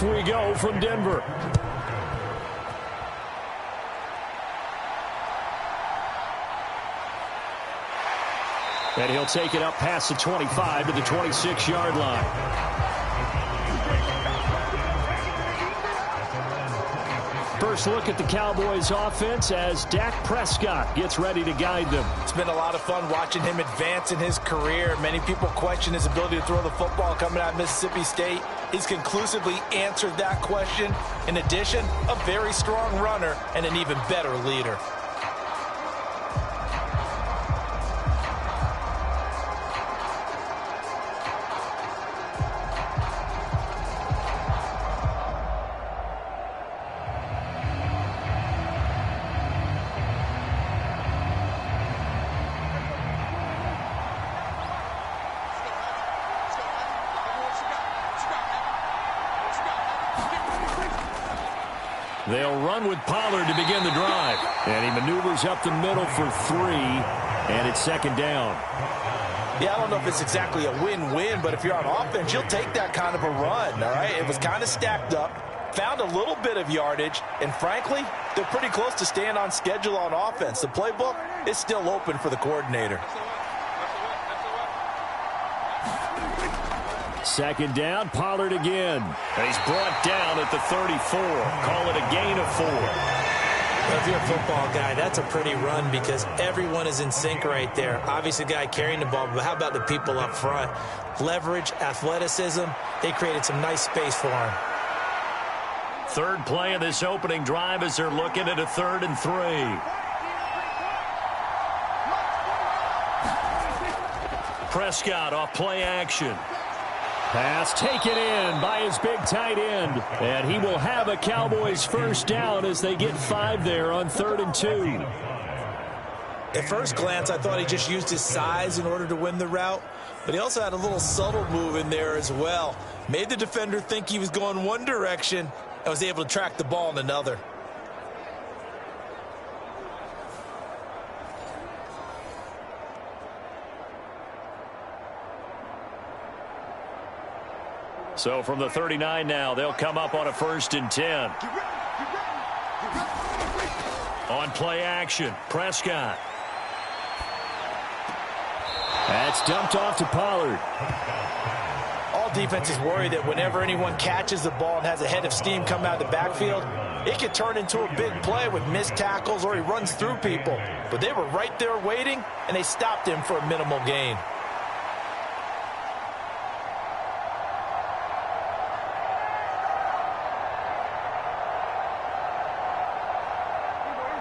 B: We go from Denver. And he'll take it up past the 25 to the 26-yard line.
G: first look at the Cowboys offense as Dak Prescott gets ready to guide them.
C: It's been a lot of fun watching him advance in his career. Many people question his ability to throw the football coming out of Mississippi State. He's conclusively answered that question. In addition, a very strong runner and an even better leader.
G: They'll run with Pollard to begin the drive. And he maneuvers up the middle for 3, and it's second down.
C: Yeah, I don't know if it's exactly a win-win, but if you're on offense, you'll take that kind of a run, all right? It was kind of stacked up, found a little bit of yardage, and frankly, they're pretty close to staying on schedule on offense. The playbook is still open for the coordinator.
G: Second down, Pollard again.
B: And he's brought down at the 34. Call it a gain of 4.
C: Well, if you're a football guy, that's a pretty run because everyone is in sync right there. Obviously, the guy carrying the ball, but how about the people up front? Leverage, athleticism, they created some nice space for him.
B: Third play of this opening drive as they're looking at a 3rd and 3. Prescott off play action.
G: Pass taken in by his big tight end. And he will have a Cowboys first down as they get 5 there on 3rd and 2.
C: At first glance, I thought he just used his size in order to win the route, but he also had a little subtle move in there as well. Made the defender think he was going one direction and was able to track the ball in another.
B: So from the 39 now, they'll come up on a 1st and 10. On play action, Prescott.
G: That's dumped off to Pollard.
C: All defenses worry that whenever anyone catches the ball and has a head of steam come out of the backfield, it could turn into a big play with missed tackles or he runs through people. But they were right there waiting, and they stopped him for a minimal gain.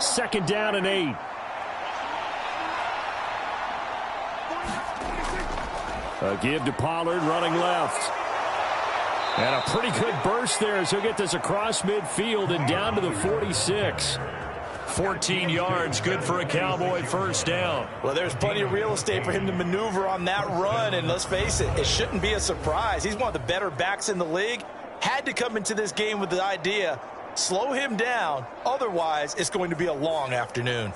G: Second down and 8. A give to Pollard running left. And a pretty good burst there as he'll get this across midfield and down to the 46.
B: 14 yards, good for a Cowboy first down.
C: Well, there's plenty of real estate for him to maneuver on that run, and let's face it, it shouldn't be a surprise. He's one of the better backs in the league. Had to come into this game with the idea, slow him down, otherwise it's going to be a long afternoon.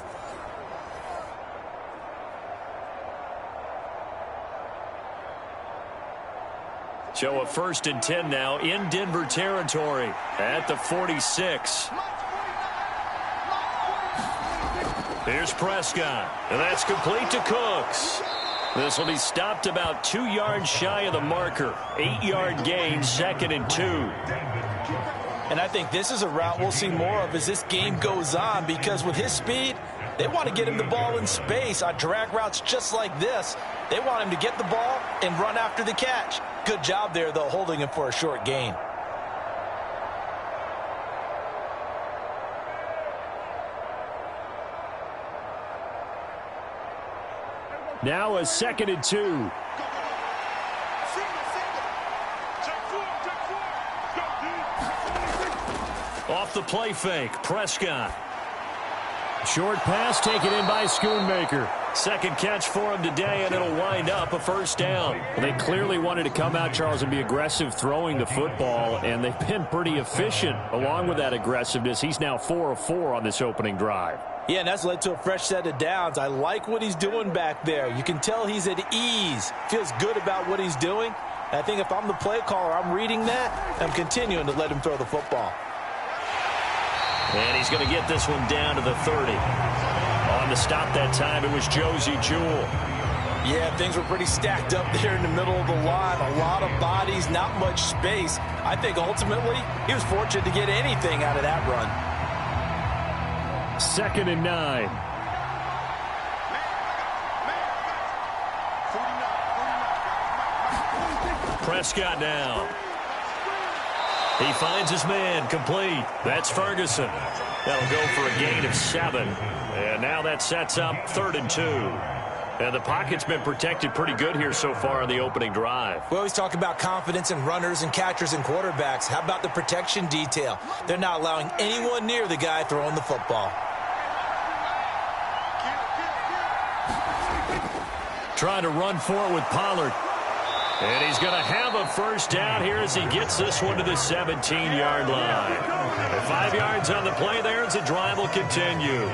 B: So a 1st and 10 now in Denver territory at the 46. Here's Prescott, and that's complete to Cooks. This will be stopped about 2 yards shy of the marker. 8-yard gain, 2nd and 2.
C: And I think this is a route we'll see more of as this game goes on, because with his speed, they want to get him the ball in space on drag routes just like this. They want him to get the ball and run after the catch. Good job there, though, holding him for a short gain.
G: Now a 2nd and 2.
B: Off the play fake, Prescott.
G: Short pass taken in by Schoonmaker.
B: Second catch for him today, and it'll wind up a first down.
G: Well, they clearly wanted to come out, Charles, and be aggressive throwing the football, and they've been pretty efficient along with that aggressiveness. He's now 4 of 4 on this opening drive.
C: Yeah, and that's led to a fresh set of downs. I like what he's doing back there. You can tell he's at ease, feels good about what he's doing. And I think if I'm the play caller, I'm reading that, I'm continuing to let him throw the football.
B: And he's going to get this one down to the 30. On the stop that time, it was Josey Jewell.
C: Yeah, things were pretty stacked up there in the middle of the line. A lot of bodies, not much space. I think ultimately he was fortunate to get anything out of that run.
G: 2nd and 9.
B: Prescott now. He finds his man, complete. That's Ferguson. That'll go for a gain of 7. And now that sets up 3rd and 2. And the pocket's been protected pretty good here so far on the opening drive.
C: We always talk about confidence in runners and catchers and quarterbacks. How about the protection detail? They're not allowing anyone near the guy throwing the football.
B: Trying to run for it with Pollard. And he's going to have a first down here as he gets this one to the 17-yard line. And 5 yards on the play there as the drive will continue.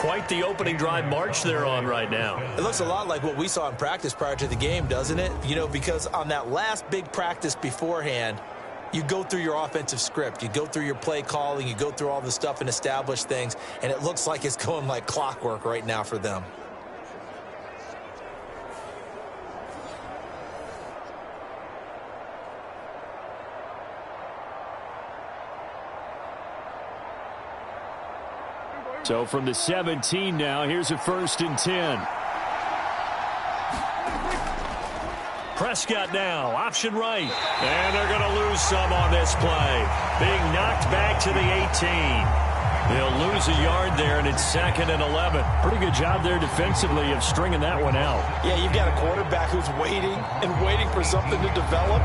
B: Quite the opening drive march they're on right now.
C: It looks a lot like what we saw in practice prior to the game, doesn't it? You know, because on that last big practice beforehand, you go through your offensive script. You go through your play calling. You go through all the stuff and establish things. And it looks like it's going like clockwork right now for them.
G: So from the 17 now, here's a 1st and 10.
B: Prescott now, option right. And they're going to lose some on this play. Being knocked back to the 18. They'll lose a yard there, and it's 2nd and 11.
G: Pretty good job there defensively of stringing that one out.
C: Yeah, you've got a quarterback who's waiting and waiting for something to develop,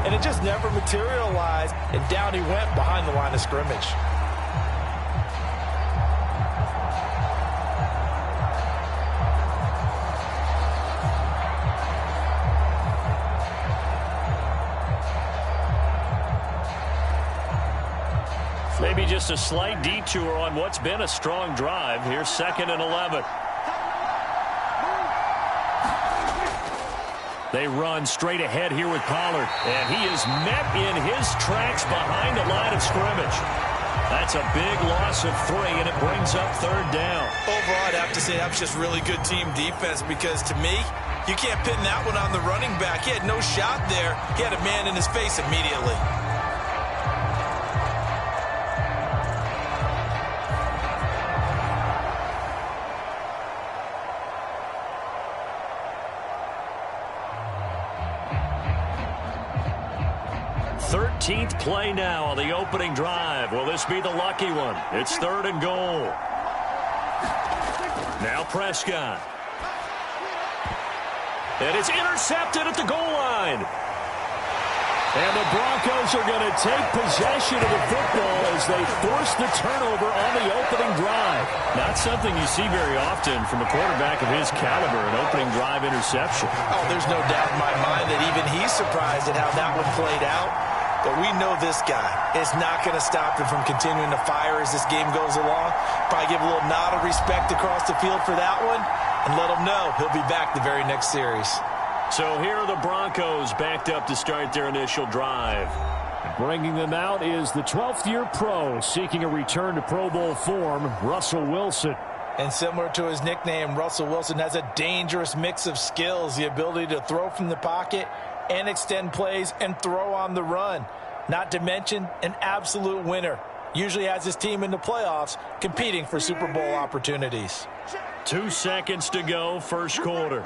C: and it just never materialized, and down he went behind the line of scrimmage.
B: Maybe just a slight detour on what's been a strong drive. Here's 2nd and 11. They run straight ahead here with Pollard. And he is met in his tracks behind the line of scrimmage. That's a big loss of 3, and it brings up 3rd down.
E: Overall, I'd have to say that was just really good team defense because, to me, you can't pin that one on the running back. He had no shot there. He had a man in his face immediately.
B: Play now on the opening drive. Will this be the lucky one? It's 3rd and goal. Now Prescott. And it's intercepted at the goal line. And the Broncos are going to take possession of the football as they force the turnover on the opening drive. Not something you see very often from a quarterback of his caliber, an opening drive interception.
C: Oh, there's no doubt in my mind that even he's surprised at how that one played out. But we know this guy is not going to stop him from continuing to fire as this game goes along. Probably give a little nod of respect across the field for that one and let him know he'll be back the very next series.
B: So here are the Broncos backed up to start their initial drive.
G: Bringing them out is the 12th-year pro seeking a return to Pro Bowl form, Russell Wilson.
C: And similar to his nickname, Russell Wilson has a dangerous mix of skills, the ability to throw from the pocket and extend plays and throw on the run. Not to mention an absolute winner. Usually has his team in the playoffs competing for Super Bowl opportunities.
B: 2 seconds to go, first quarter.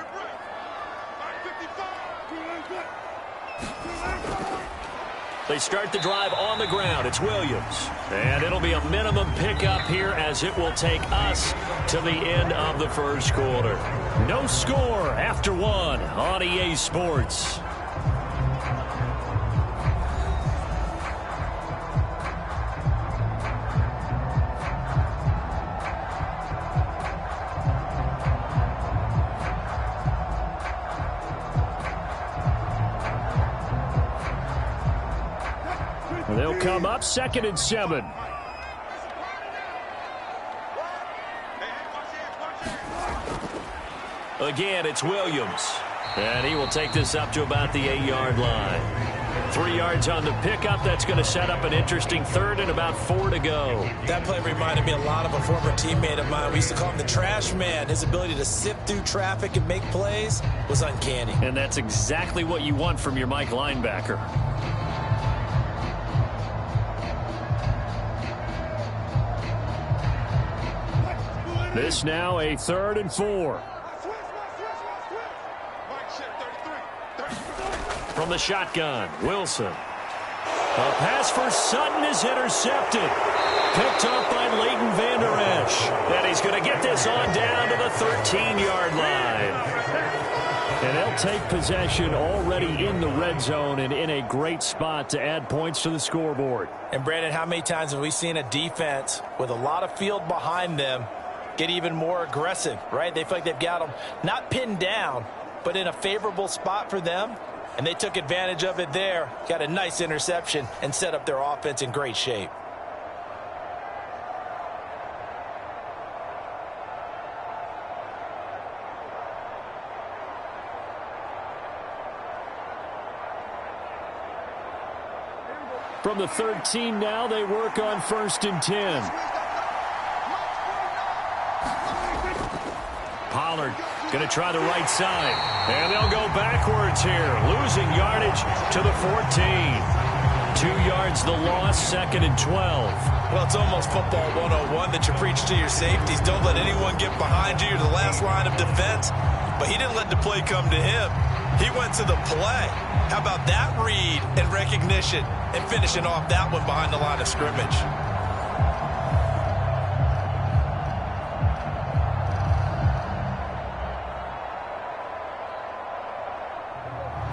B: They start the drive on the ground. It's Williams. And it'll be a minimum pickup here as it will take us to the end of the first quarter. No score after 1 on EA Sports.
G: They'll come up 2nd and 7.
B: Again, it's Williams. And he will take this up to about the 8-yard line. 3 yards on the pickup. That's going to set up an interesting 3rd and about 4 to go.
C: That play reminded me a lot of a former teammate of mine. We used to call him the trash man. His ability to sift through traffic and make plays was uncanny.
B: And that's exactly what you want from your Mike linebacker.
G: This now a 3rd and 4.
B: From the shotgun, Wilson. A pass for Sutton is intercepted. Picked up by Leighton Vander Esch. And he's going to get this on down to the 13-yard line.
G: And they'll take possession already in the red zone and in a great spot to add points to the scoreboard.
C: And, Brandon, how many times have we seen a defense with a lot of field behind them get even more aggressive, right? They feel like they've got them not pinned down, but in a favorable spot for them. And they took advantage of it there, got a nice interception, and set up their offense in great shape.
G: From the 13 now, they work on 1st and 10.
B: Pollard going to try the right side. And they'll go backwards here, losing yardage to the 14. 2 yards the loss, 2nd and 12.
E: Well, it's almost football 101 that you preach to your safeties. Don't let anyone get behind you. You're the last line of defense. But he didn't let the play come to him. He went to the play. How about that read and recognition and finishing off that one behind the line of scrimmage?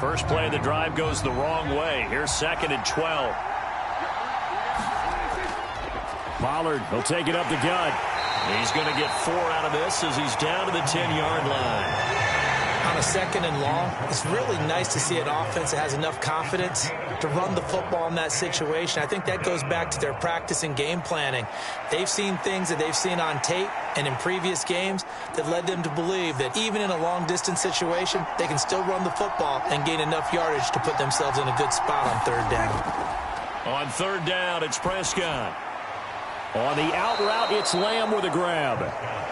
B: First play of the drive goes the wrong way. Here's 2nd and 12.
G: Pollard will take it up the gut.
B: He's going to get 4 out of this as he's down to the 10-yard line.
C: On a 2nd and long, it's really nice to see an offense that has enough confidence to run the football in that situation. I think that goes back to their practice and game planning. They've seen things that they've seen on tape and in previous games that led them to believe that even in a long-distance situation, they can still run the football and gain enough yardage to put themselves in a good spot on 3rd down.
B: On 3rd down, it's Prescott.
G: On the out route, it's Lamb with a grab.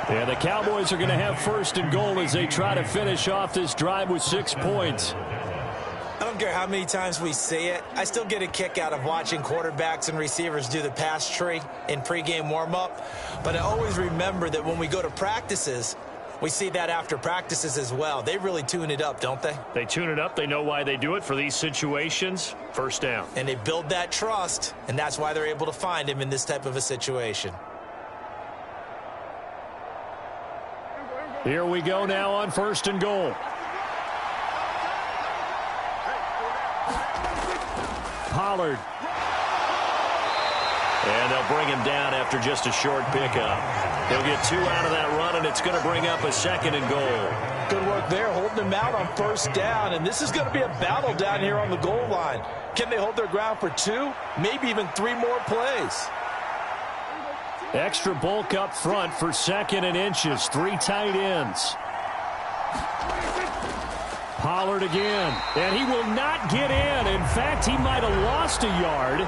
G: And the Cowboys are going to have 1st and goal as they try to finish off this drive with 6 points.
C: I don't care how many times we see it. I still get a kick out of watching quarterbacks and receivers do the pass tree in pregame warm-up. But I always remember that when we go to practices, we see that after practices as well. They really tune it up, don't they?
B: They tune it up. They know why they do it for these situations. 1st down.
C: And they build that trust, and that's why they're able to find him in this type of a situation.
G: Here we go now on 1st and goal. Pollard.
B: And they'll bring him down after just a short pickup. He'll get 2 out of that run, and it's going to bring up a 2nd and goal.
C: Good work there, holding him out on 1st down. And this is going to be a battle down here on the goal line. Can they hold their ground for 2, maybe even 3 more plays?
G: Extra bulk up front for 2nd and inches. 3 tight ends. Pollard again, and he will not get in. In fact, he might have lost a yard.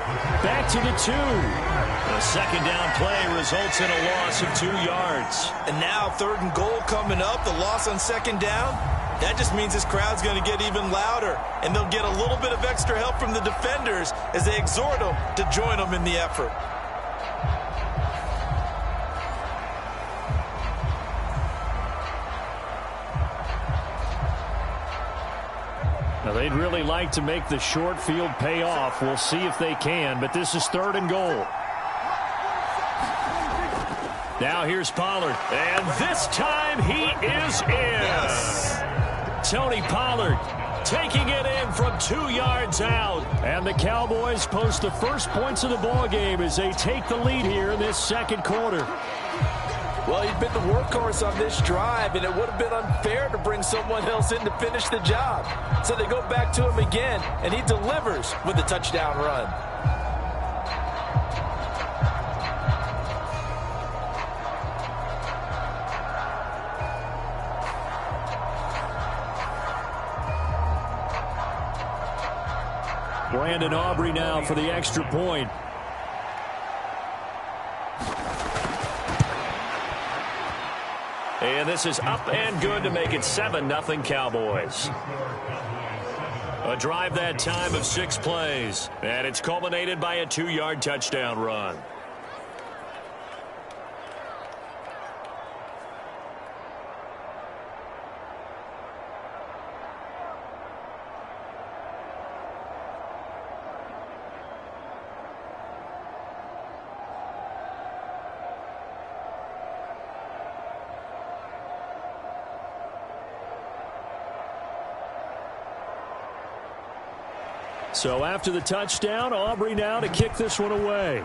G: Back to the 2.
B: A 2nd down play results in a loss of 2 yards.
E: And now 3rd and goal coming up. The loss on 2nd down. That just means this crowd's going to get even louder. And they'll get a little bit of extra help from the defenders as they exhort them to join them in the effort.
G: Now, they'd really like to make the short field pay off. We'll see if they can, but this is 3rd and goal.
B: Now here's Pollard, and this time he is in.
E: Yes.
B: Tony Pollard taking it in from 2 yards out.
G: And the Cowboys post the first points of the ball game as they take the lead here in this 2nd quarter.
C: Well, he's been the workhorse on this drive, and it would have been unfair to bring someone else in to finish the job. So they go back to him again, and he delivers with a touchdown run.
G: Brandon Aubrey now for the extra point.
B: And this is up and good to make it 7-0 Cowboys. A drive that time of 6 plays. And it's culminated by a 2-yard touchdown run.
G: So after the touchdown, Aubrey now to kick this one away.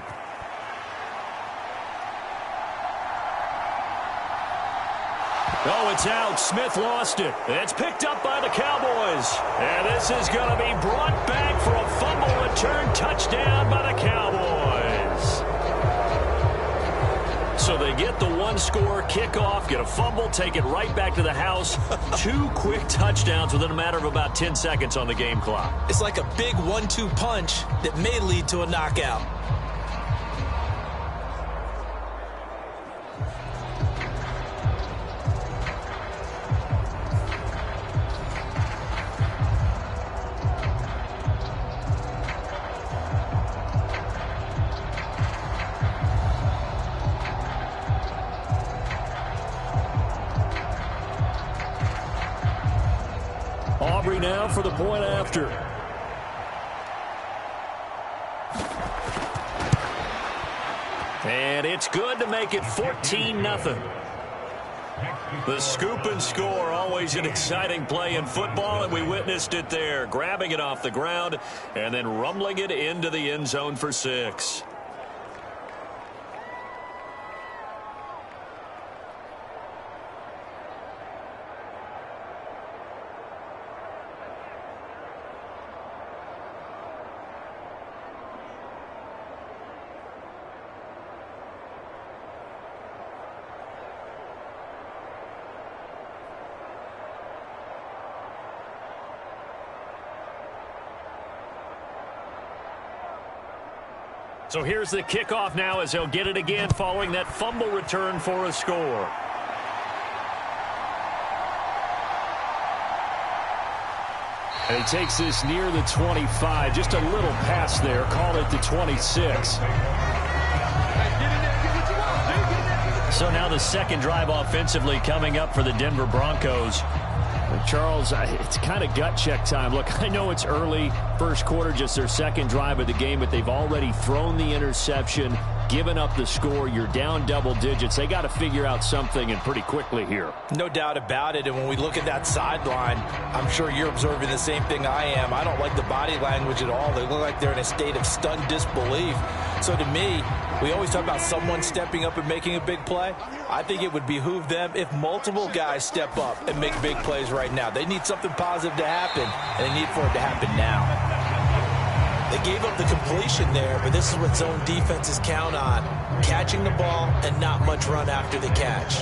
G: Oh, it's out. Smith lost it. It's picked up by the Cowboys. And this is going to be brought back for a fumble return touchdown by the Cowboys. So they get the one-score kickoff, get a fumble, take it right back to the house. 2 quick touchdowns within a matter of about 10 seconds on the game clock.
C: It's like a big 1-2 punch that may lead to a knockout.
G: Aubrey now for the point after. And it's good to make it 14-0. The scoop and score, always an exciting play in football, and we witnessed it there, grabbing it off the ground and then rumbling it into the end zone for 6. So here's the kickoff now as he'll get it again following that fumble return for a score. And he takes this near the 25. Just a little pass there. Call it the 26. So now the second drive offensively coming up for the Denver Broncos. Charles, it's kind of gut check time. Look, I know it's early, first quarter, just their second drive of the game, but they've already thrown the interception, given up the score. You're down double digits. They got to figure out something, and pretty quickly here.
C: No doubt about it. And when we look at that sideline, I'm sure you're observing the same thing I am. I don't like the body language at all. They look like they're in a state of stunned disbelief. So to me, we always talk about someone stepping up and making a big play. I think it would behoove them if multiple guys step up and make big plays right now. They need something positive to happen, and they need for it to happen now. They gave up the completion there, but this is what zone defenses count on. Catching the ball and not much run after the catch.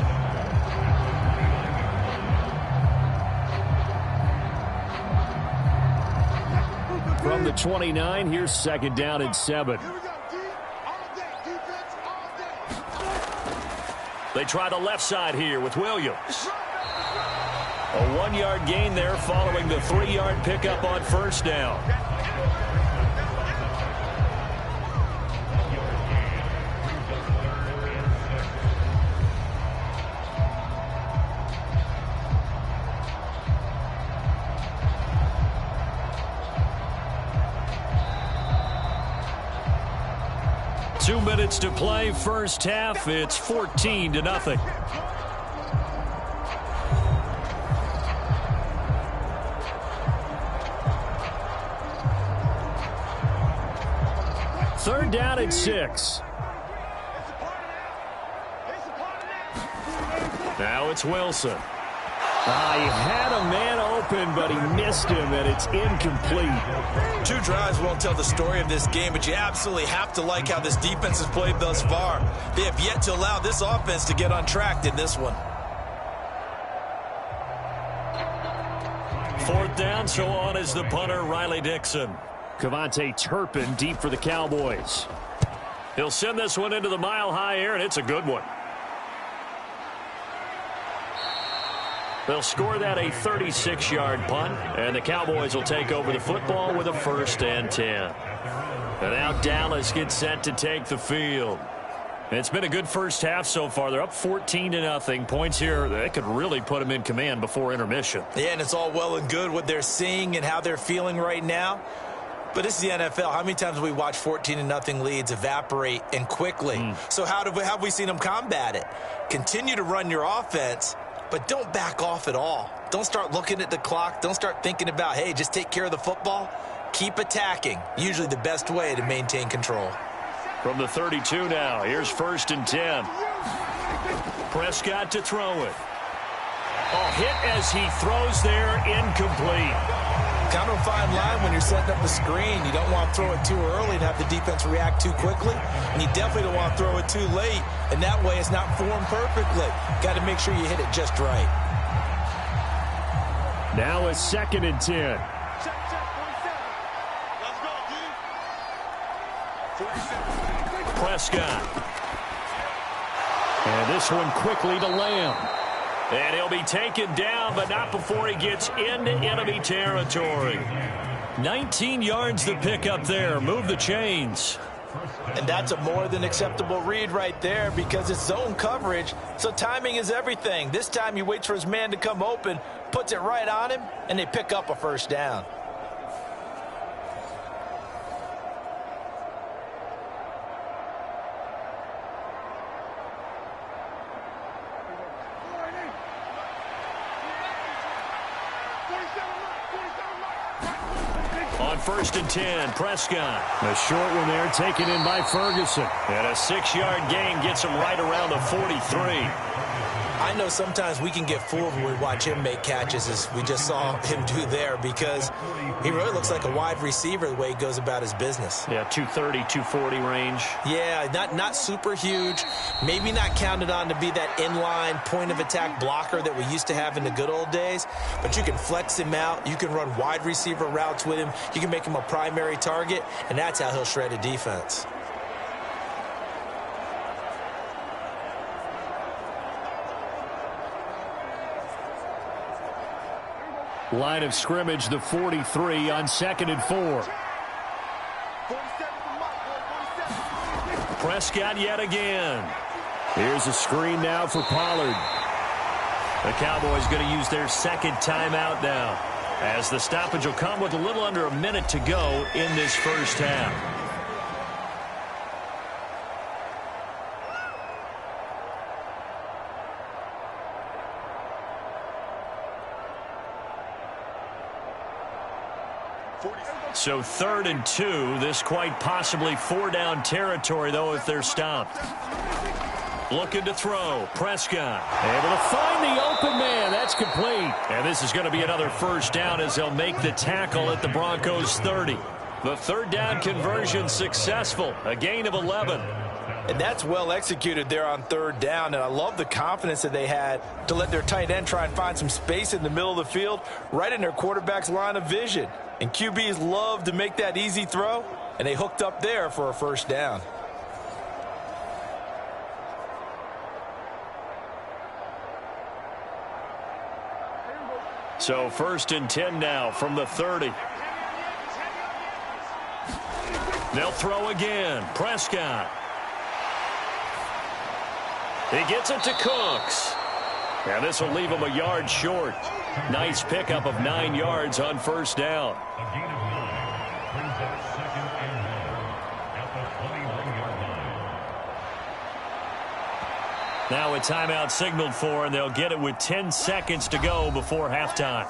G: From the 29, here's second down and 7. They try the left side here with Williams. A 1-yard gain there following the 3-yard pickup on first down. Two minutes to play, first half. It's 14-0. Third down and 6. Now it's Wilson. He had a man open, but he missed him, and it's incomplete.
E: 2 drives won't tell the story of this game, but you absolutely have to like how this defense has played thus far. They have yet to allow this offense to get untracked in this one.
G: Fourth down, so on is the punter, Riley Dixon. Cavante Turpin deep for the Cowboys. He'll send this one into the mile-high air, and it's a good one. They'll score that a 36-yard punt, and the Cowboys will take over the football with a 1st and 10. And now Dallas gets set to take the field. It's been a good first half so far. They're up 14-0. Points here, they could really put them in command before intermission.
C: Yeah, and it's all well and good what they're seeing and how they're feeling right now. But this is the NFL. How many times have we watched 14-0 leads evaporate and quickly? So how have we seen them combat it? Continue to run your offense, but don't back off at all. Don't start looking at the clock. Don't start thinking about, hey, just take care of the football. Keep attacking. Usually the best way to maintain control.
B: From the 32 now, here's 1st and 10. Prescott to throw it. Oh, hit as he throws there, incomplete.
C: Kind of a fine line when you're setting up the screen. You don't want to throw it too early and have the defense react too quickly. And you definitely don't want to throw it too late. And that way it's not formed perfectly. Got to make sure you hit it just right.
G: Now it's 2nd and 10.
D: Check, 47. Let's go, D. 47.
B: Prescott.
G: And this one quickly to Lamb.
B: And he'll be taken down, but not before he gets into enemy territory. 19 yards to pick up there. Move the chains.
C: And that's a more than acceptable read right there because it's zone coverage, so timing is everything. This time he waits for his man to come open, puts it right on him, and they pick up a 1st down.
B: On 1st and 10, Prescott.
G: A short one there taken in by Ferguson.
B: And a 6-yard gain gets him right around the 43.
C: I know sometimes we can get fooled when we watch him make catches, as we just saw him do there, because he really looks like a wide receiver the way he goes about his business.
B: Yeah, 230, 240 range.
C: Yeah, not super huge. Maybe not counted on to be that inline point-of-attack blocker that we used to have in the good old days, but you can flex him out. You can run wide receiver routes with him. You can make him a primary target, and that's how he'll shred a defense.
G: Line of scrimmage, the 43 on 2nd and 4.
D: 47 from Mike, boy, 47.
B: Prescott yet again.
G: Here's a screen now for Pollard.
B: The Cowboys going to use their 2nd timeout now, as the stoppage will come with a little under a minute to go in this 1st half. So 3rd and 2, this quite possibly 4-down territory, though, if they're stopped. Looking to throw. Prescott.
G: Able to find the open man. That's complete.
B: And this is going to be another 1st down as they'll make the tackle at the Broncos' 30. The 3rd down conversion successful. A gain of 11.
C: And that's well executed there on 3rd down, and I love the confidence that they had to let their tight end try and find some space in the middle of the field, right in their quarterback's line of vision. And QBs love to make that easy throw, and they hooked up there for a 1st down.
B: So 1st and 10 now from the 30. They'll throw again. Prescott. He gets it to Cooks. And this will leave him a yard short. Nice pickup of 9 yards on 1st down. Now a timeout signaled for, and they'll get it with 10 seconds to go before halftime.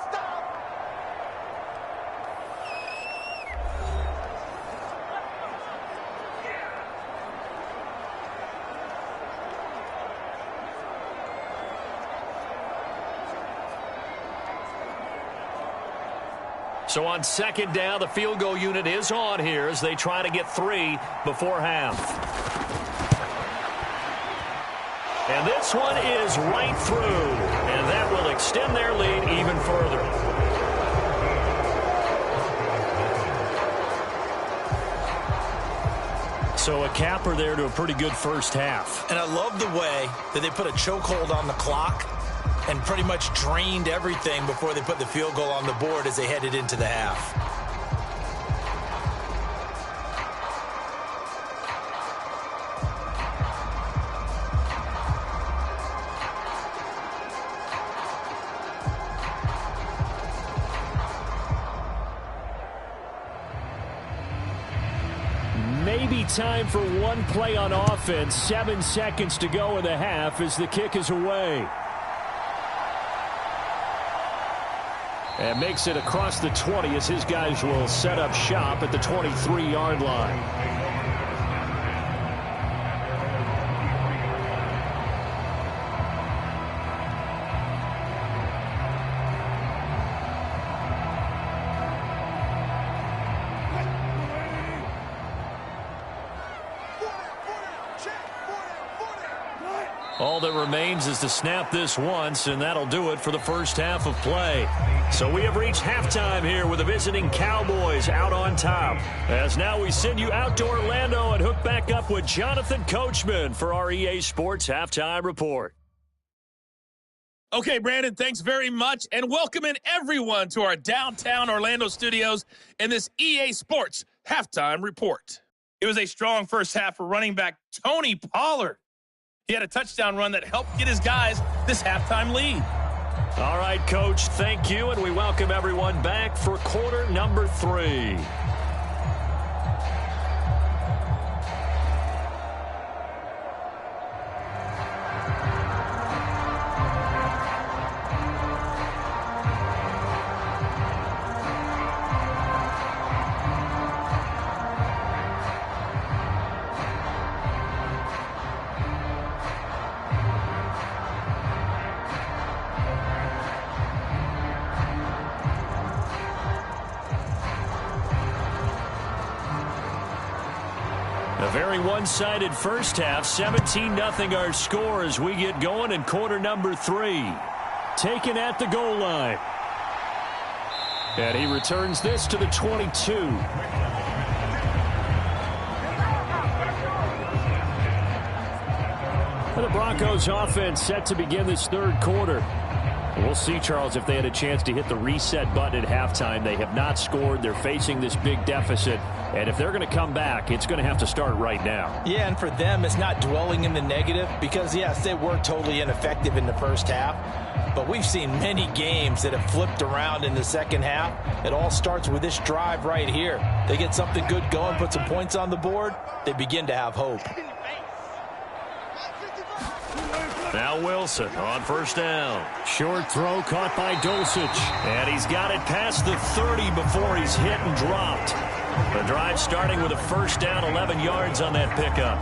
B: So on 2nd down, the field goal unit is on here as they try to get 3 before half. And this one is right through, and that will extend their lead even further. So a capper there to a pretty good 1st half.
C: And I love the way that they put a chokehold on the clock and pretty much drained everything before they put the field goal on the board as they headed into the half.
G: Maybe time for one play on offense. 7 seconds to go in the half as the kick is away. and makes it across the 20 as his guys will set up shop at the 23-yard line. All that remains is to snap this once, and that'll do it for the first half of play. So we have reached halftime here with the visiting Cowboys out on top. As now we send you out to Orlando and hook back up with Jonathan Coachman for our EA Sports Halftime Report.
F: Okay, Brandon, thanks very much, and welcome in everyone to our downtown Orlando studios in this EA Sports Halftime Report. It was a strong first half for running back Tony Pollard. He had a touchdown run that helped get his guys this halftime lead.
G: All right, Coach, thank you, and we welcome everyone back for quarter number 3. A very one-sided first half, 17-0 our score as we get going in quarter number 3. Taken at the goal line. And he returns this to the 22. And the Broncos offense set to begin this third quarter. We'll see, Charles, if they had a chance to hit the reset button at halftime. They have not scored. They're facing this big deficit. And if they're going to come back, it's going to have to start right now.
C: Yeah, and for them, it's not dwelling in the negative because, yes, they were totally ineffective in the first half. But we've seen many games that have flipped around in the second half. It all starts with this drive right here. They get something good going, put some points on the board, they begin to have hope.
G: Now Wilson on first down. Short throw caught by Dulcich. And he's got it past the 30 before he's hit and dropped. The drive starting with a first down, 11 yards on that pickup.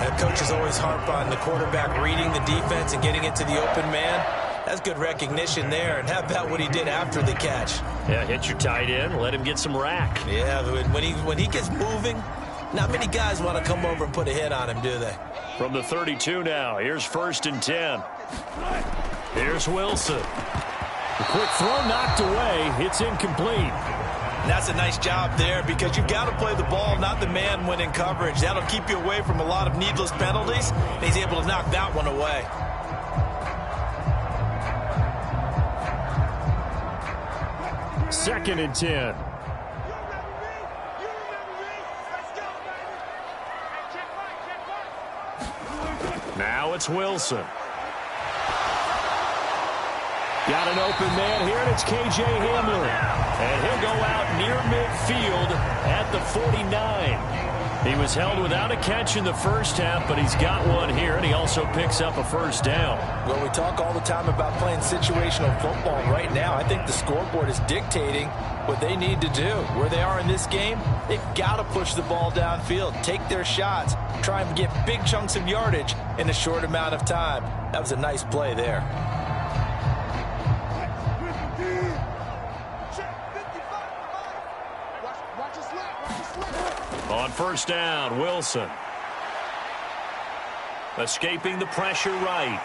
E: And coaches always harp on the quarterback reading the defense and getting it to the open man. That's good recognition there. And how about what he did after the catch?
G: Yeah, hit your tight end, let him get some rack.
E: Yeah, when he gets moving, not many guys want to come over and put a hit on him, do they?
G: From the 32 now, here's 1st and 10. Here's Wilson. The quick throw knocked away. It's incomplete.
E: And that's a nice job there because you've got to play the ball, not the man when in coverage. That'll keep you away from a lot of needless penalties. And he's able to knock that one away.
G: Second and 10. Now it's Wilson. Got an open man here, and it's K.J. Hamler. And he'll go out near midfield at the 49. He was held without a catch in the first half, but he's got one here, and he also picks up a first down.
C: Well, we talk all the time about playing situational football. Right now, I think the scoreboard is dictating what they need to do. Where they are in this game, they've got to push the ball downfield, take their shots, try and get big chunks of yardage in a short amount of time. That was a nice play there.
G: On first down, Wilson. Escaping the pressure right.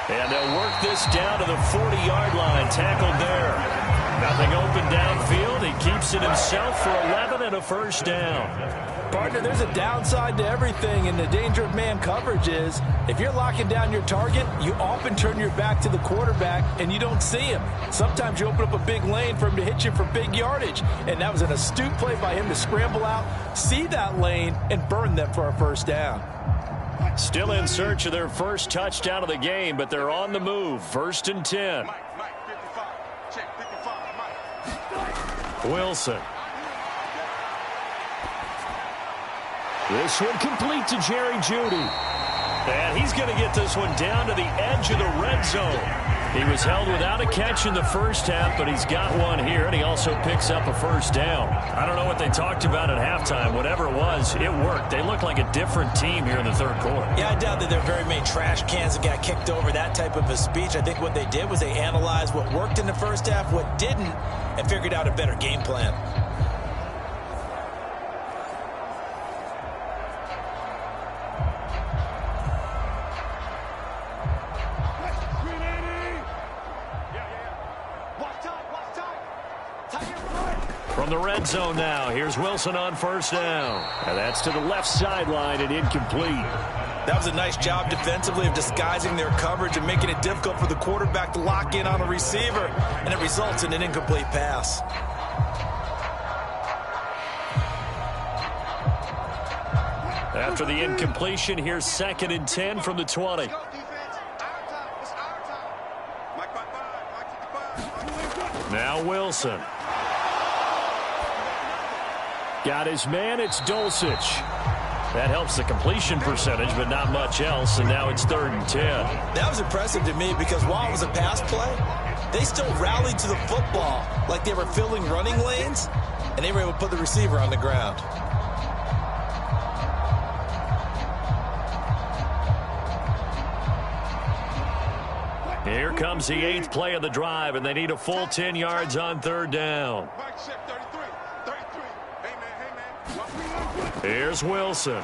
G: And they'll work this down to the 40-yard line. Tackled there. Nothing open downfield. He keeps it himself for 11 and a first down.
C: Partner, there's a downside to everything, and the danger of man coverage is if you're locking down your target, you often turn your back to the quarterback and you don't see him. Sometimes you open up a big lane for him to hit you for big yardage, and that was an astute play by him to scramble out, see that lane, and burn them for a first down.
G: Still in search of their first touchdown of the game, but they're on the move. 1st and 10. Wilson. This one complete to Jerry Jeudy. And he's going to get this one down to the edge of the red zone.
B: He was held without a catch in the first half, but he's got one here, and he also picks up a first down. I don't know what they talked about at halftime. Whatever it was, it worked. They look like a different team here in the third quarter.
C: Yeah, I doubt that there are very many trash cans that got kicked over, that type of a speech. I think what they did was they analyzed what worked in the first half, what didn't, and figured out a better game plan.
B: From the red zone now, here's Wilson on first down.
G: And that's to the left sideline and incomplete.
E: That was a nice job defensively of disguising their coverage and making it difficult for the quarterback to lock in on a receiver, and it results in an incomplete pass.
B: After the incompletion, here's 2nd and 10 from the 20. Now Wilson.
G: Got his man, it's Dulcich.
B: That helps the completion percentage, but not much else, and now it's 3rd and 10.
C: That was impressive to me because while it was a pass play, they still rallied to the football like they were filling running lanes, and they were able to put the receiver on the ground.
B: Here comes the 8th play of the drive, and they need a full 10 yards on 3rd down. Here's Wilson.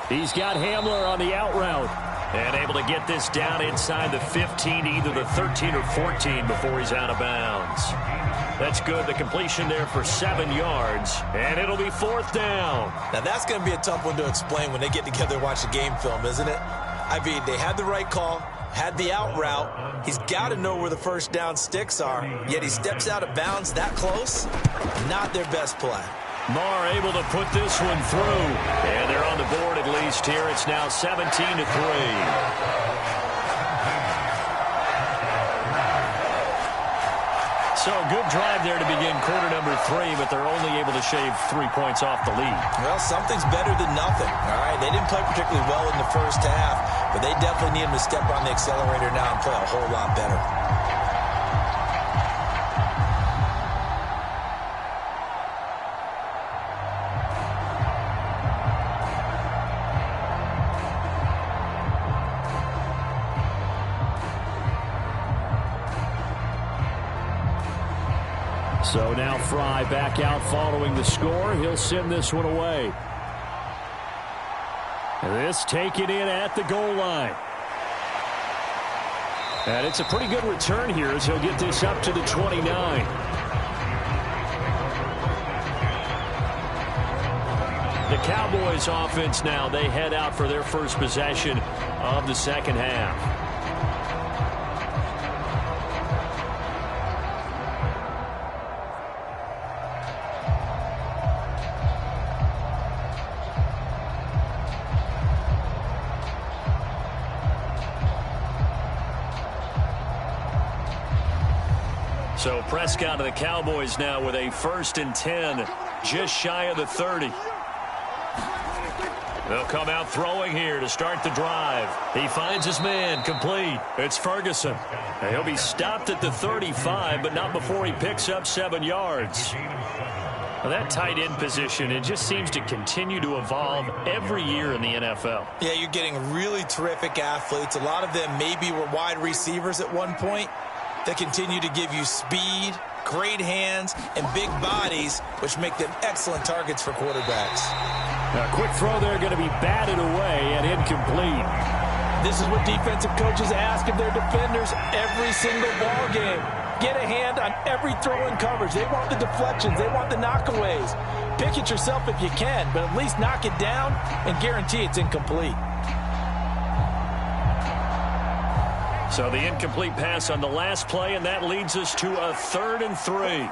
G: He's got Hamler on the out route.
B: And able to get this down inside the 15, either the 13 or 14 before he's out of bounds. That's good. The completion there for 7 yards, and it'll be 4th down.
C: Now that's going to be a tough one to explain when they get together and watch the game film, isn't it? I mean, they had the right call, had the out route. He's got to know where the first down sticks are, yet he steps out of bounds that close. Not their best play.
B: Marr able to put this one through. And they're on the board at least here. It's now 17-3. So good drive there to begin quarter number 3, but they're only able to shave 3 points off the lead.
C: Well, something's better than nothing, all right? They didn't play particularly well in the first half, but they definitely need him to step on the accelerator now and play a whole lot better.
G: So now Fry back out following the score. He'll send this one away. This taken in at the goal line. And it's a pretty good return here as he'll get this up to the 29. The Cowboys offense now, they head out for their first possession of the second half.
B: So Prescott of the Cowboys now with a 1st and 10, just shy of the 30. They'll come out throwing here to start the drive. He finds his man, complete. It's Ferguson. And he'll be stopped at the 35, but not before he picks up 7 yards. Well, that tight end position, it just seems to continue to evolve every year in the NFL.
C: Yeah, you're getting really terrific athletes. A lot of them maybe were wide receivers at one point. They continue to give you speed, great hands, and big bodies, which make them excellent targets for quarterbacks.
G: A quick throw there going to be batted away and incomplete.
C: This is what defensive coaches ask of their defenders every single ball game. Get a hand on every throw in coverage. They want the deflections. They want the knockaways. Pick it yourself if you can, but at least knock it down and guarantee it's incomplete.
B: So the incomplete pass on the last play, and that leads us to a 3rd and 3.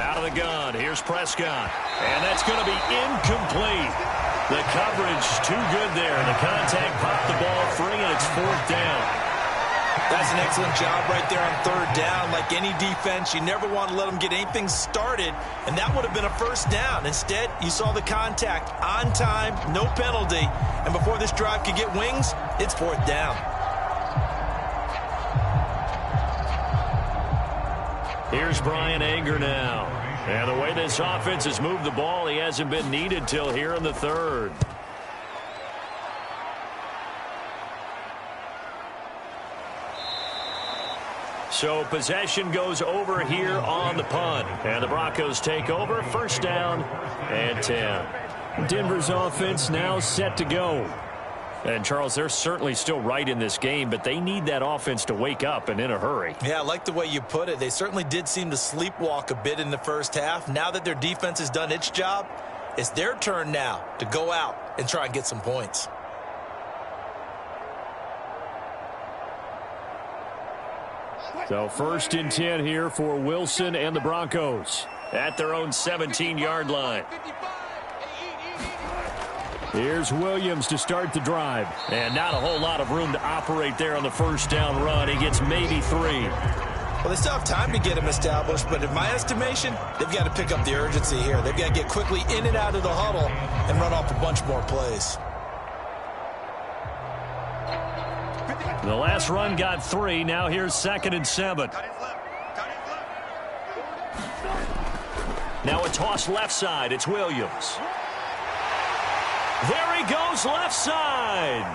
B: Out of the gun, here's Prescott. And that's going to be incomplete. The coverage too good there. The contact popped the ball free, and it's 4th down.
E: That's an excellent job right there on third down. Like any defense, you never want to let them get anything started, and that would have been a first down. Instead, you saw the contact on time, no penalty, and before this drive could get wings, it's fourth down.
B: Here's Bryan Anger now. And the way this offense has moved the ball, he hasn't been needed till here in the third. So possession goes over here on the punt. And the Broncos take over. First down and 10.
G: Denver's offense now set to go.
B: And, Charles, they're certainly still right in this game, but they need that offense to wake up and in a hurry.
E: Yeah, I like the way you put it. They certainly did seem to sleepwalk a bit in the first half. Now that their defense has done its job, it's their turn now to go out and try and get some points.
G: So first and 10 here for Wilson and the Broncos.
B: At their own 17-yard line.
G: Here's Williams to start the drive.
B: And not a whole lot of room to operate there on the first down run. He gets maybe 3.
E: Well, they still have time to get him established, but in my estimation, they've got to pick up the urgency here. They've got to get quickly in and out of the huddle and run off a bunch more plays.
B: The last run got 3. Now here's 2nd and 7. Now a toss left side. It's Williams. There he goes left side.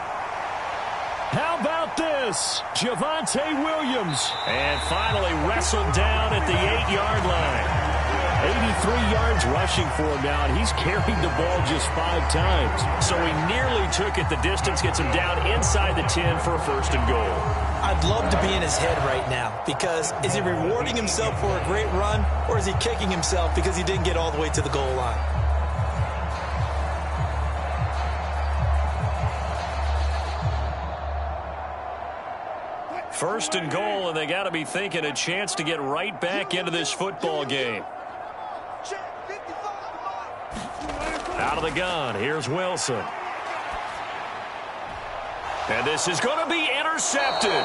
G: How about this? Javonte Williams.
B: And finally wrestled down at the 8-yard line.
G: 83 yards rushing for him now, and he's carried the ball just 5 times.
B: So he nearly took it the distance, gets him down inside the 10 for a first and goal.
E: I'd love to be in his head right now, because is he rewarding himself for a great run, or is he kicking himself because he didn't get all the way to the goal line?
B: First and goal, and they got to be thinking a chance to get right back into this football game. Out of the gun, here's Wilson. And this is going to be intercepted.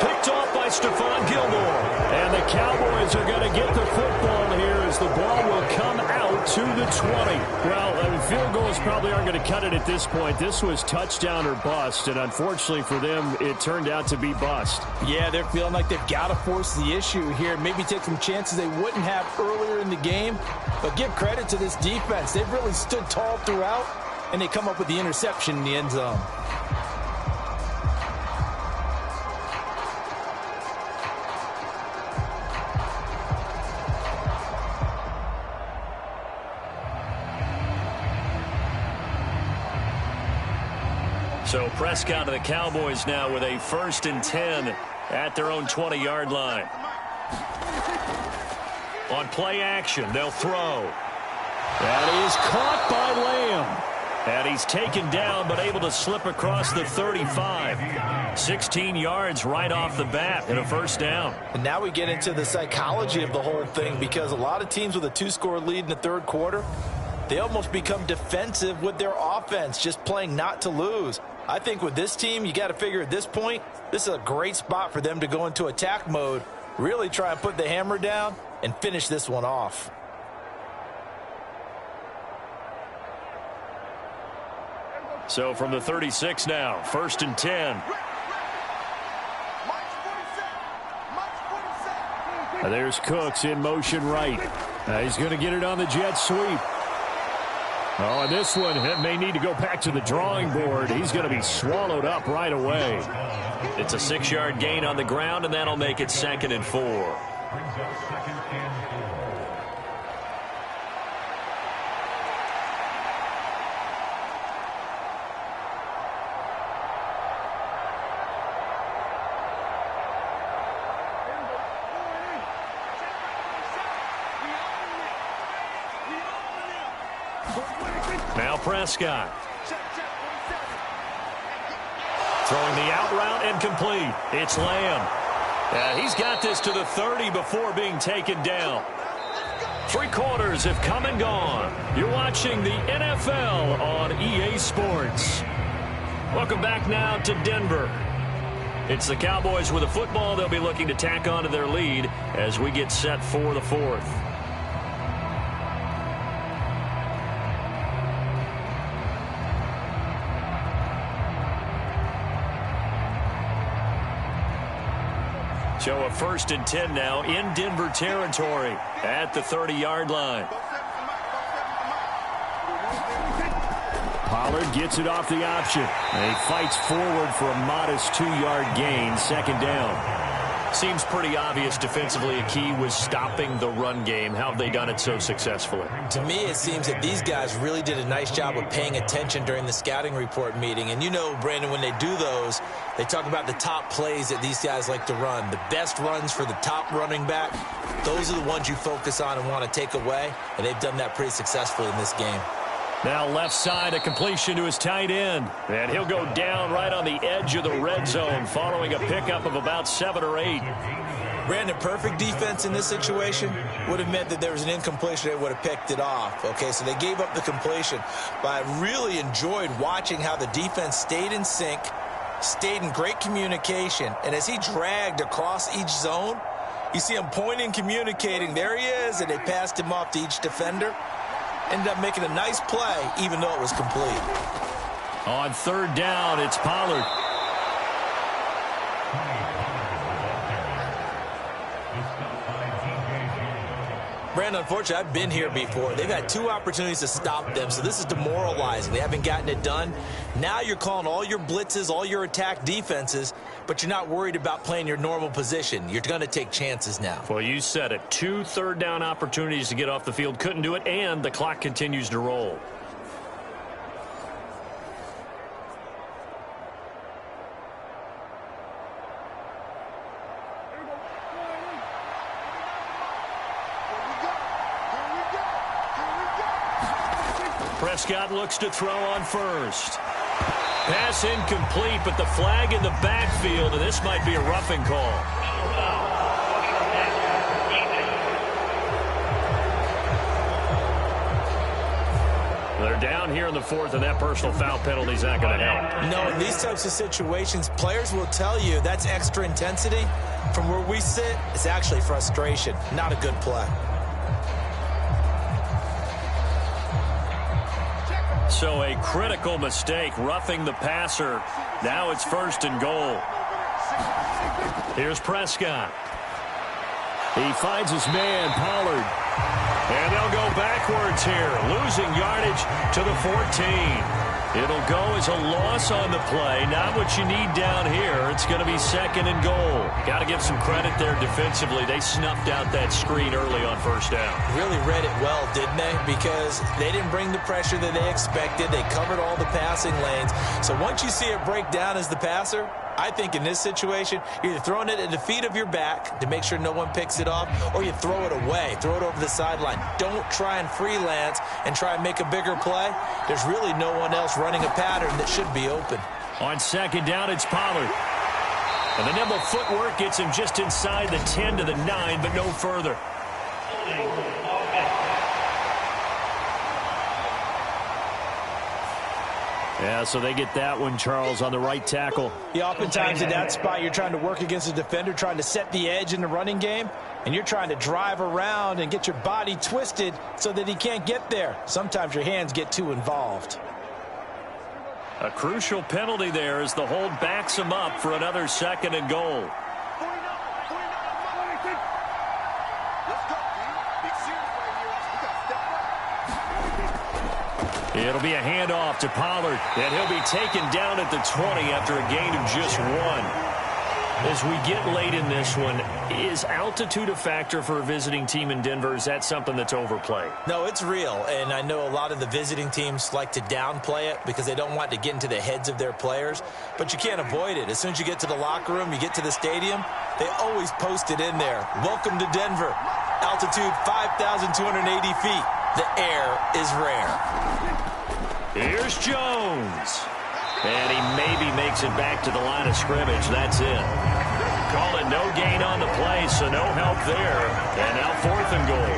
B: Picked off by Stephon Gilmore.
G: And the Cowboys are going to get the football here as the ball will come out to the 20. Well, field goals probably aren't going to cut it at this point. This was touchdown or bust, and unfortunately for them, it turned out to be bust.
C: Yeah, they're feeling like they've got to force the issue here. Maybe take some chances they wouldn't have earlier in the game. But give credit to this defense. They've really stood tall throughout, and they come up with the interception in the end zone.
B: So Prescott of the Cowboys now with a 1st and 10 at their own 20-yard line. On play action, they'll throw.
G: That is caught by Lamb.
B: And he's taken down but able to slip across the 35. 16 yards right off the bat and a first down.
C: And now we get into the psychology of the whole thing, because a lot of teams with a 2-score lead in the third quarter, they almost become defensive with their offense, just playing not to lose. I think with this team, you got to figure at this point, this is a great spot for them to go into attack mode, really try and put the hammer down and finish this one off.
B: So from the 36 now, 1st and 10.
G: There's Cooks in motion right. He's going to get it on the jet sweep. Oh, and this one may need to go back to the drawing board. He's going to be swallowed up right away.
B: It's a 6-yard gain on the ground, and that'll make it 2nd and 4. Now Prescott. Throwing the out route and complete. It's Lamb. He's got this to the 30 before being taken down. 3 quarters have come and gone. You're watching the NFL on EA Sports. Welcome back now to Denver. It's the Cowboys with a football. They'll be looking to tack on to their lead as we get set for the fourth. So a 1st and 10 now in Denver territory at the 30-yard line.
G: Pollard gets it off the option. And he fights forward for a modest 2-yard gain, 2nd down.
B: Seems pretty obvious defensively a key was stopping the run game. How have they done it so successfully?
C: To me, it seems that these guys really did a nice job of paying attention during the scouting report meeting. And you know, Brandon, when they do those, they talk about the top plays that these guys like to run. The best runs for the top running back, those are the ones you focus on and want to take away. And they've done that pretty successfully in this game.
B: Now left side, a completion to his tight end. And he'll go down right on the edge of the red zone following a pickup of about 7 or 8.
C: Brandon, perfect defense in this situation would have meant that there was an incompletion. They would have picked it off. Okay, so they gave up the completion. But I really enjoyed watching how the defense stayed in sync, stayed in great communication. And as he dragged across each zone, you see him pointing, communicating. There he is, and they passed him off to each defender. Ended up making a nice play, even though it was complete.
B: On 3rd down, it's Pollard.
C: Brandon, unfortunately, I've been here before. They've had 2 opportunities to stop them, so this is demoralizing. They haven't gotten it done. Now you're calling all your blitzes, all your attack defenses, but you're not worried about playing your normal position. You're going to take chances now.
B: Well, you said it. 2 third down opportunities to get off the field. Couldn't do it, and the clock continues to roll. Prescott looks to throw on first. Pass incomplete, but the flag in the backfield, and this might be a roughing call. They're down here in the 4th, and that personal foul penalty is not going to help.
C: No, in these types of situations, players will tell you that's extra intensity. From where we sit, it's actually frustration. Not a good play.
B: So a critical mistake, roughing the passer. Now it's 1st and goal. Here's Prescott. He finds his man, Pollard. And they'll go backwards here, losing yardage to the 14. It'll go as a loss on the play. Not what you need down here. It's going to be 2nd and goal. Got to give some credit there defensively. They snuffed out that screen early on 1st down.
C: Really read it well, didn't they? Because they didn't bring the pressure that they expected. They covered all the passing lanes. So once you see it break down as the passer, I think in this situation, you're either throwing it at the feet of your back to make sure no one picks it off, or you throw it away, throw it over the sideline. Don't try and freelance and try and make a bigger play. There's really no one else running a pattern that should be open.
B: On 2nd down, it's Pollard. And the nimble footwork gets him just inside the 10 to the 9, but no further. Yeah, so they get that one, Charles, on the right tackle.
C: Yeah, oftentimes in that spot, you're trying to work against a defender, trying to set the edge in the running game, and you're trying to drive around and get your body twisted so that he can't get there. Sometimes your hands get too involved.
B: A crucial penalty there as the hold backs him up for another 2nd and goal. It'll be a handoff to Pollard, and he'll be taken down at the 20 after a gain of just 1. As we get late in this one, is altitude a factor for a visiting team in Denver? Is that something that's overplayed?
C: No, it's real, and I know a lot of the visiting teams like to downplay it because they don't want to get into the heads of their players, but you can't avoid it. As soon as you get to the locker room, you get to the stadium, they always post it in there. Welcome to Denver. Altitude 5,280 feet. The air is rare.
B: Here's Jones. And he maybe makes it back to the line of scrimmage. That's it. Call it no gain on the play, so no help there. And now 4th and goal.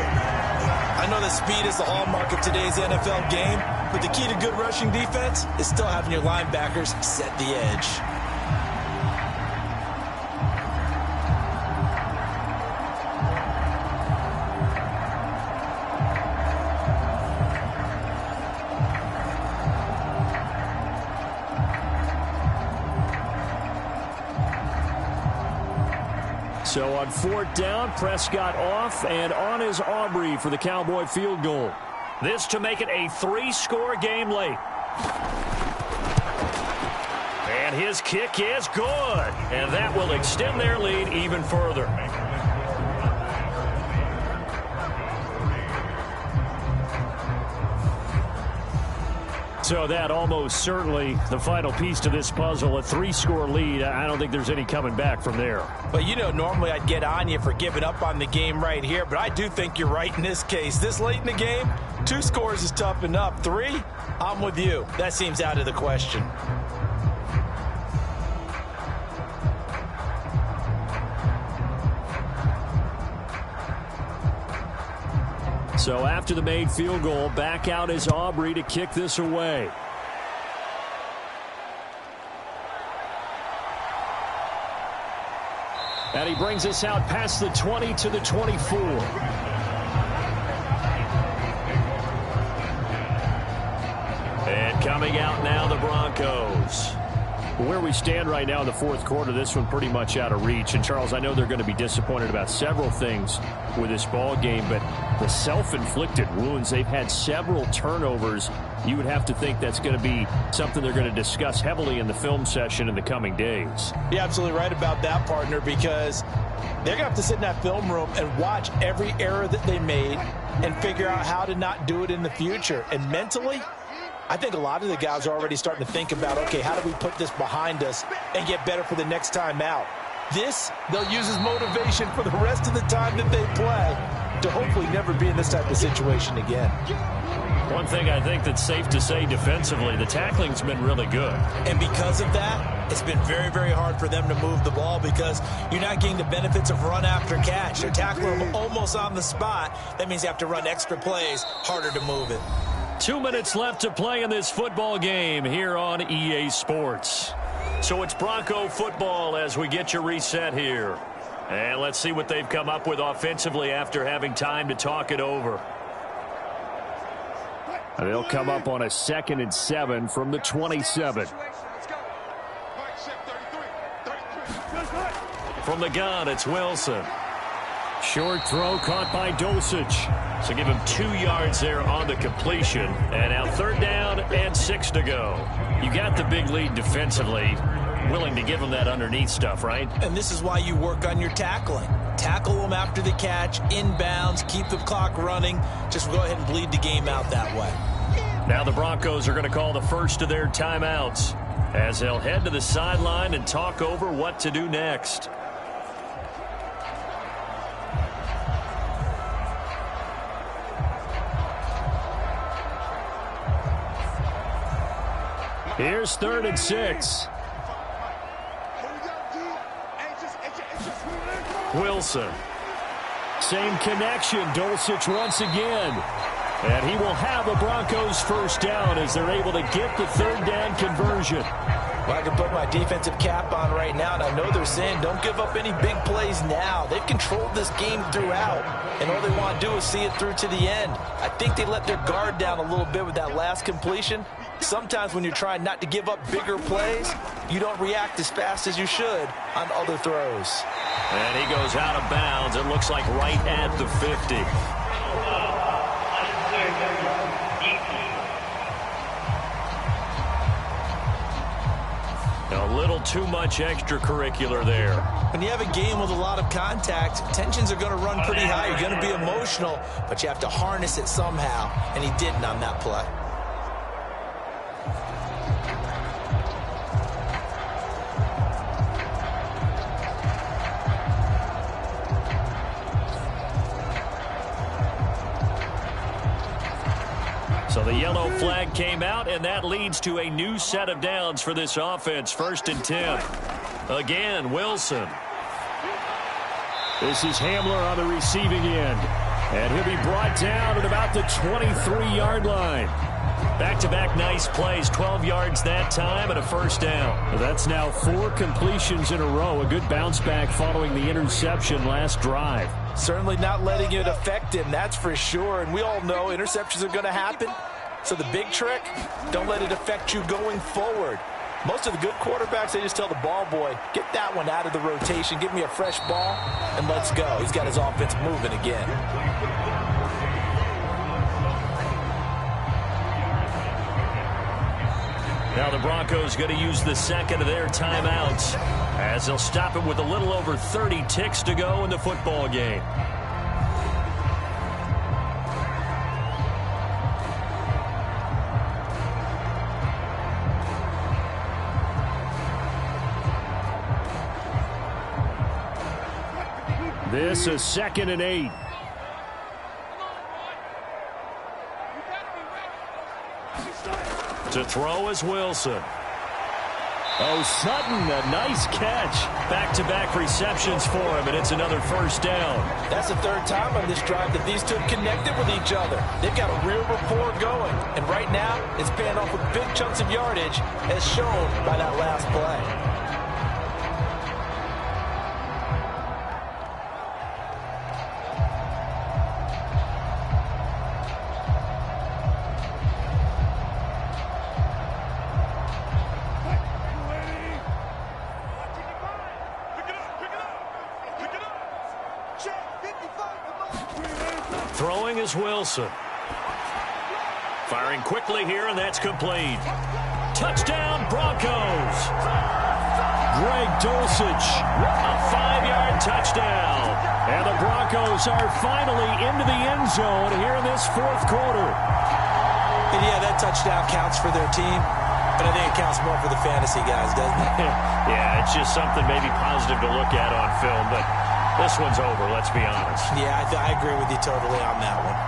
C: I know that speed is the hallmark of today's NFL game, but the key to good rushing defense is still having your linebackers set the edge.
G: So on 4th down, Prescott off, and on is Aubrey for the Cowboy field goal.
B: This to make it a 3-score game late. And his kick is good. And that will extend their lead even further.
G: So that almost certainly the final piece to this puzzle, a 3-score lead. I don't think there's any coming back from there.
C: But, you know, normally I'd get on you for giving up on the game right here, but I do think you're right in this case. This late in the game, 2 scores is tough enough. 3, I'm with you. That seems out of the question.
G: So after the made field goal, back out is Aubrey to kick this away. And he brings us out past the 20 to the 24.
B: And coming out now, the Broncos.
G: Where we stand right now in the 4th quarter, this one pretty much out of reach. And, Charles, I know they're going to be disappointed about several things with this ball game, but the self-inflicted wounds, they've had several turnovers. You would have to think that's going to be something they're going to discuss heavily in the film session in the coming days.
C: You're absolutely right about that, partner, because they're going to have to sit in that film room and watch every error that they made and figure out how to not do it in the future. And mentally, I think a lot of the guys are already starting to think about, okay, how do we put this behind us and get better for the next time out? This, they'll use as motivation for the rest of the time that they play to hopefully never be in this type of situation again.
B: One thing I think that's safe to say defensively, the tackling's been really good.
C: And because of that, it's been very, very hard for them to move the ball because you're not getting the benefits of run after catch. They're tackling them almost on the spot. That means you have to run extra plays, harder to move it.
B: 2 minutes left to play in this football game here on EA Sports. So it's Bronco football as we get you reset here. And let's see what they've come up with offensively after having time to talk it over.
G: They'll come up on a 2nd and 7 from the 27.
B: From the gun, it's Wilson.
G: Short throw caught by Dulcich.
B: So give him 2 yards there on the completion. And now 3rd down and 6 to go. You got the big lead defensively. Willing to give him that underneath stuff, right?
C: And this is why you work on your tackling. Tackle them after the catch, inbounds, keep the clock running. Just go ahead and bleed the game out that way.
B: Now the Broncos are going to call the first of their timeouts as they'll head to the sideline and talk over what to do next.
G: Here's 3rd and 6.
B: Wilson.
G: Same connection. Dulcich once again. And he will have a Broncos first down as they're able to get the 3rd down conversion.
C: Well, I can put my defensive cap on right now, and I know they're saying don't give up any big plays now. They've controlled this game throughout, and all they want to do is see it through to the end. I think they let their guard down a little bit with that last completion. Sometimes when you're trying not to give up bigger plays, you don't react as fast as you should on other throws.
B: And he goes out of bounds. It looks like right at the 50. A little too much extracurricular there.
C: When you have a game with a lot of contact, tensions are going to run pretty high. You're going to be emotional, but you have to harness it somehow, and he didn't on that play.
B: So the yellow flag came out, and that leads to a new set of downs for this offense. 1st and 10. Again, Wilson.
G: This is Hamler on the receiving end. And he'll be brought down at about the 23-yard line.
B: Back-to-back nice plays. 12 yards that time and a first down.
G: That's now 4 completions in a row. A good bounce back following the interception last drive.
C: Certainly not letting it affect him, that's for sure. And we all know interceptions are going to happen. So the big trick, don't let it affect you going forward. Most of the good quarterbacks, they just tell the ball boy, get that one out of the rotation, give me a fresh ball, and let's go. He's got his offense moving again.
B: Now the Broncos going to use the second of their timeouts as they'll stop it with a little over 30 ticks to go in the football game.
G: This is 2nd and 8.
B: To throw is Wilson.
G: Oh, Sutton, a nice catch.
B: Back-to-back receptions for him, and it's another first down.
C: That's the third time on this drive that these two have connected with each other. They've got a real rapport going, and right now it's paying off with big chunks of yardage as shown by that last play.
B: Throwing is Wilson. Firing quickly here, and that's complete. Touchdown, Broncos.
G: Greg Dulcich.
B: A 5-yard touchdown.
G: And the Broncos are finally into the end zone here in this fourth quarter.
C: And yeah, that touchdown counts for their team, but I think it counts more for the fantasy guys, doesn't it?
B: Yeah, it's just something maybe positive to look at on film, but this one's over, let's be honest.
C: Yeah, I agree with you totally on that one.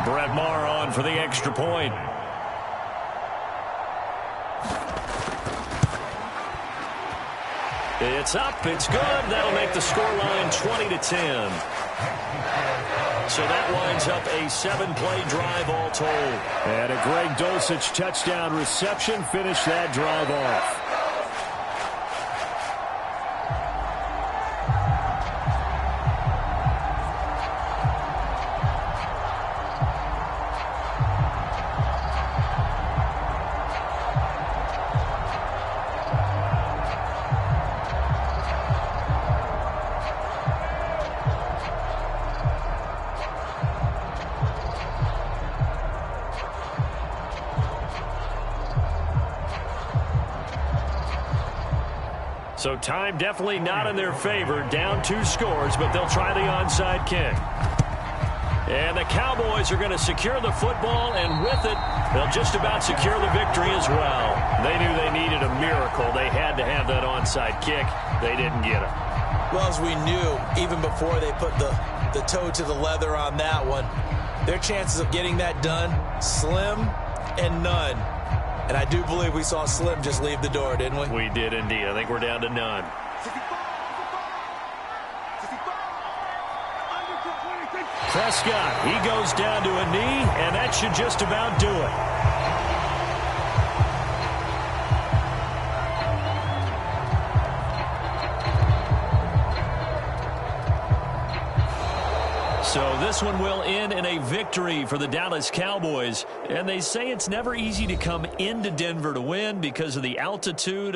B: Brett Maher on for the extra point. It's up, it's good. That'll make the scoreline 20-10. So that winds up a 7-play drive all told.
G: And a Greg Dulcich touchdown reception finished that drive off.
B: So time definitely not in their favor. Down 2 scores, but they'll try the onside kick. And the Cowboys are going to secure the football, and with it, they'll just about secure the victory as well. They knew they needed a miracle. They had to have that onside kick. They didn't get it.
C: Well, as we knew, even before they put the toe to the leather on that one, their chances of getting that done, slim and none. And I do believe we saw Slim just leave the door, didn't we?
B: We did indeed. I think we're down to none. Prescott, he goes down to a knee, and that should just about do it. So this one will end in a victory for the Dallas Cowboys. And they say it's never easy to come into Denver to win because of the altitude.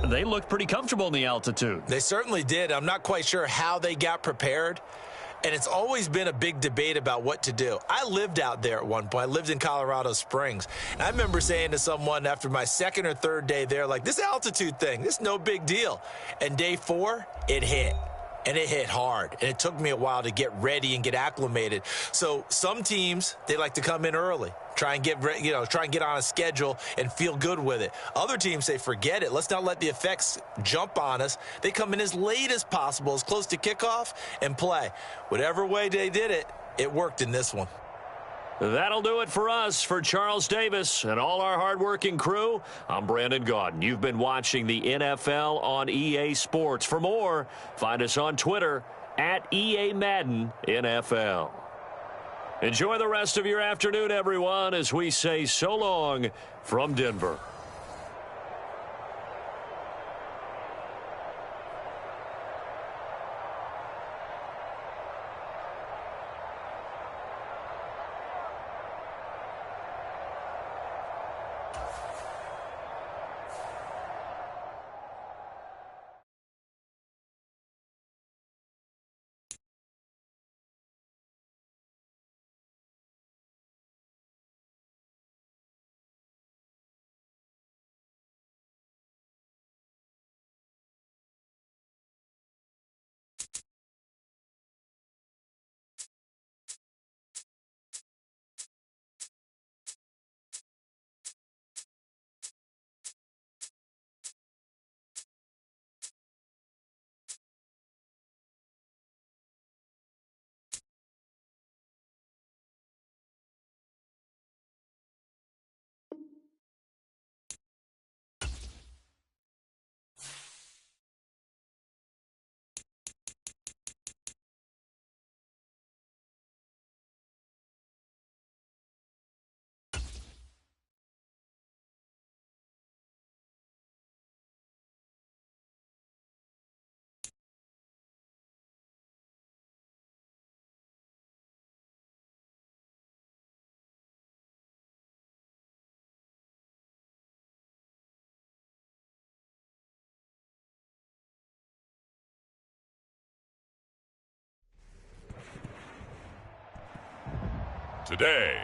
B: They looked pretty comfortable in the altitude.
C: They certainly did. I'm not quite sure how they got prepared. And it's always been a big debate about what to do. I lived out there at one point. I lived in Colorado Springs. And I remember saying to someone after my second or third day there, like, this altitude thing, this is no big deal. And day 4, it hit. And it hit hard. And it took me a while to get ready and get acclimated. So some teams, they like to come in early, try and get on a schedule and feel good with it. Other teams say, forget it. Let's not let the effects jump on us. They come in as late as possible, as close to kickoff, and play. Whatever way they did it, it worked in this one.
B: That'll do it for us. For Charles Davis and all our hardworking crew, I'm Brandon Gaudin. You've been watching the NFL on EA Sports. For more, find us on Twitter at EA Madden NFL. Enjoy the rest of your afternoon, everyone, as we say so long from Denver.
A: Today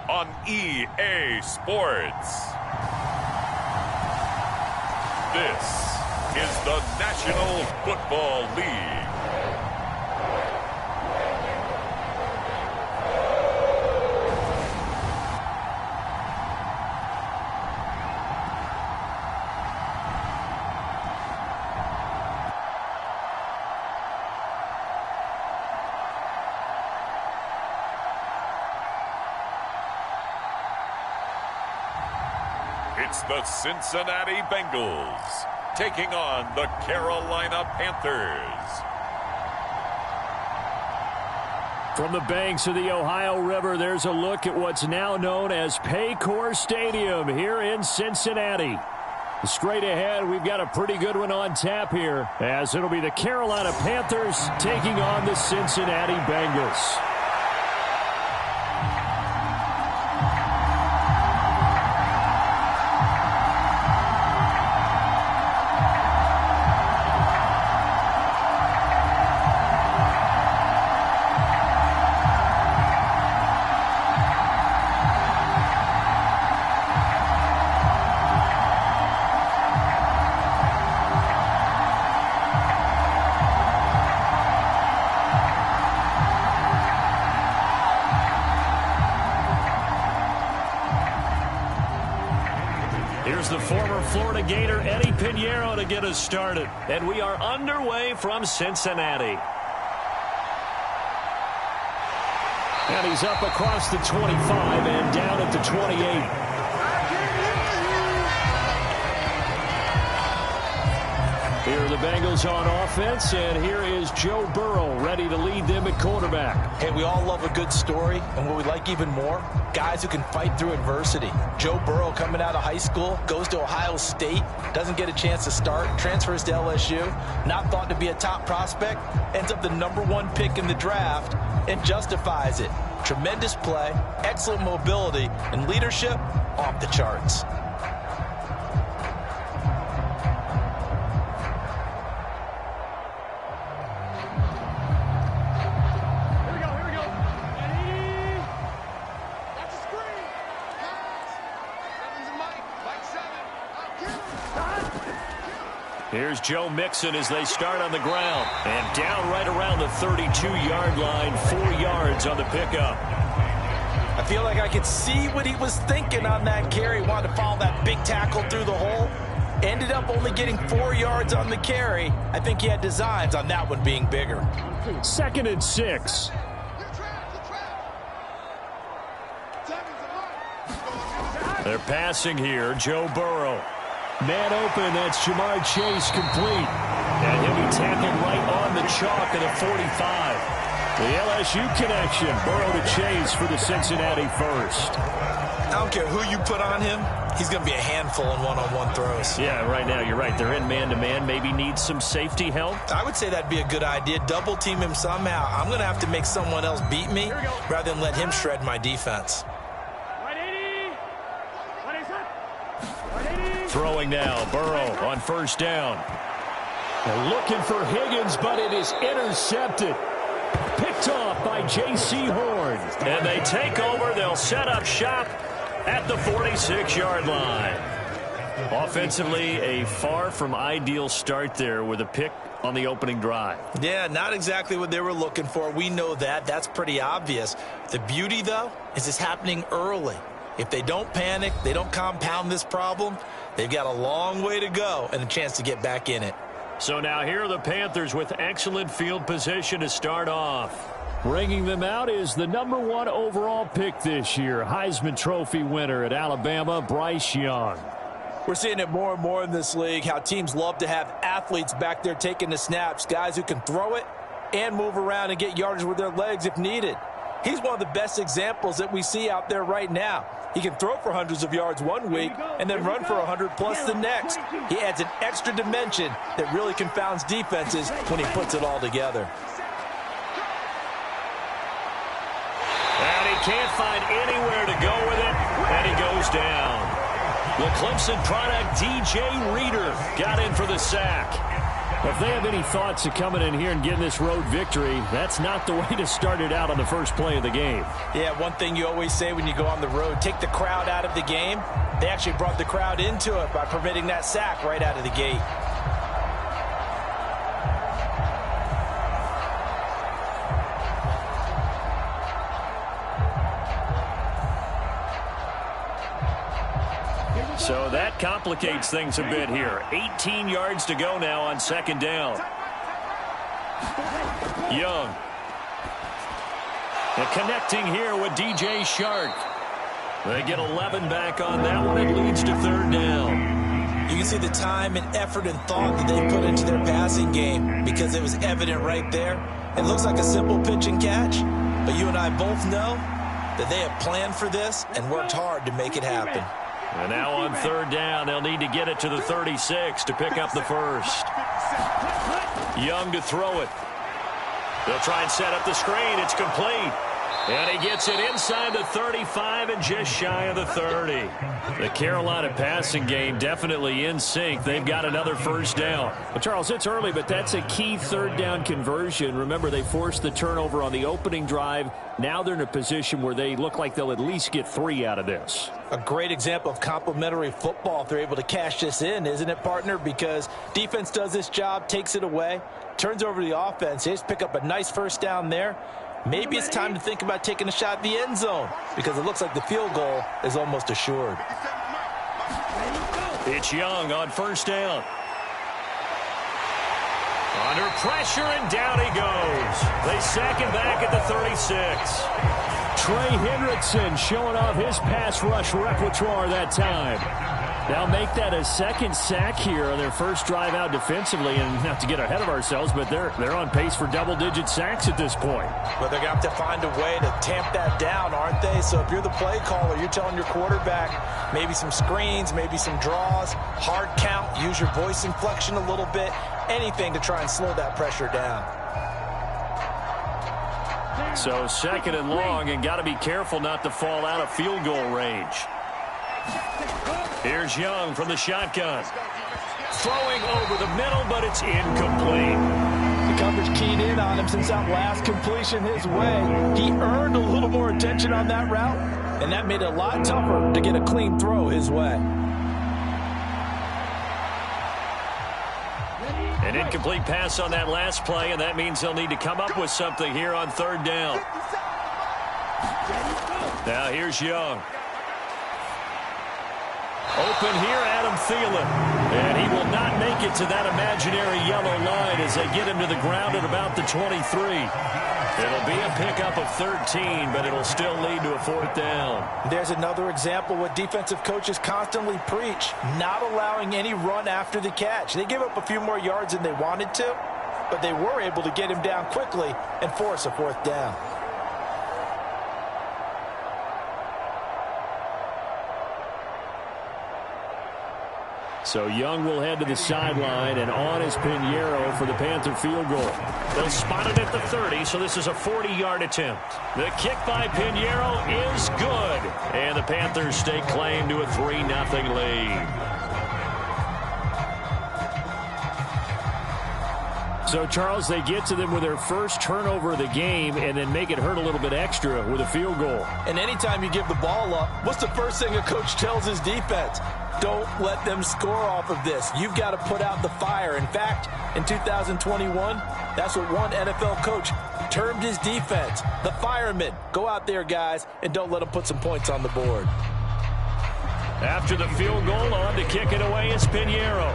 A: on EA Sports. This is the National Football League. It's the Cincinnati Bengals taking on the Carolina Panthers.
G: From the banks of the Ohio River, there's a look at what's now known as Paycor Stadium here in Cincinnati. Straight ahead, we've got a pretty good one on tap here, as it'll be the Carolina Panthers taking on the Cincinnati Bengals. Here's the former Florida Gator, Eddie Pinheiro, to get us started. And we are underway from Cincinnati. And he's up across the 25 and down at the 28. Here are the Bengals on offense, and here is Joe Burrow ready to lead them at quarterback.
C: Hey, we all love a good story, and what we like even more, guys who can fight through adversity. Joe Burrow coming out of high school, goes to Ohio State, doesn't get a chance to start, transfers to LSU, not thought to be a top prospect, ends up the #1 pick in the draft, and justifies it. Tremendous play, excellent mobility, and leadership off the charts.
G: Here's Joe Mixon as they start on the ground. And down right around the 32-yard line, 4 yards on the pickup.
C: I feel like I could see what he was thinking on that carry. Wanted to follow that big tackle through the hole. Ended up only getting 4 yards on the carry. I think he had designs on that one being bigger.
G: 2nd and 6. They're passing here. Joe Burrow. Man open, that's Jamar Chase complete. And he'll be tackled right on the chalk at the 45. The LSU connection, Burrow to Chase for the Cincinnati first.
E: I don't care who you put on him, he's going to be a handful in one-on-one throws.
G: Yeah, right now, you're right. They're in man-to-man, maybe needs some safety help.
E: I would say that'd be a good idea. Double team him somehow. I'm going to have to make someone else beat me rather than let him shred my defense.
G: Throwing now, Burrow on first down. They're looking for Higgins, but it is intercepted. Picked off by J.C. Horn. And they take over. They'll set up shop at the 46-yard line. Offensively, a far from ideal start there with a pick on the opening drive.
E: Yeah, not exactly what they were looking for. We know that. That's pretty obvious. The beauty, though, is it's happening early. If they don't panic, they don't compound this problem, they've got a long way to go and a chance to get back in it.
G: So now here are the Panthers with excellent field position to start off. Bringing them out is the #1 overall pick this year, Heisman Trophy winner at Alabama, Bryce Young.
C: We're seeing it more and more in this league, how teams love to have athletes back there taking the snaps, guys who can throw it and move around and get yardage with their legs if needed. He's one of the best examples that we see out there right now. He can throw for hundreds of yards one week and then run for 100+ the next. He adds an extra dimension that really confounds defenses when he puts it all together.
G: And he can't find anywhere to go with it, and he goes down. The Clemson product, DJ Reader, got in for the sack. If they have any thoughts of coming in here and getting this road victory, that's not the way to start it out on the first play of the game.
C: Yeah, one thing you always say when you go on the road, take the crowd out of the game. They actually brought the crowd into it by permitting that sack right out of the gate.
B: So that complicates things a bit here. 18 yards to go now on second down. Young. And connecting here with DJ Chark. They get 11 back on that one. It leads to third down.
C: You can see the time and effort and thought that they put into their passing game because it was evident right there. It looks like a simple pitch and catch, but you and I both know that they have planned for this and worked hard to make it happen.
B: And now on third down, they'll need to get it to the 36 to pick up the first. Young to throw it. They'll try and set up the screen. It's complete. And he gets it inside the 35 and just shy of the 30. The Carolina passing game definitely in sync. They've got another first down.
G: Well, Charles, it's early, but that's a key third down conversion. Remember, they forced the turnover on the opening drive. Now they're in a position where they look like they'll at least get 3 out of this.
C: A great example of complementary football if they're able to cash this in, isn't it, partner? Because defense does this job, takes it away, turns over to the offense. They just pick up a nice first down there. Maybe it's time to think about taking a shot at the end zone because it looks like the field goal is almost assured.
B: It's Young on first down. Under pressure, and down he goes. They sack him back at the 36.
G: Trey Hendrickson showing off his pass rush repertoire that time. They'll make that a second sack here on their first drive out defensively, and not to get ahead of ourselves, but they're on pace for double-digit sacks at this point.
C: But they're going to have to find a way to tamp that down, aren't they? So if you're the play caller, you're telling your quarterback maybe some screens, maybe some draws, hard count, use your voice inflection a little bit, anything to try and slow that pressure down.
B: So second and long, and got to be careful not to fall out of field goal range. Here's Young from the shotgun. Throwing over the middle, but it's incomplete.
C: The coverage keyed in on him since that last completion his way. He earned a little more attention on that route, and that made it a lot tougher to get a clean throw his way.
B: An incomplete pass on that last play, and that means they'll need to come up with something here on third down. Now here's Young. Open here, Adam Thielen. And he will not make it to that imaginary yellow line as they get him to the ground at about the 23. It'll be a pickup of 13, but it'll still lead to a fourth down.
C: There's another example what defensive coaches constantly preach, not allowing any run after the catch. They give up a few more yards than they wanted to, but they were able to get him down quickly and force a fourth down.
G: So Young will head to the sideline, and on is Pinheiro for the Panther field goal.
B: They'll spot it at the 30, so this is a 40-yard attempt. The kick by Pinheiro is good, and the Panthers stake claim to a 3-0 lead.
G: So, Charles, they get to them with their first turnover of the game and then make it hurt a little bit extra with a field goal.
C: And anytime you give the ball up, what's the first thing a coach tells his defense? Don't let them score off of this. You've got to put out the fire. In fact, in 2021, that's what one NFL coach termed his defense, the firemen. Go out there, guys, and don't let them put some points on the board.
B: After the field goal, on to kick it away is Pinheiro.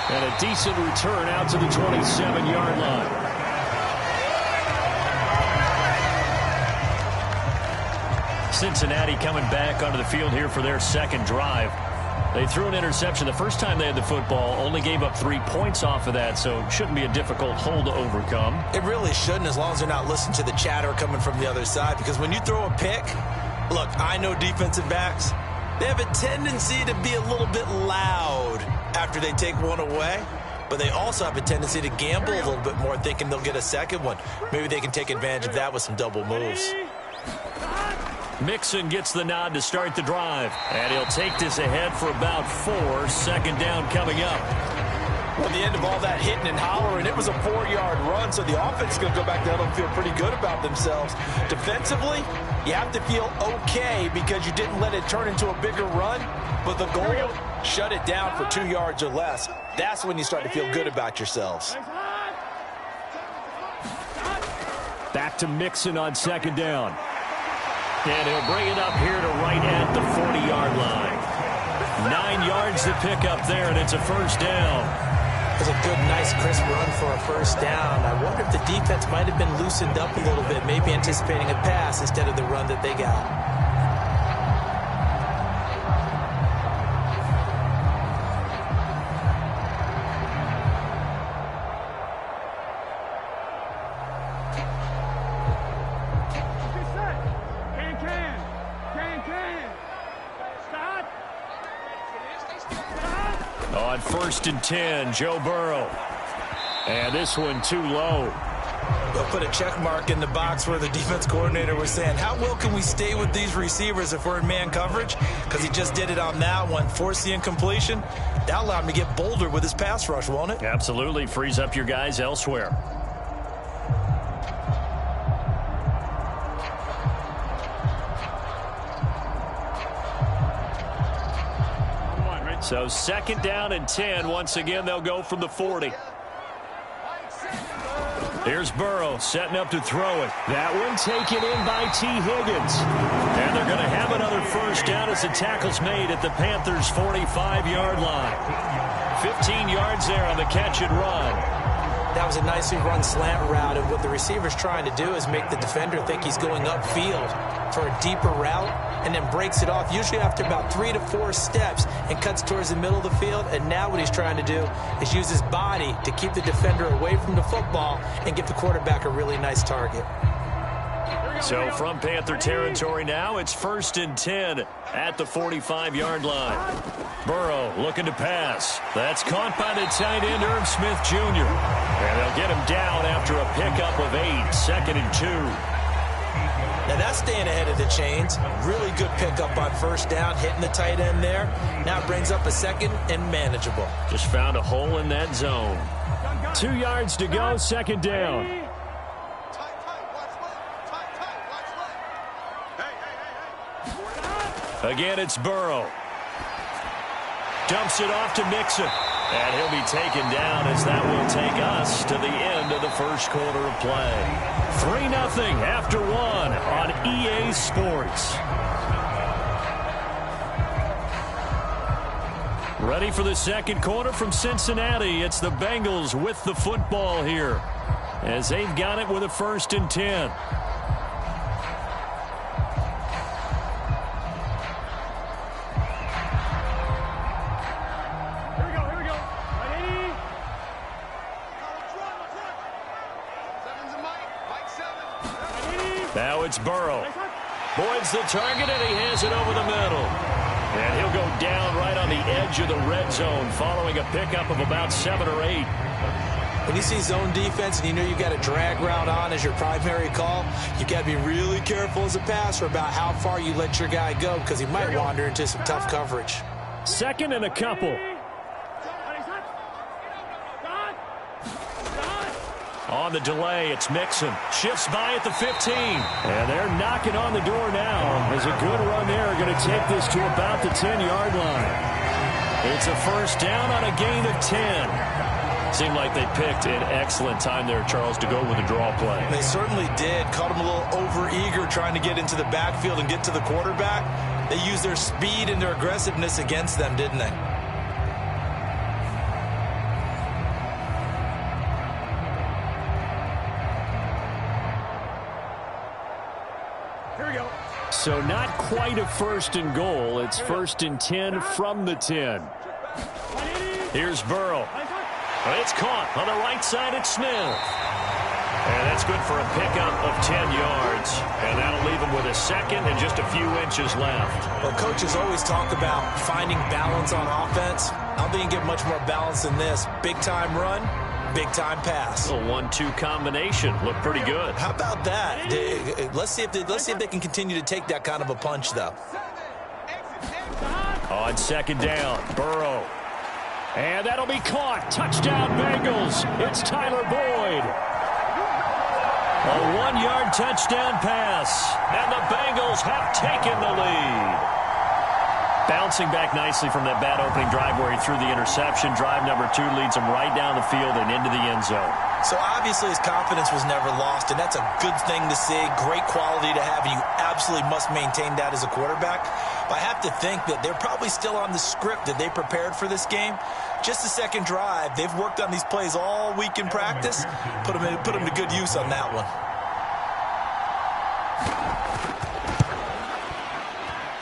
G: And a decent return out to the 27-yard line.
B: Cincinnati coming back onto the field here for their second drive. They threw an interception the first time they had the football, only gave up 3 points off of that, so shouldn't be a difficult hole to overcome.
C: It really shouldn't, as long as they're not listening to the chatter coming from the other side, because when you throw a pick, look, I know defensive backs, they have a tendency to be a little bit loud after they take one away, but they also have a tendency to gamble a little bit more, thinking they'll get a second one. Maybe they can take advantage of that with some double moves.
B: Mixon gets the nod to start the drive. And he'll take this ahead for about 4. Second down coming up.
C: Well, the end of all that hitting and hollering, it was a 4-yard run, so the offense is going to go back there and feel pretty good about themselves. Defensively, you have to feel okay because you didn't let it turn into a bigger run, but the goal, shut it down for 2 yards or less. That's when you start to feel good about yourselves.
G: Back to Mixon on second down.
B: And he'll bring it up here to right at the 40-yard line. 9 yards to pick up there, and it's a first down.
C: It was a good, nice, crisp run for a first down. I wonder if the defense might have been loosened up a little bit, maybe anticipating a pass instead of the run that they got.
B: On 1st and 10, Joe Burrow. And this one too low.
C: They'll put a check mark in the box where the defense coordinator was saying, how well can we stay with these receivers if we're in man coverage? Because he just did it on that one, forced the incompletion. That allowed him to get bolder with his pass rush, won't it?
B: Absolutely. Frees up your guys elsewhere. So 2nd down and 10. Once again, they'll go from the 40. Here's Burrow setting up to throw it. That one taken in by T. Higgins. And they're going to have another first down as the tackle's made at the Panthers' 45-yard line. 15 yards there on the catch and run.
C: That was a nicely run slant route, and what the receiver's trying to do is make the defender think he's going upfield for a deeper route, and then breaks it off, usually after about 3 to 4 steps, and cuts towards the middle of the field. And now what he's trying to do is use his body to keep the defender away from the football and give the quarterback a really nice target.
B: So from Panther territory now, it's 1st and 10 at the 45-yard line. Burrow looking to pass. That's caught by the tight end, Irv Smith Jr. And they'll get him down after a pickup of 8, 2nd and 2.
C: Now that's staying ahead of the chains. Really good pickup on first down, hitting the tight end there. Now it brings up a 2nd and manageable.
B: Just found a hole in that zone.
G: 2 yards to go, 2nd down.
B: Again, it's Burrow. Dumps it off to Mixon. And he'll be taken down as that will take us to the end of the first quarter of play. 3-0 after 1 on EA Sports. Ready for the second quarter from Cincinnati. It's the Bengals with the football here as they've got it with a 1st and 10. Now it's Burrow. Boyd's the target, and he has it over the middle. And he'll go down right on the edge of the red zone following a pickup of about 7 or 8.
C: When you see zone defense and you know you got a drag route on as your primary call, you got to be really careful as a passer about how far you let your guy go because he might wander into some tough coverage.
G: 2nd and a couple.
B: On the delay, it's Mixon. Shifts by at the 15.
G: And they're knocking on the door now. There's a good run there. Going to take this to about the 10-yard line.
B: It's a first down on a gain of 10. Seemed like they picked an excellent time there, Charles, to go with a draw play.
C: They certainly did. Caught them a little over-eager trying to get into the backfield and get to the quarterback. They used their speed and their aggressiveness against them, didn't they?
G: So not quite a 1st and goal. It's 1st and 10 from the 10.
B: Here's Burrow. It's caught on the right side. It's Smith. And that's good for a pickup of 10 yards. And that'll leave him with a 2nd and just a few inches left.
C: Well, coaches always talk about finding balance on offense. I don't think you can get much more balance than this. Big-time run,
E: Big-time pass.
B: A 1-2 combination. Looked pretty good.
E: How about that? Let's see if they can continue to take that kind of a punch, though.
G: On second down, Burrow. And that'll be caught. Touchdown, Bengals. It's Tyler Boyd. A 1-yard touchdown pass. And the Bengals have taken the lead. Bouncing back nicely from that bad opening drive where he threw the interception. Drive number 2 leads him right down the field and into the end zone.
E: So obviously his confidence was never lost, and that's a good thing to see. Great quality to have, and you absolutely must maintain that as a quarterback. But I have to think that they're probably still on the script that they prepared for this game. Just the second drive, they've worked on these plays all week in practice. Put them to good use on that one.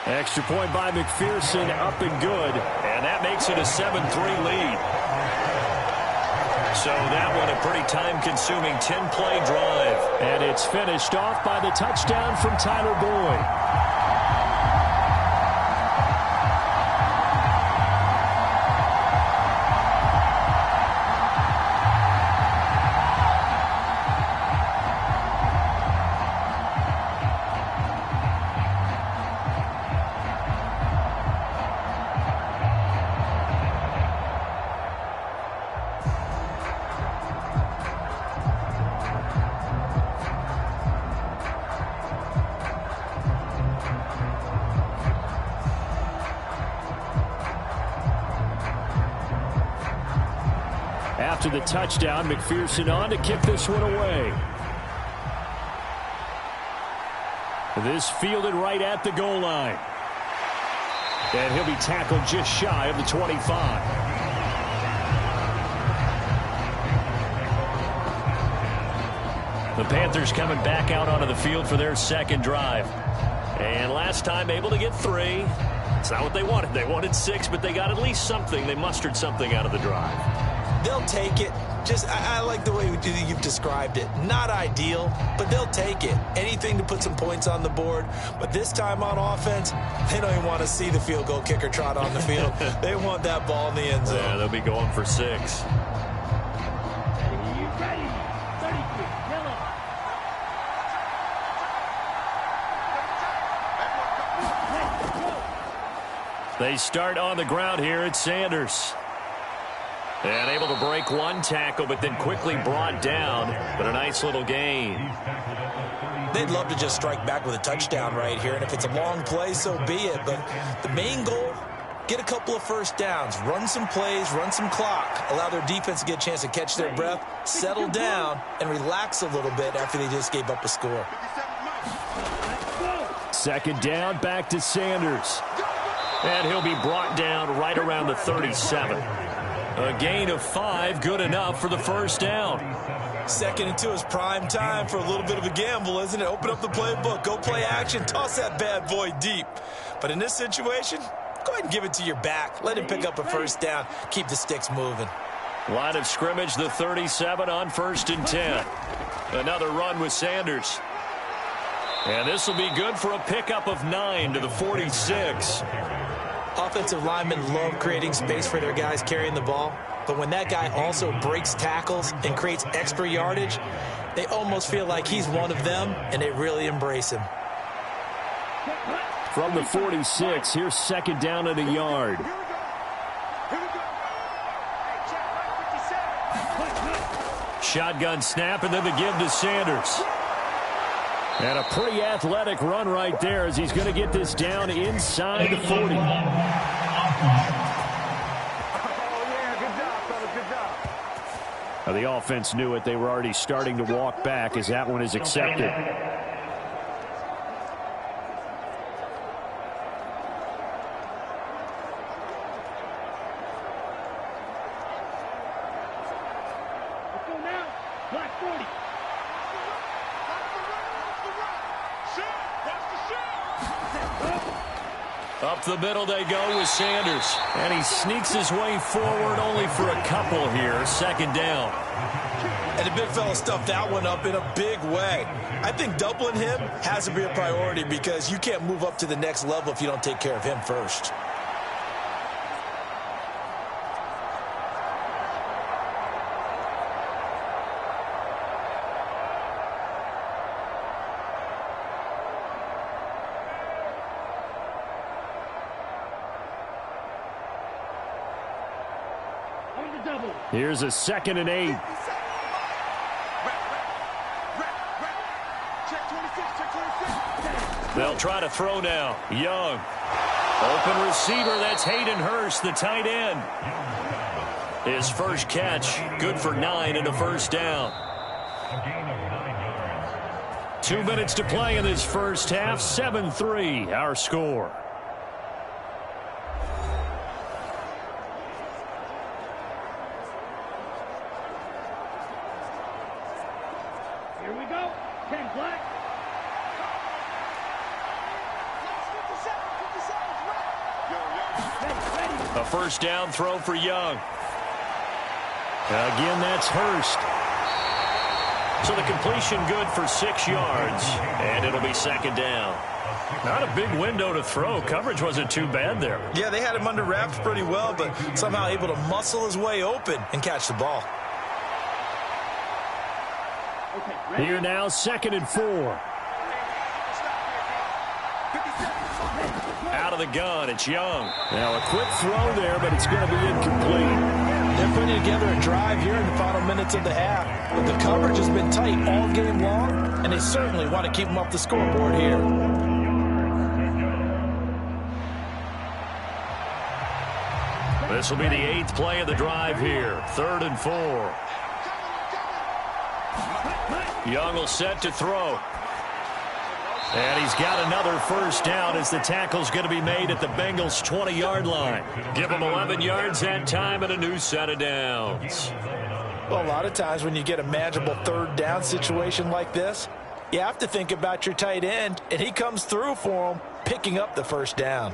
G: Extra point by McPherson, up and good.
B: And that makes it a 7-3 lead. So that one a pretty time-consuming 10-play drive.
G: And it's finished off by the touchdown from Tyler Boyd. After the touchdown, McPherson on to kick this one away. This fielded right at the goal line. And he'll be tackled just shy of the 25.
B: The Panthers coming back out onto the field for their second drive. And last time able to get 3. It's not what they wanted. They wanted 6, but they got at least something. They mustered something out of the drive.
E: They'll take it. I like the way you've described it. Not ideal, but they'll take it. Anything to put some points on the board. But this time on offense, they don't even want to see the field goal kicker trot on the field. They want that ball in the end zone.
B: Yeah, they'll be going for 6. They start on the ground here at Sanders. And able to break one tackle, but then quickly brought down. But a nice little gain.
E: They'd love to just strike back with a touchdown right here. And if it's a long play, so be it. But the main goal, get a couple of first downs. Run some plays, run some clock. Allow their defense to get a chance to catch their breath, settle down, and relax a little bit after they just gave up a score.
G: Second down, back to Sanders.
B: And he'll be brought down right around the 37. A gain of 5, good enough for the first down.
E: 2nd and 2 is prime time for a little bit of a gamble, isn't it? Open up the playbook, go play action, toss that bad boy deep. But in this situation, go ahead and give it to your back. Let him pick up a first down. Keep the sticks moving.
B: Line of scrimmage, the 37 on 1st and 10. Another run with Sanders. And this will be good for a pickup of 9 to the 46.
C: Offensive linemen love creating space for their guys carrying the ball. But when that guy also breaks tackles and creates extra yardage, they almost feel like he's one of them, and they really embrace him.
G: From the 46, here's 2nd down and a yard.
B: Shotgun snap, and then the give to Sanders.
G: And a pretty athletic run right there as he's going to get this down inside the 40. Now the offense knew it. They were already starting to walk back as that one is accepted.
B: Up the middle they go with Sanders. And he sneaks his way forward only for a couple here. 2nd down.
E: And the big fella stuffed that one up in a big way. I think doubling him has to be a priority because you can't move up to the next level if you don't take care of him first.
G: Here's a 2nd and 8.
B: They'll try to throw now. Young. Open receiver, that's Hayden Hurst, the tight end. His first catch, good for 9 and a first down. 2 minutes to play in this first half. 7-3, our score.
H: Here we go. 10 flag.
B: A first down throw for Young. Again, that's Hurst. So the completion good for 6 yards, and it'll be 2nd down. Not a big window to throw. Coverage wasn't too bad there.
E: Yeah, they had him under wraps pretty well, but somehow able to muscle his way open and catch the ball.
G: Here now, 2nd and 4.
B: Out of the gun, it's Young.
G: Now a quick throw there, but it's going to be incomplete.
C: They're putting together a drive here in the final minutes of the half. But the coverage has been tight all game long, and they certainly want to keep them off the scoreboard here.
B: This will be the 8th play of the drive here. 3rd and 4. Young will set to throw. And he's got another first down as the tackle's going to be made at the Bengals' 20-yard line. Give him 11 yards that time and a new set of downs.
C: Well, a lot of times when you get a manageable 3rd down situation like this, you have to think about your tight end, and he comes through for him, picking up the first down.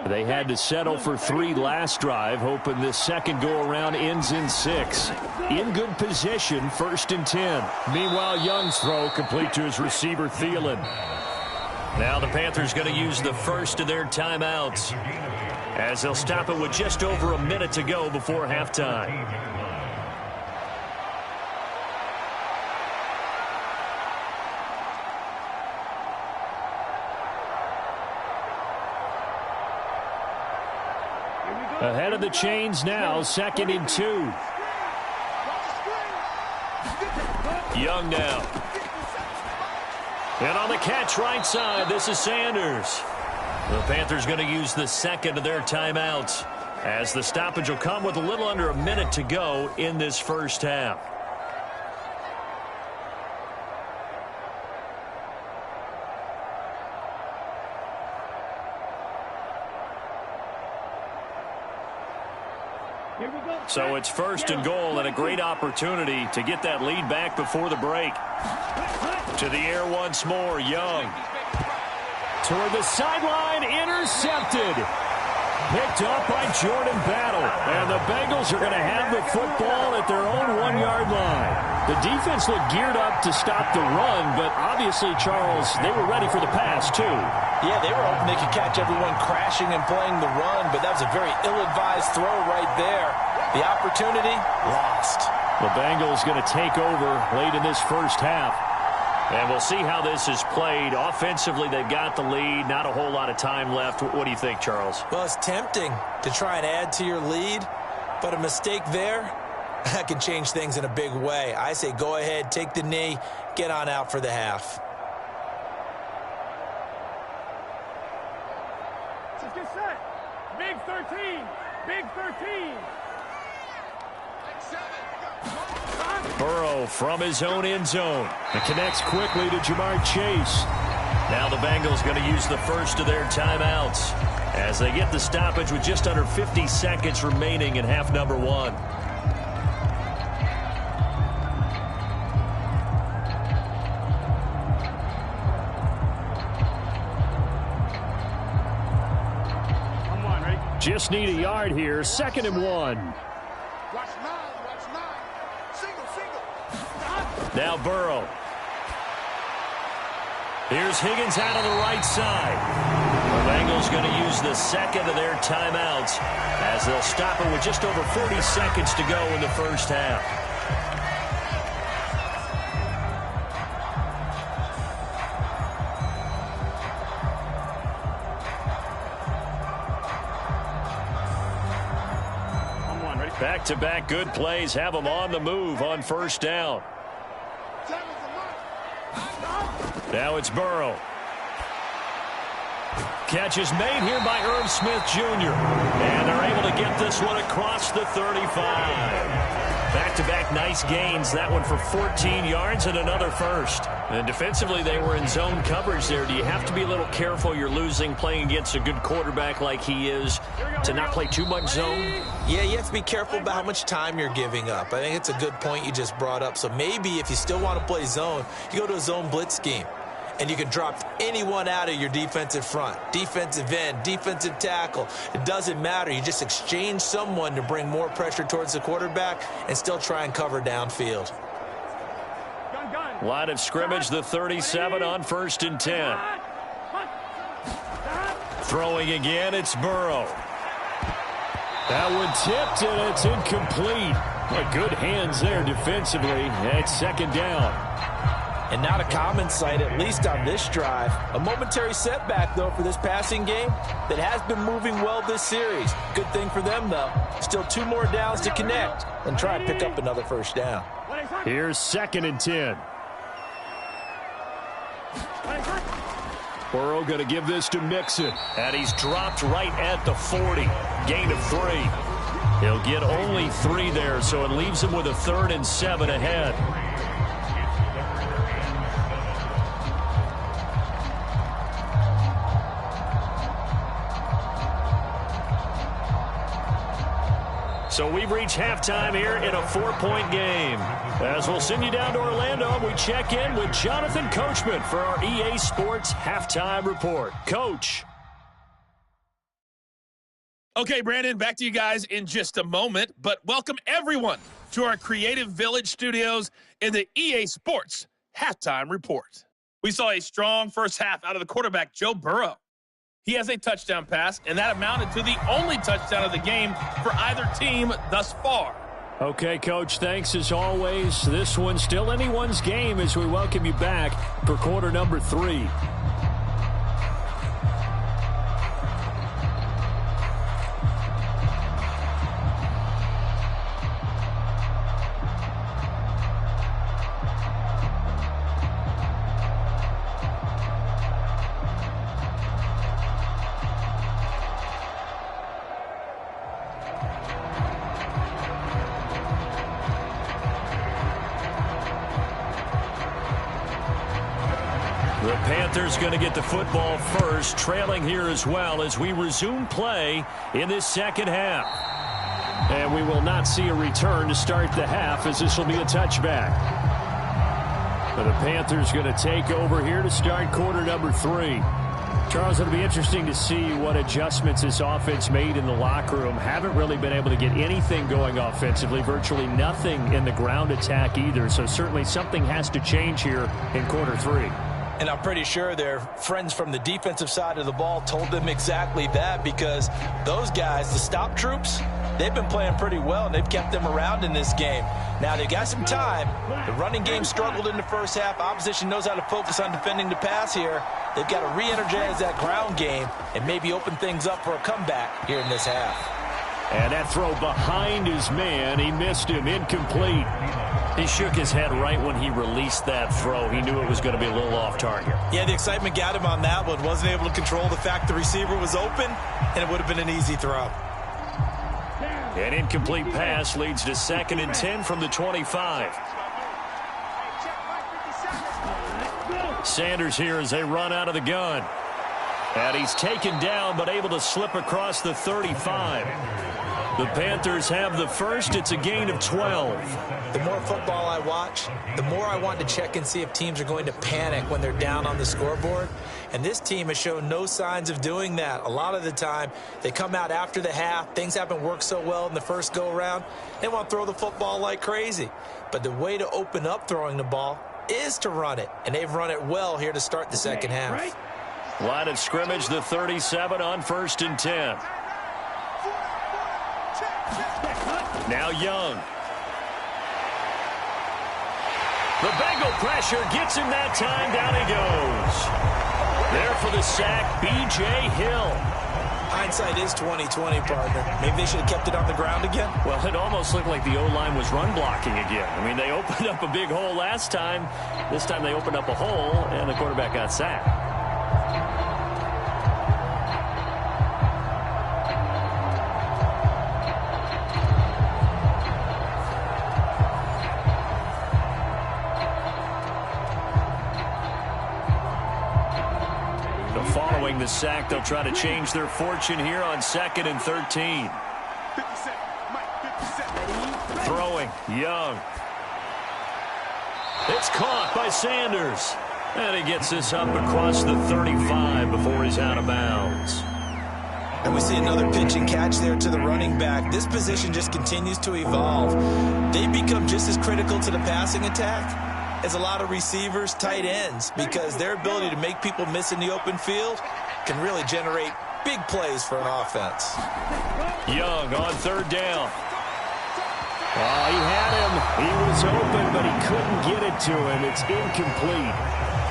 G: They had to settle for 3 last drive, hoping this second go-around ends in 6. In good position, 1st and 10. Meanwhile, Young's throw complete to his receiver, Thielen.
B: Now the Panthers going to use the first of their timeouts as they'll stop it with just over a minute to go before halftime.
G: Ahead of the chains now, 2nd and 2.
B: Young now. And on the catch right side, this is Sanders. The Panthers going to use the 2nd of their timeouts as the stoppage will come with a little under a minute to go in this first half. So it's 1st and goal and a great opportunity to get that lead back before the break. To the air once more, Young.
G: Toward the sideline, intercepted. Picked up by Jordan Battle. And the Bengals are going to have the football at their own 1-yard line. The defense looked geared up to stop the run, but obviously, Charles, they were ready for the pass, too.
C: Yeah, they were hoping they could catch everyone crashing and playing the run, but that was a very ill-advised throw right there. The opportunity, lost.
G: The Bengals going to take over late in this first half.
B: And we'll see how this is played. Offensively, they've got the lead. Not a whole lot of time left. What do you think, Charles?
C: Well, it's tempting to try and add to your lead, but a mistake there, that can change things in a big way. I say go ahead, take the knee, get on out for the half.
H: Get set. Big 13. Big 13.
B: Burrow from his own end zone. It connects quickly to Jamar Chase. Now the Bengals going to use the first of their timeouts as they get the stoppage with just under 50 seconds remaining in half number 1.
G: Just need a yard here. 2nd and 1.
D: Watch 9, watch 9. Single.
B: Now Burrow. Here's Higgins out on the right side. The Bengals going to use the second of their timeouts as they'll stop it with just over 40 seconds to go in the first half. Back-to-back good plays have them on the move on first down. Now it's Burrow. Catch is made here by Irv Smith Jr. And they're able to get this one across the 35. Back-to-back nice gains. That one for 14 yards and another first. And defensively, they were in zone coverage there. Do you have to be a little careful you're losing playing against a good quarterback like he is to not play too much zone?
C: Yeah, you have to be careful about how much time you're giving up. I think it's a good point you just brought up. So maybe if you still want to play zone, you go to a zone blitz scheme. And you can drop anyone out of your defensive front, defensive end, defensive tackle. It doesn't matter. You just exchange someone to bring more pressure towards the quarterback and still try and cover downfield.
B: Line of scrimmage, the 37 on 1st and 10. Throwing again, it's Burrow.
G: That one tipped, and it's incomplete. Good hands there defensively. It's second down.
C: And not a common sight, at least on this drive. A momentary setback, though, for this passing game that has been moving well this series. Good thing for them, though. Still 2 more downs to connect and try and pick up another first down.
G: Here's 2nd and 10. Burrow going to give this to Mixon.
B: And he's dropped right at the 40. Gain of 3. He'll get only 3 there, so it leaves him with a 3rd and 7 ahead. So we've reached halftime here in a 4-point game. As we'll send you down to Orlando, we check in with Jonathan Coachman for our EA Sports Halftime Report. Coach.
F: Okay, Brandon, back to you guys in just a moment. But welcome everyone to our Creative Village studios in the EA Sports Halftime Report. We saw a strong first half out of the quarterback, Joe Burrow. He has a touchdown pass, and that amounted to the only touchdown of the game for either team thus far.
G: Okay, Coach, thanks as always. This one's still anyone's game as we welcome you back for quarter number 3.
B: The Panthers going to get the football first, trailing here as well as we resume play in this second half.
G: And we will not see a return to start the half as this will be a touchback. But the Panthers going to take over here to start quarter number 3. Charles, it'll be interesting to see what adjustments this offense made in the locker room. Haven't really been able to get anything going offensively, virtually nothing in the ground attack either. So certainly something has to change here in quarter 3.
C: And I'm pretty sure their friends from the defensive side of the ball told them exactly that, because those guys, the stop troops, they've been playing pretty well, and they've kept them around in this game. Now, they've got some time. The running game struggled in the first half. Opposition knows how to focus on defending the pass here. They've got to re-energize that ground game and maybe open things up for a comeback here in this half.
G: And that throw behind his man, he missed him, incomplete.
B: He shook his head right when he released that throw. He knew it was going to be a little off target.
E: Yeah, the excitement got him on that one. Wasn't able to control the fact the receiver was open, and it would have been an easy throw.
B: An incomplete pass leads to 2nd and 10 from the 25. Sanders here as they run out of the gun. And he's taken down but able to slip across the 35. The Panthers have the first. It's a gain of 12.
C: The more football I watch, the more I want to check and see if teams are going to panic when they're down on the scoreboard. And this team has shown no signs of doing that. A lot of the time, they come out after the half. Things haven't worked so well in the first go-around. They want to throw the football like crazy. But the way to open up throwing the ball is to run it, and they've run it well here to start the second half.
B: Line of scrimmage, the 37 on 1st and 10. Now Young. The Bengal pressure gets him that time. Down he goes. There for the sack, B.J. Hill.
C: Hindsight is 20/20, partner. Maybe they should have kept it on the ground again.
B: Well, it almost looked like the O-line was run blocking again. I mean, they opened up a big hole last time. This time they opened up a hole, and the quarterback got sacked. Following the sack, they'll try to change their fortune here on 2nd and 13.
D: 50
B: Throwing, Young. It's caught by Sanders. And he gets this up across the 35 before he's out of bounds.
C: And we see another pitch and catch there to the running back. This position just continues to evolve. They become just as critical to the passing attack as a lot of receivers, tight ends, because their ability to make people miss in the open field can really generate big plays for an offense.
B: Young on 3rd down. Oh, he had him. He was open, but he couldn't get it to him. It's incomplete.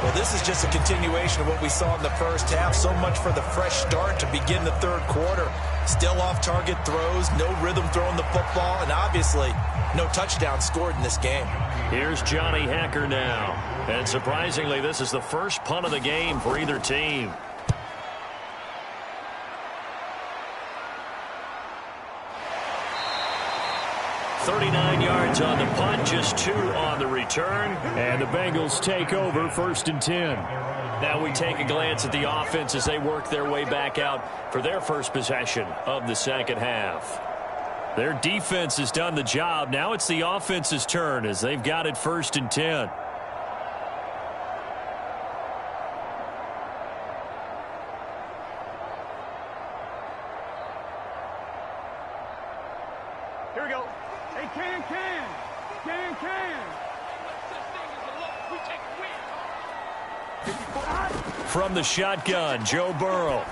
C: Well, this is just a continuation of what we saw in the first half. So much for the fresh start to begin the 3rd quarter. Still off-target throws, no rhythm throwing the football, and obviously no touchdown scored in this game.
B: Here's Johnny Hacker now. And surprisingly, this is the first punt of the game for either team. $39 yards on the punt, just 2 on the return.
G: And the Bengals take over 1st and 10.
B: Now we take a glance at the offense as they work their way back out for their first possession of the second half. Their defense has done the job. Now it's the offense's turn as they've got it 1st and 10.
H: Here we go. Hey, can.
B: From the shotgun, Joe Burrow.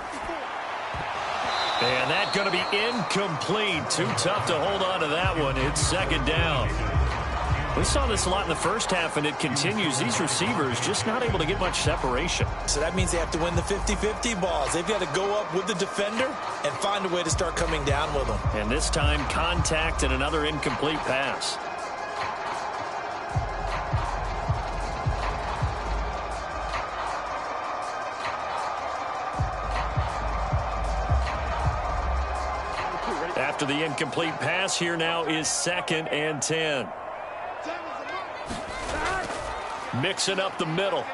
B: And that's going to be incomplete. Too tough to hold on to that one. It's 2nd down. We saw this a lot in the first half, and it continues. These receivers just not able to get much separation.
C: So that means they have to win the 50-50 balls. They've got to go up with the defender and find a way to start coming down with them.
B: And this time, contact and another incomplete pass. After the incomplete pass, here now is 2nd and 10. Mixing up the middle.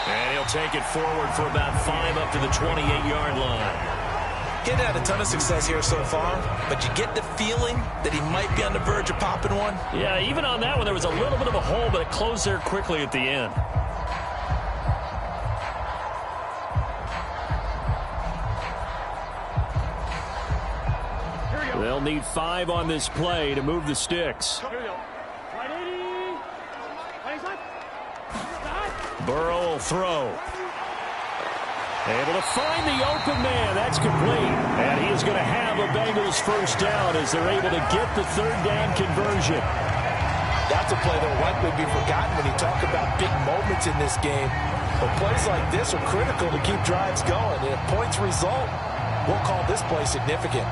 B: And he'll take it forward for about 5 up to the 28-yard line.
C: He's had a ton of success here so far, but you get the feeling that he might be on the verge of popping one.
B: Yeah, even on that one, there was a little bit of a hole, but it closed there quickly at the end. They'll need 5 on this play to move the sticks. Burrow will throw. Able to find the open man. That's complete. And he is going to have a Bengals first down as they're able to get the 3rd down conversion.
C: That's a play that will likely be forgotten when you talk about big moments in this game. But plays like this are critical to keep drives going. And if points result, we'll call this play significant.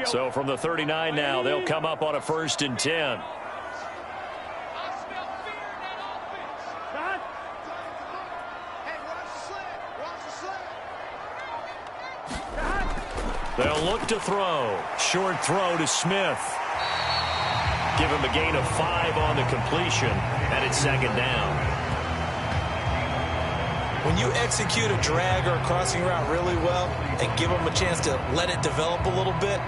B: So from the 39 now, they'll come up on a 1st and 10. They'll look to throw. Short throw to Smith. Give him a gain of 5 on the completion, and it's 2nd down.
C: When you execute a drag or a crossing route really well and give them a chance to let it develop a little bit,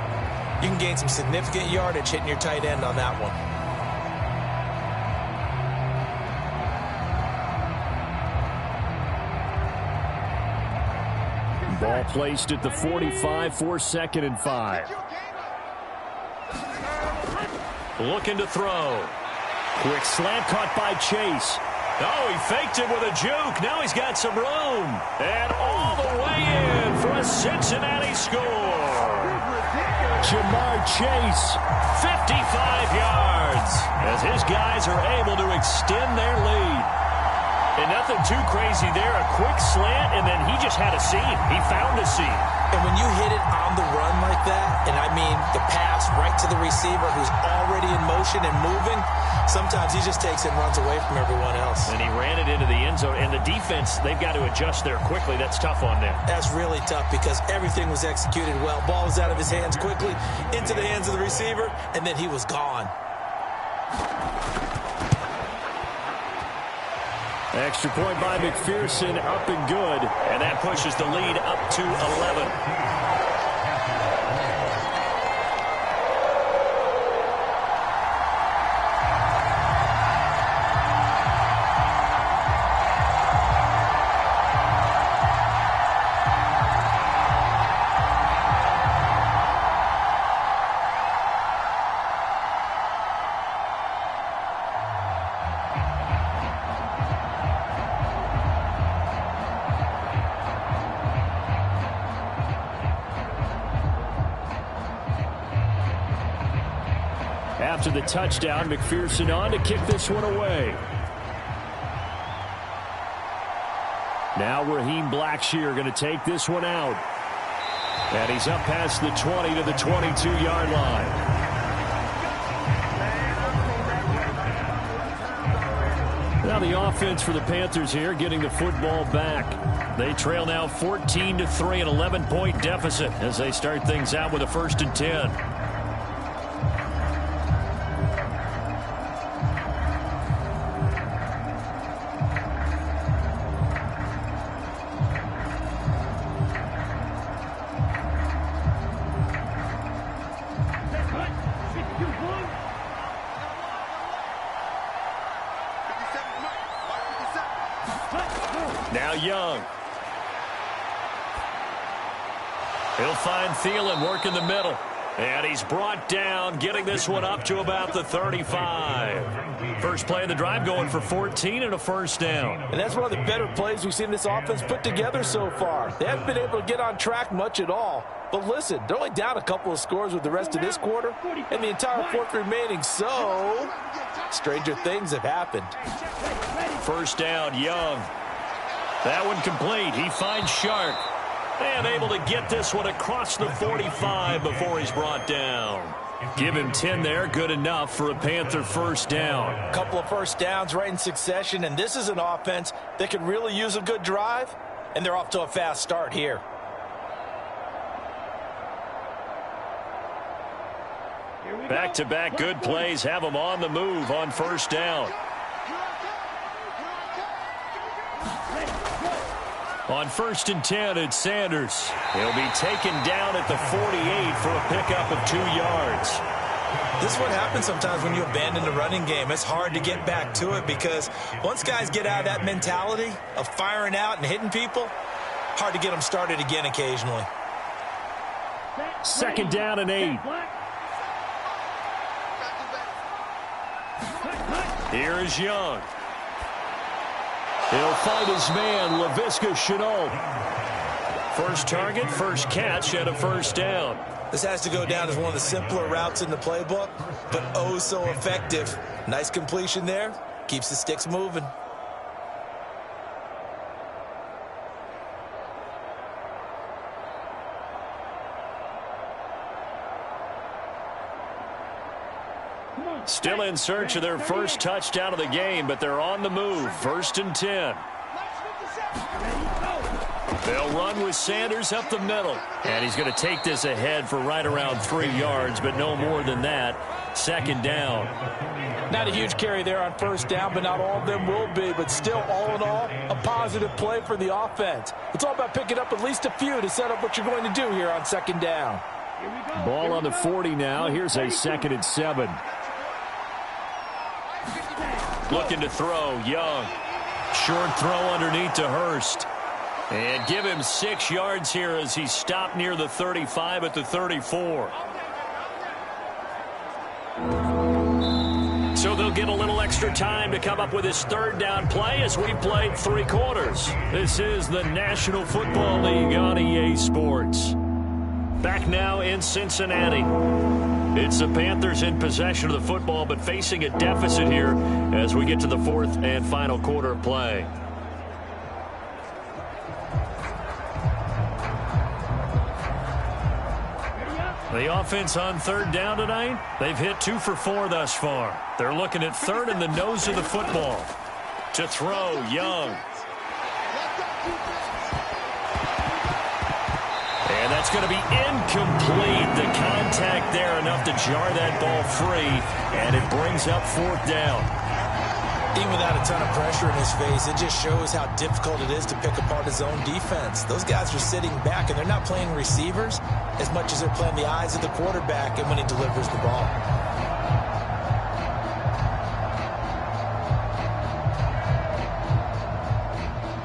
C: you can gain some significant yardage hitting your tight end on that one.
G: Ball placed at the 45 for 2nd and 5.
B: Looking to throw. Quick slant caught by Chase. Oh, he faked it with a juke. Now he's got some room. And all the way in for a Cincinnati score.
G: Jamar Chase,
B: 55 yards as his guys are able to extend their lead. And nothing too crazy there. A quick slant, and then he just had a seam. He found a seam.
C: And when you hit it on the run like that, and I mean the pass right to the receiver who's already in motion and moving, sometimes he just takes it and runs away from everyone else.
B: And he ran it into the end zone. And the defense, they've got to adjust there quickly. That's tough on them.
C: That's really tough because everything was executed well. Ball was out of his hands quickly, into the hands of the receiver, and then he was gone.
G: extra point by McPherson, up and good.
B: And that pushes the lead up to 11.
G: After the touchdown, McPherson on to kick this one away. Now Raheem Blackshear going to take this one out. And he's up past the 20 to the 22-yard line. Now the offense for the Panthers here getting the football back. They trail now 14-3, an 11-point deficit as they start things out with a 1st and 10.
B: Now Young. He'll find Thielen working the middle. And he's brought down, getting this one up to about the 35. First play of the drive going for 14 and a 1st down.
C: And that's one of the better plays we've seen this offense put together so far. They haven't been able to get on track much at all. But listen, they're only down a couple of scores with the rest of this quarter and the entire 4th remaining. So, stranger things have happened.
B: 1st down, Young. That one complete. He finds Shark. And able to get this one across the 45 before he's brought down. Give him 10 there. Good enough for a Panther 1st down.
C: A couple of 1st downs right in succession. And this is an offense that could really use a good drive. And they're off to a fast start here.
B: Back-to-back good plays have them on the move on 1st down. On 1st and 10, it's Sanders. He'll be taken down at the 48 for a pickup of 2 yards.
E: This is what happens sometimes when you abandon the running game. It's hard to get back to it because once guys get out of that mentality of firing out and hitting people, hard to get them started again occasionally.
G: 2nd down and 8.
B: Here is Young. He'll find his man, Laviska Shenault. First target, first catch, and a 1st down.
E: This has to go down as one of the simpler routes in the playbook, but oh so effective. Nice completion there. Keeps the sticks moving.
B: Still in search of their first touchdown of the game, but they're on the move. 1st and 10. They'll run with Sanders up the middle. And he's going to take this ahead for right around 3 yards, but no more than that. 2nd down.
C: Not a huge carry there on 1st down, but not all of them will be. But still, all in all, a positive play for the offense. It's all about picking up at least a few to set up what you're going to do here on 2nd down.
G: Ball on the 40 now. Here's a 2nd and 7.
B: Looking to throw, Young. Short throw underneath to Hurst. And give him 6 yards here as he stopped near the 35 at the 34. So they'll get a little extra time to come up with his third down play as we played 3 quarters. This is the National Football League on EA Sports. Back now in Cincinnati. It's the Panthers in possession of the football, but facing a deficit here as we get to the 4th and final quarter of play. The offense on 3rd down tonight, they've hit 2 for 4 thus far. They're looking at 3rd in the nose of the football. To throw, Young. And that's going to be incomplete. The contact there enough to jar that ball free, and it brings up 4th down.
C: Even without a ton of pressure in his face, it just shows how difficult it is to pick apart his own defense. Those guys are sitting back, and they're not playing receivers as much as they're playing the eyes of the quarterback and when he delivers the ball.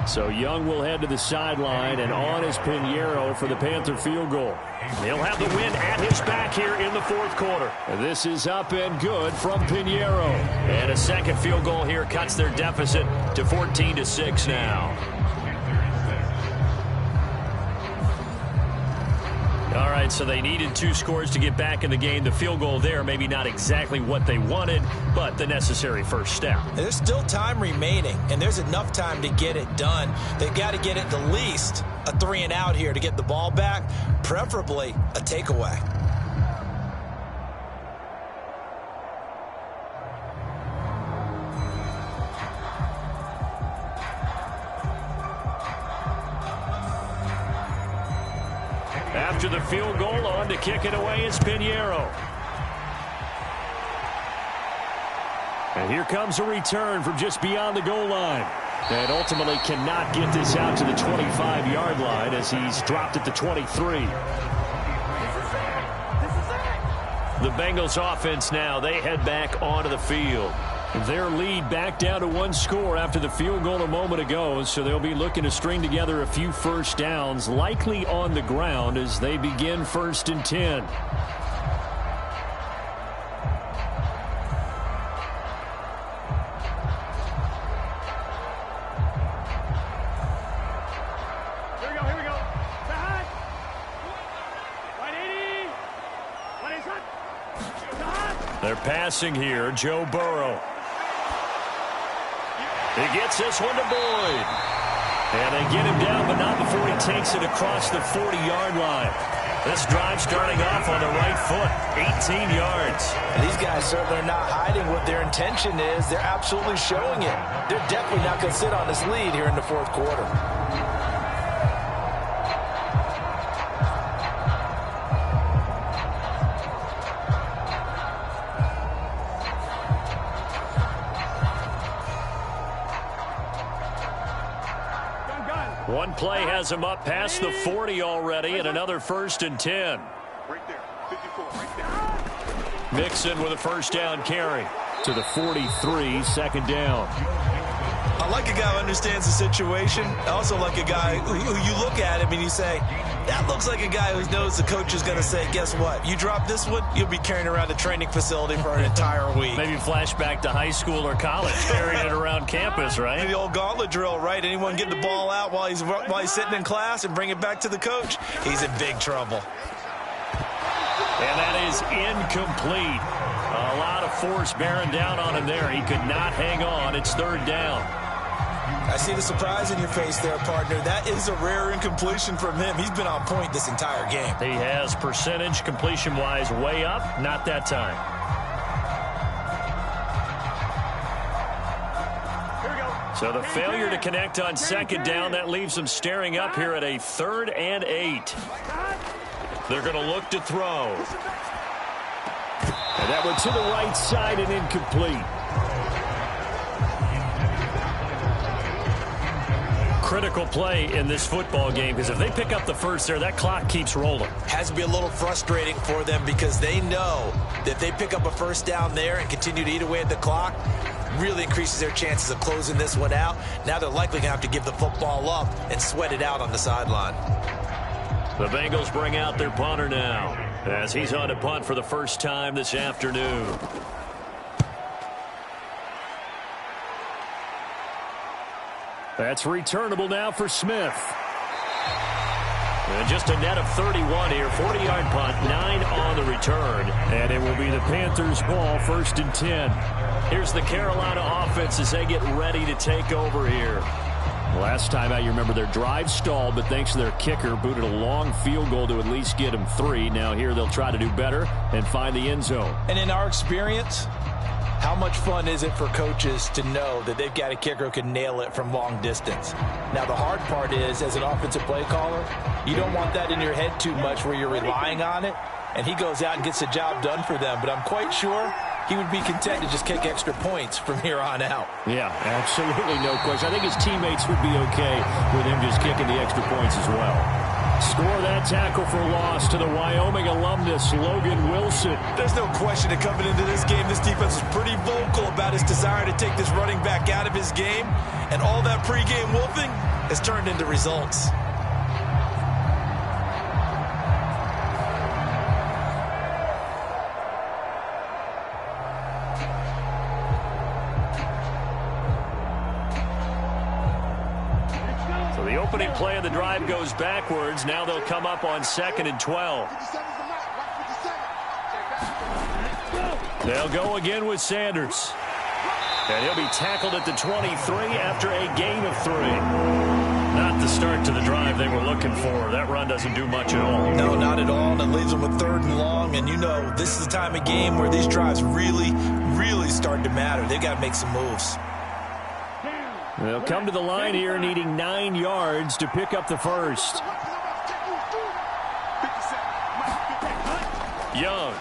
G: So Young will head to the sideline, and on is Pinheiro for the Panther field goal.
B: He'll have the win at his back here in the 4th quarter.
G: This is up and good from Pinheiro.
B: And a second field goal here cuts their deficit to 14-6 now. All right, so they needed 2 scores to get back in the game. The field goal there, maybe not exactly what they wanted, but the necessary first step.
C: There's still time remaining, and there's enough time to get it done. They've got to get at the least a 3 and out here to get the ball back, preferably a takeaway.
B: After the field goal, on to kick it away is Pinheiro.
G: And here comes a return from just beyond the goal line. And ultimately cannot get this out to the 25-yard line as he's dropped at the 23.
B: The Bengals offense now, they head back onto the field.
G: Their lead back down to 1 score after the field goal a moment ago, so they'll be looking to string together a few first downs, likely on the ground as they begin 1st and 10.
H: Here we go. Side. 180. 180. Side.
B: They're passing here, Joe Burrow. He gets this one to Boyd. And they get him down, but not before he takes it across the 40-yard line. This drive starting off on the right foot, 18 yards.
C: And these guys certainly are not hiding what their intention is. They're absolutely showing it. They're definitely not going to sit on this lead here in the 4th quarter.
B: One play has him up past the 40 already, and another 1st and 10.
D: Right there, 54, right there.
B: Mixon with a first down carry.
G: To the 43, 2nd down.
E: I like a guy who understands the situation. I also like a guy who you look at him and you say, that looks like a guy who knows the coach is going to say, guess what? You drop this one, you'll be carrying around a training facility for an entire week.
B: Maybe flashback to high school or college, carrying it around campus, right?
E: The old gauntlet drill, right? Anyone get the ball out while he's sitting in class and bring it back to the coach? He's in big trouble.
B: And that is incomplete. A lot of force bearing down on him there. He could not hang on. It's 3rd down.
C: I see the surprise in your face there, partner. That is a rare incompletion from him. He's been on point this entire game.
B: He has percentage completion-wise way up. Not that time. So the failure to connect on 2nd down, that leaves them staring up here at a 3rd and 8. They're going to look to throw.
G: And that one to the right side and incomplete.
B: Critical play in this football game, because if they pick up the first there, that clock keeps rolling.
C: Has to be a little frustrating for them because they know that if they pick up a first down there and continue to eat away at the clock,
E: really increases their chances of closing this one out. Now they're likely going to have to give the football up and sweat it out on the sideline.
B: The Bengals bring out their punter now as he's on to punt for the first time this afternoon.
G: That's returnable now for Smith.
B: And just a net of 31 here. 40-yard punt, 9 on the return.
G: And it will be the Panthers' ball, 1st and 10.
B: Here's the Carolina offense as they get ready to take over here.
G: Last time out, you remember their drive stalled, but thanks to their kicker, booted a long field goal to at least get them 3. Now here they'll try to do better and find the end zone.
C: And in our experience, how much fun is it for coaches to know that they've got a kicker who can nail it from long distance? Now, the hard part is, as an offensive play caller, you don't want that in your head too much where you're relying on it, and he goes out and gets the job done for them. But I'm quite sure he would be content to just kick extra points from here on out.
G: Yeah, absolutely no question. I think his teammates would be okay with him just kicking the extra points as well. Score that tackle for loss to the Wyoming alumnus, Logan Wilson.
E: There's no question that coming into this game, this defense was pretty vocal about his desire to take this running back out of his game. And all that pregame wolfing has turned into results.
B: The opening play of the drive goes backwards. Now they'll come up on 2nd and 12. They'll go again with Sanders. And he'll be tackled at the 23 after a gain of 3. Not the start to the drive they were looking for. That run doesn't do much at all.
E: No, not at all. And it leaves them with 3rd and long. And you know, this is the time of game where these drives really start to matter. They've got to make some moves.
G: They'll come to the line here needing 9 yards to pick up the first.
B: Young.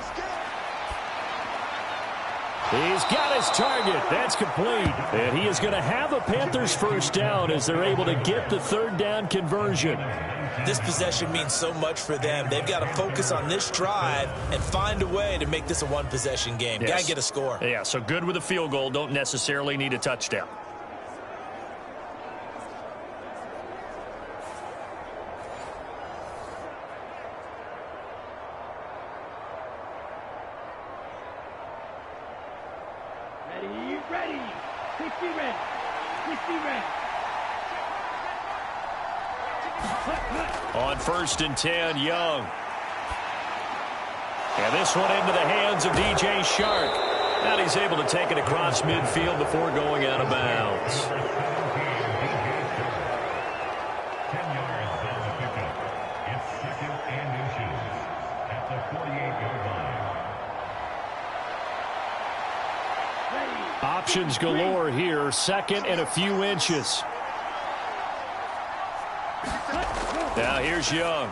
G: He's got his target. That's complete. And he is going to have a Panthers first down as they're able to get the 3rd down conversion.
E: This possession means so much for them. They've got to focus on this drive and find a way to make this a one-possession game.
B: Yes.
E: Got to get a score.
B: Yeah, so good with a field goal. Don't necessarily need a touchdown.
H: Ready. 60 red. 60 red.
B: On 1st and 10, Young. And this one into the hands of DJ Shark. And he's able to take it across midfield before going out of bounds.
A: 10 yards on the pickup. It's 2nd and inches at the 48-yard line.
G: Options galore here. 2nd and a few inches.
B: Now here's Young.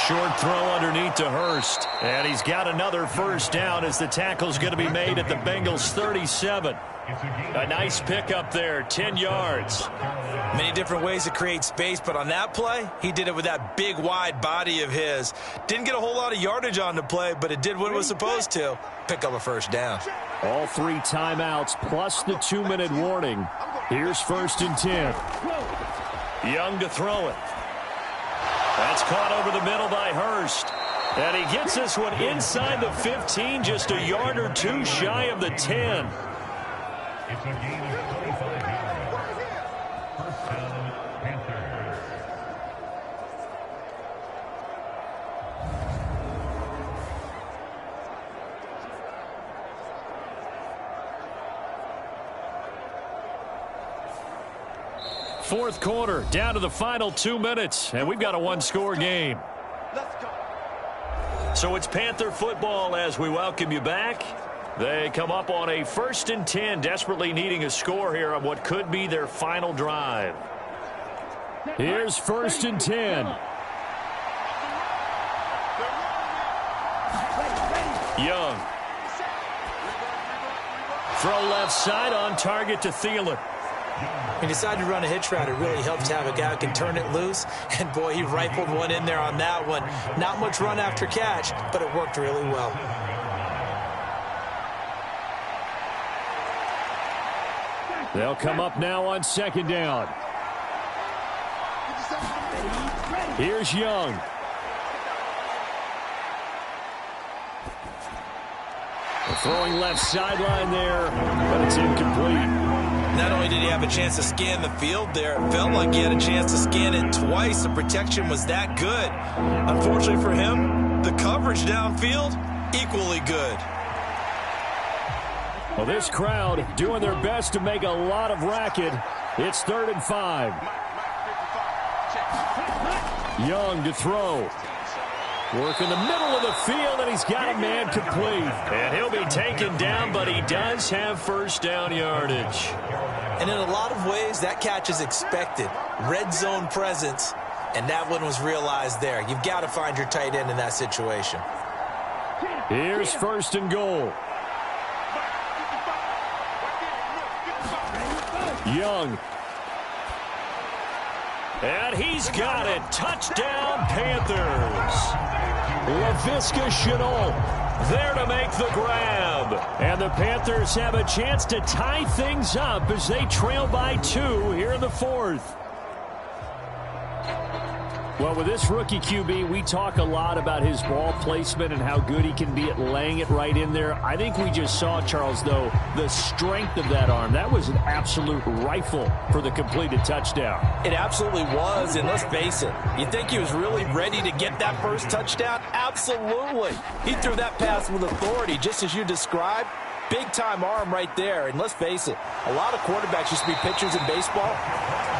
B: Short throw underneath to Hurst. And he's got another first down as the tackle's going to be made at the Bengals 37. A nice pickup there, 10 yards.
E: Many different ways to create space, but on that play, he did it with that big, wide body of his. Didn't get a whole lot of yardage on the play, but it did what it was supposed to. Pick up a first down.
G: All 3 timeouts plus the 2-minute warning. Here's 1st and 10.
B: Young to throw it. That's caught over the middle by Hurst. And he gets this one inside the 15, just a yard or 2 shy of the 10.
A: It's a gain of 25 yards. First down, Panthers.
G: Fourth quarter, down to the final 2 minutes, and we've got a 1-score game.
D: Let's go.
B: So it's Panther football as we welcome you back. They come up on a 1st and 10, desperately needing a score here on what could be their final drive.
G: Here's 1st and 10.
B: Young. Throw left side on target to Thielen.
E: He decided to run a hitch route. It really helps to have a guy who can turn it loose. And, boy, he rifled one in there on that one. Not much run after catch, but it worked really well.
G: They'll come up now on second down. Here's Young. Throwing left sideline there, but it's incomplete.
E: Not only did he have a chance to scan the field there, it felt like he had a chance to scan it twice. The protection was that good. Unfortunately for him, the coverage downfield, equally good.
G: Well, this crowd doing their best to make a lot of racket. It's 3rd and 5. Young to throw. Work in the middle of the field, and he's got a man complete.
B: And he'll be taken down, but he does have first down yardage.
C: And in a lot of ways, that catch is expected. Red zone presence, and that one was realized there. You've got to find your tight end in that situation.
G: Here's 1st and goal. Young.
B: And he's got it. Touchdown, Panthers.
G: Laviska Shenault there to make the grab. And the Panthers have a chance to tie things up as they trail by 2 here in the 4th. Well, with this rookie QB, we talk a lot about his ball placement and how good he can be at laying it right in there. I think we just saw, Charles, though, the strength of that arm. That was an absolute rifle for the completed touchdown.
C: It absolutely was, and let's face it, you think he was really ready to get that first touchdown? Absolutely. He threw that pass with authority, just as you described. Big-time arm right there, and let's face it, a lot of quarterbacks used to be pitchers in baseball.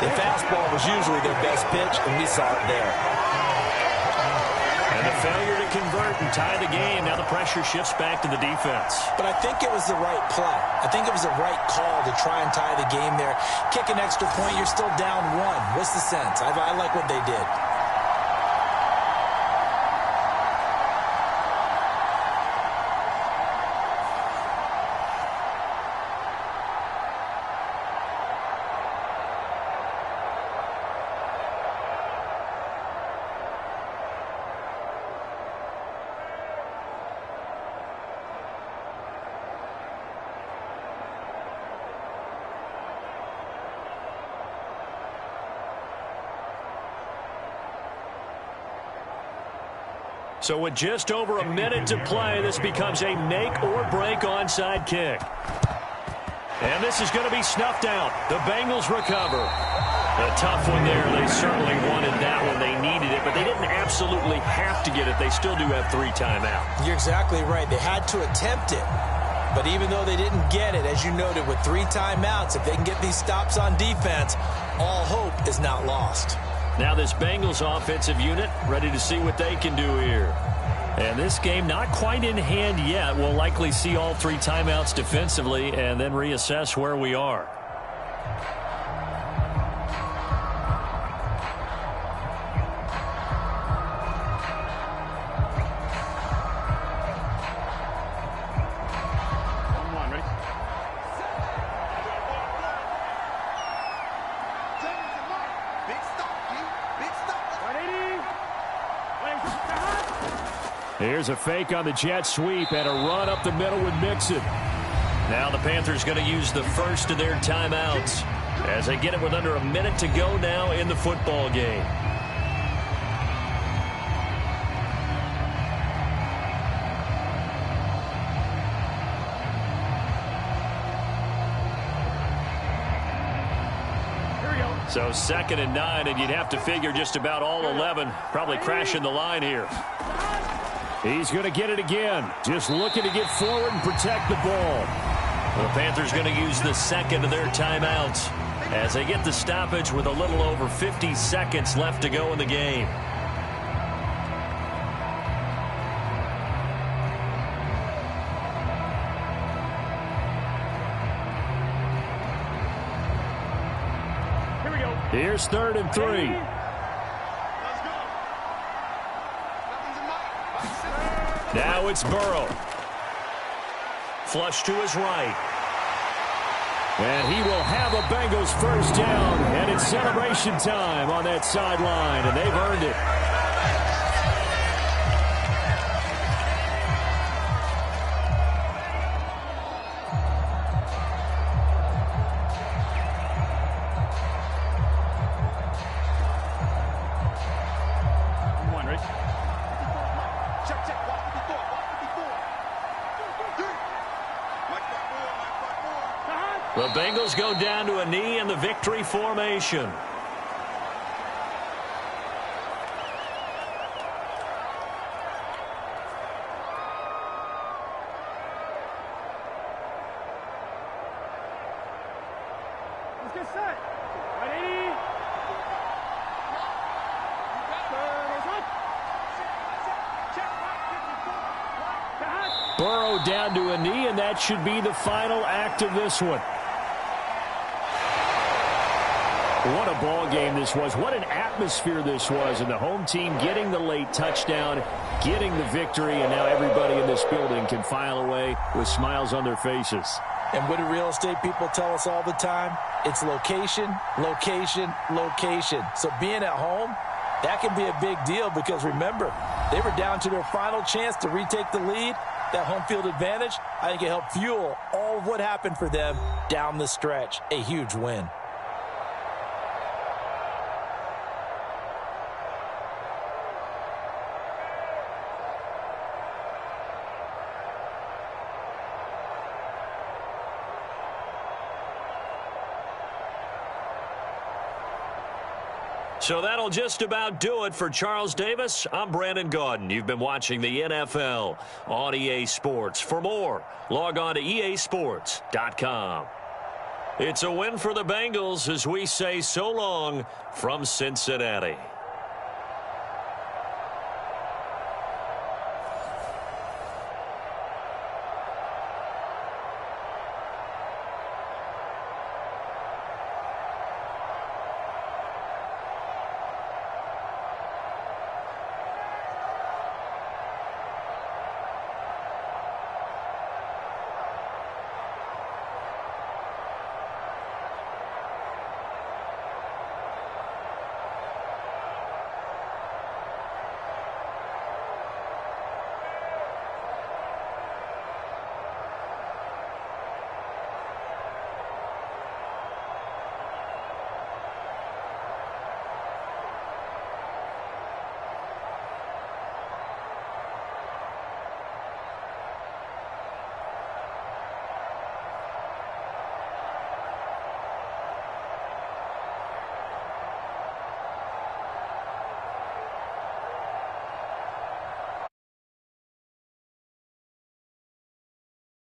C: The fastball was usually their best pitch, and we saw it there.
B: And the failure to convert and tie the game. Now the pressure shifts back to the defense.
C: But I think it was the right play. I think it was the right call to try and tie the game there. Kick an extra point, you're still down 1. What's the sense? I like what they did.
B: So with just over a minute to play, this becomes a make-or-break onside kick. And this is going to be snuffed out. The Bengals recover. A tough one there. They certainly wanted that one. They needed it, but they didn't absolutely have to get it. They still do have 3 timeouts.
C: You're exactly right. They had to attempt it. But even though they didn't get it, as you noted, with 3 timeouts, if they can get these stops on defense, all hope is not lost.
B: Now this Bengals offensive unit ready to see what they can do here. And this game not quite in hand yet. We'll likely see all 3 timeouts defensively and then reassess where we are.
G: Here's a fake on the jet sweep and a run up the middle with Mixon.
B: Now the Panthers going to use the first of their timeouts as they get it with under a minute to go now in the football game. So 2nd and 9, and you'd have to figure just about all 11 probably crashing the line here.
G: He's going to get it again. Just looking to get forward and protect the ball.
B: The Panthers going to use the second of their timeouts as they get the stoppage with a little over 50 seconds left to go in the game.
G: Here's 3rd and 3.
B: Now it's Burrow. Flush to his right.
G: And he will have a Bengals first down. And it's celebration time on that sideline. And they've earned it.
B: The Bengals go down to a knee in the victory formation.
H: Let's get set. Ready?
G: Burrow down to a knee, and that should be the final act of this one. What a ball game this was. What an atmosphere this was. And the home team getting the late touchdown, getting the victory, and now everybody in this building can file away with smiles on their faces.
C: And what do real estate people tell us all the time? It's location, location, location. So being at home, that can be a big deal because, remember, they were down to their final chance to retake the lead. That home field advantage, I think it helped fuel all of what happened for them down the stretch. A huge win.
B: So that'll just about do it for Charles Davis. I'm Brandon Gaudin. You've been watching the NFL on EA Sports. For more, log on to easports.com. It's a win for the Bengals as we say so long from Cincinnati.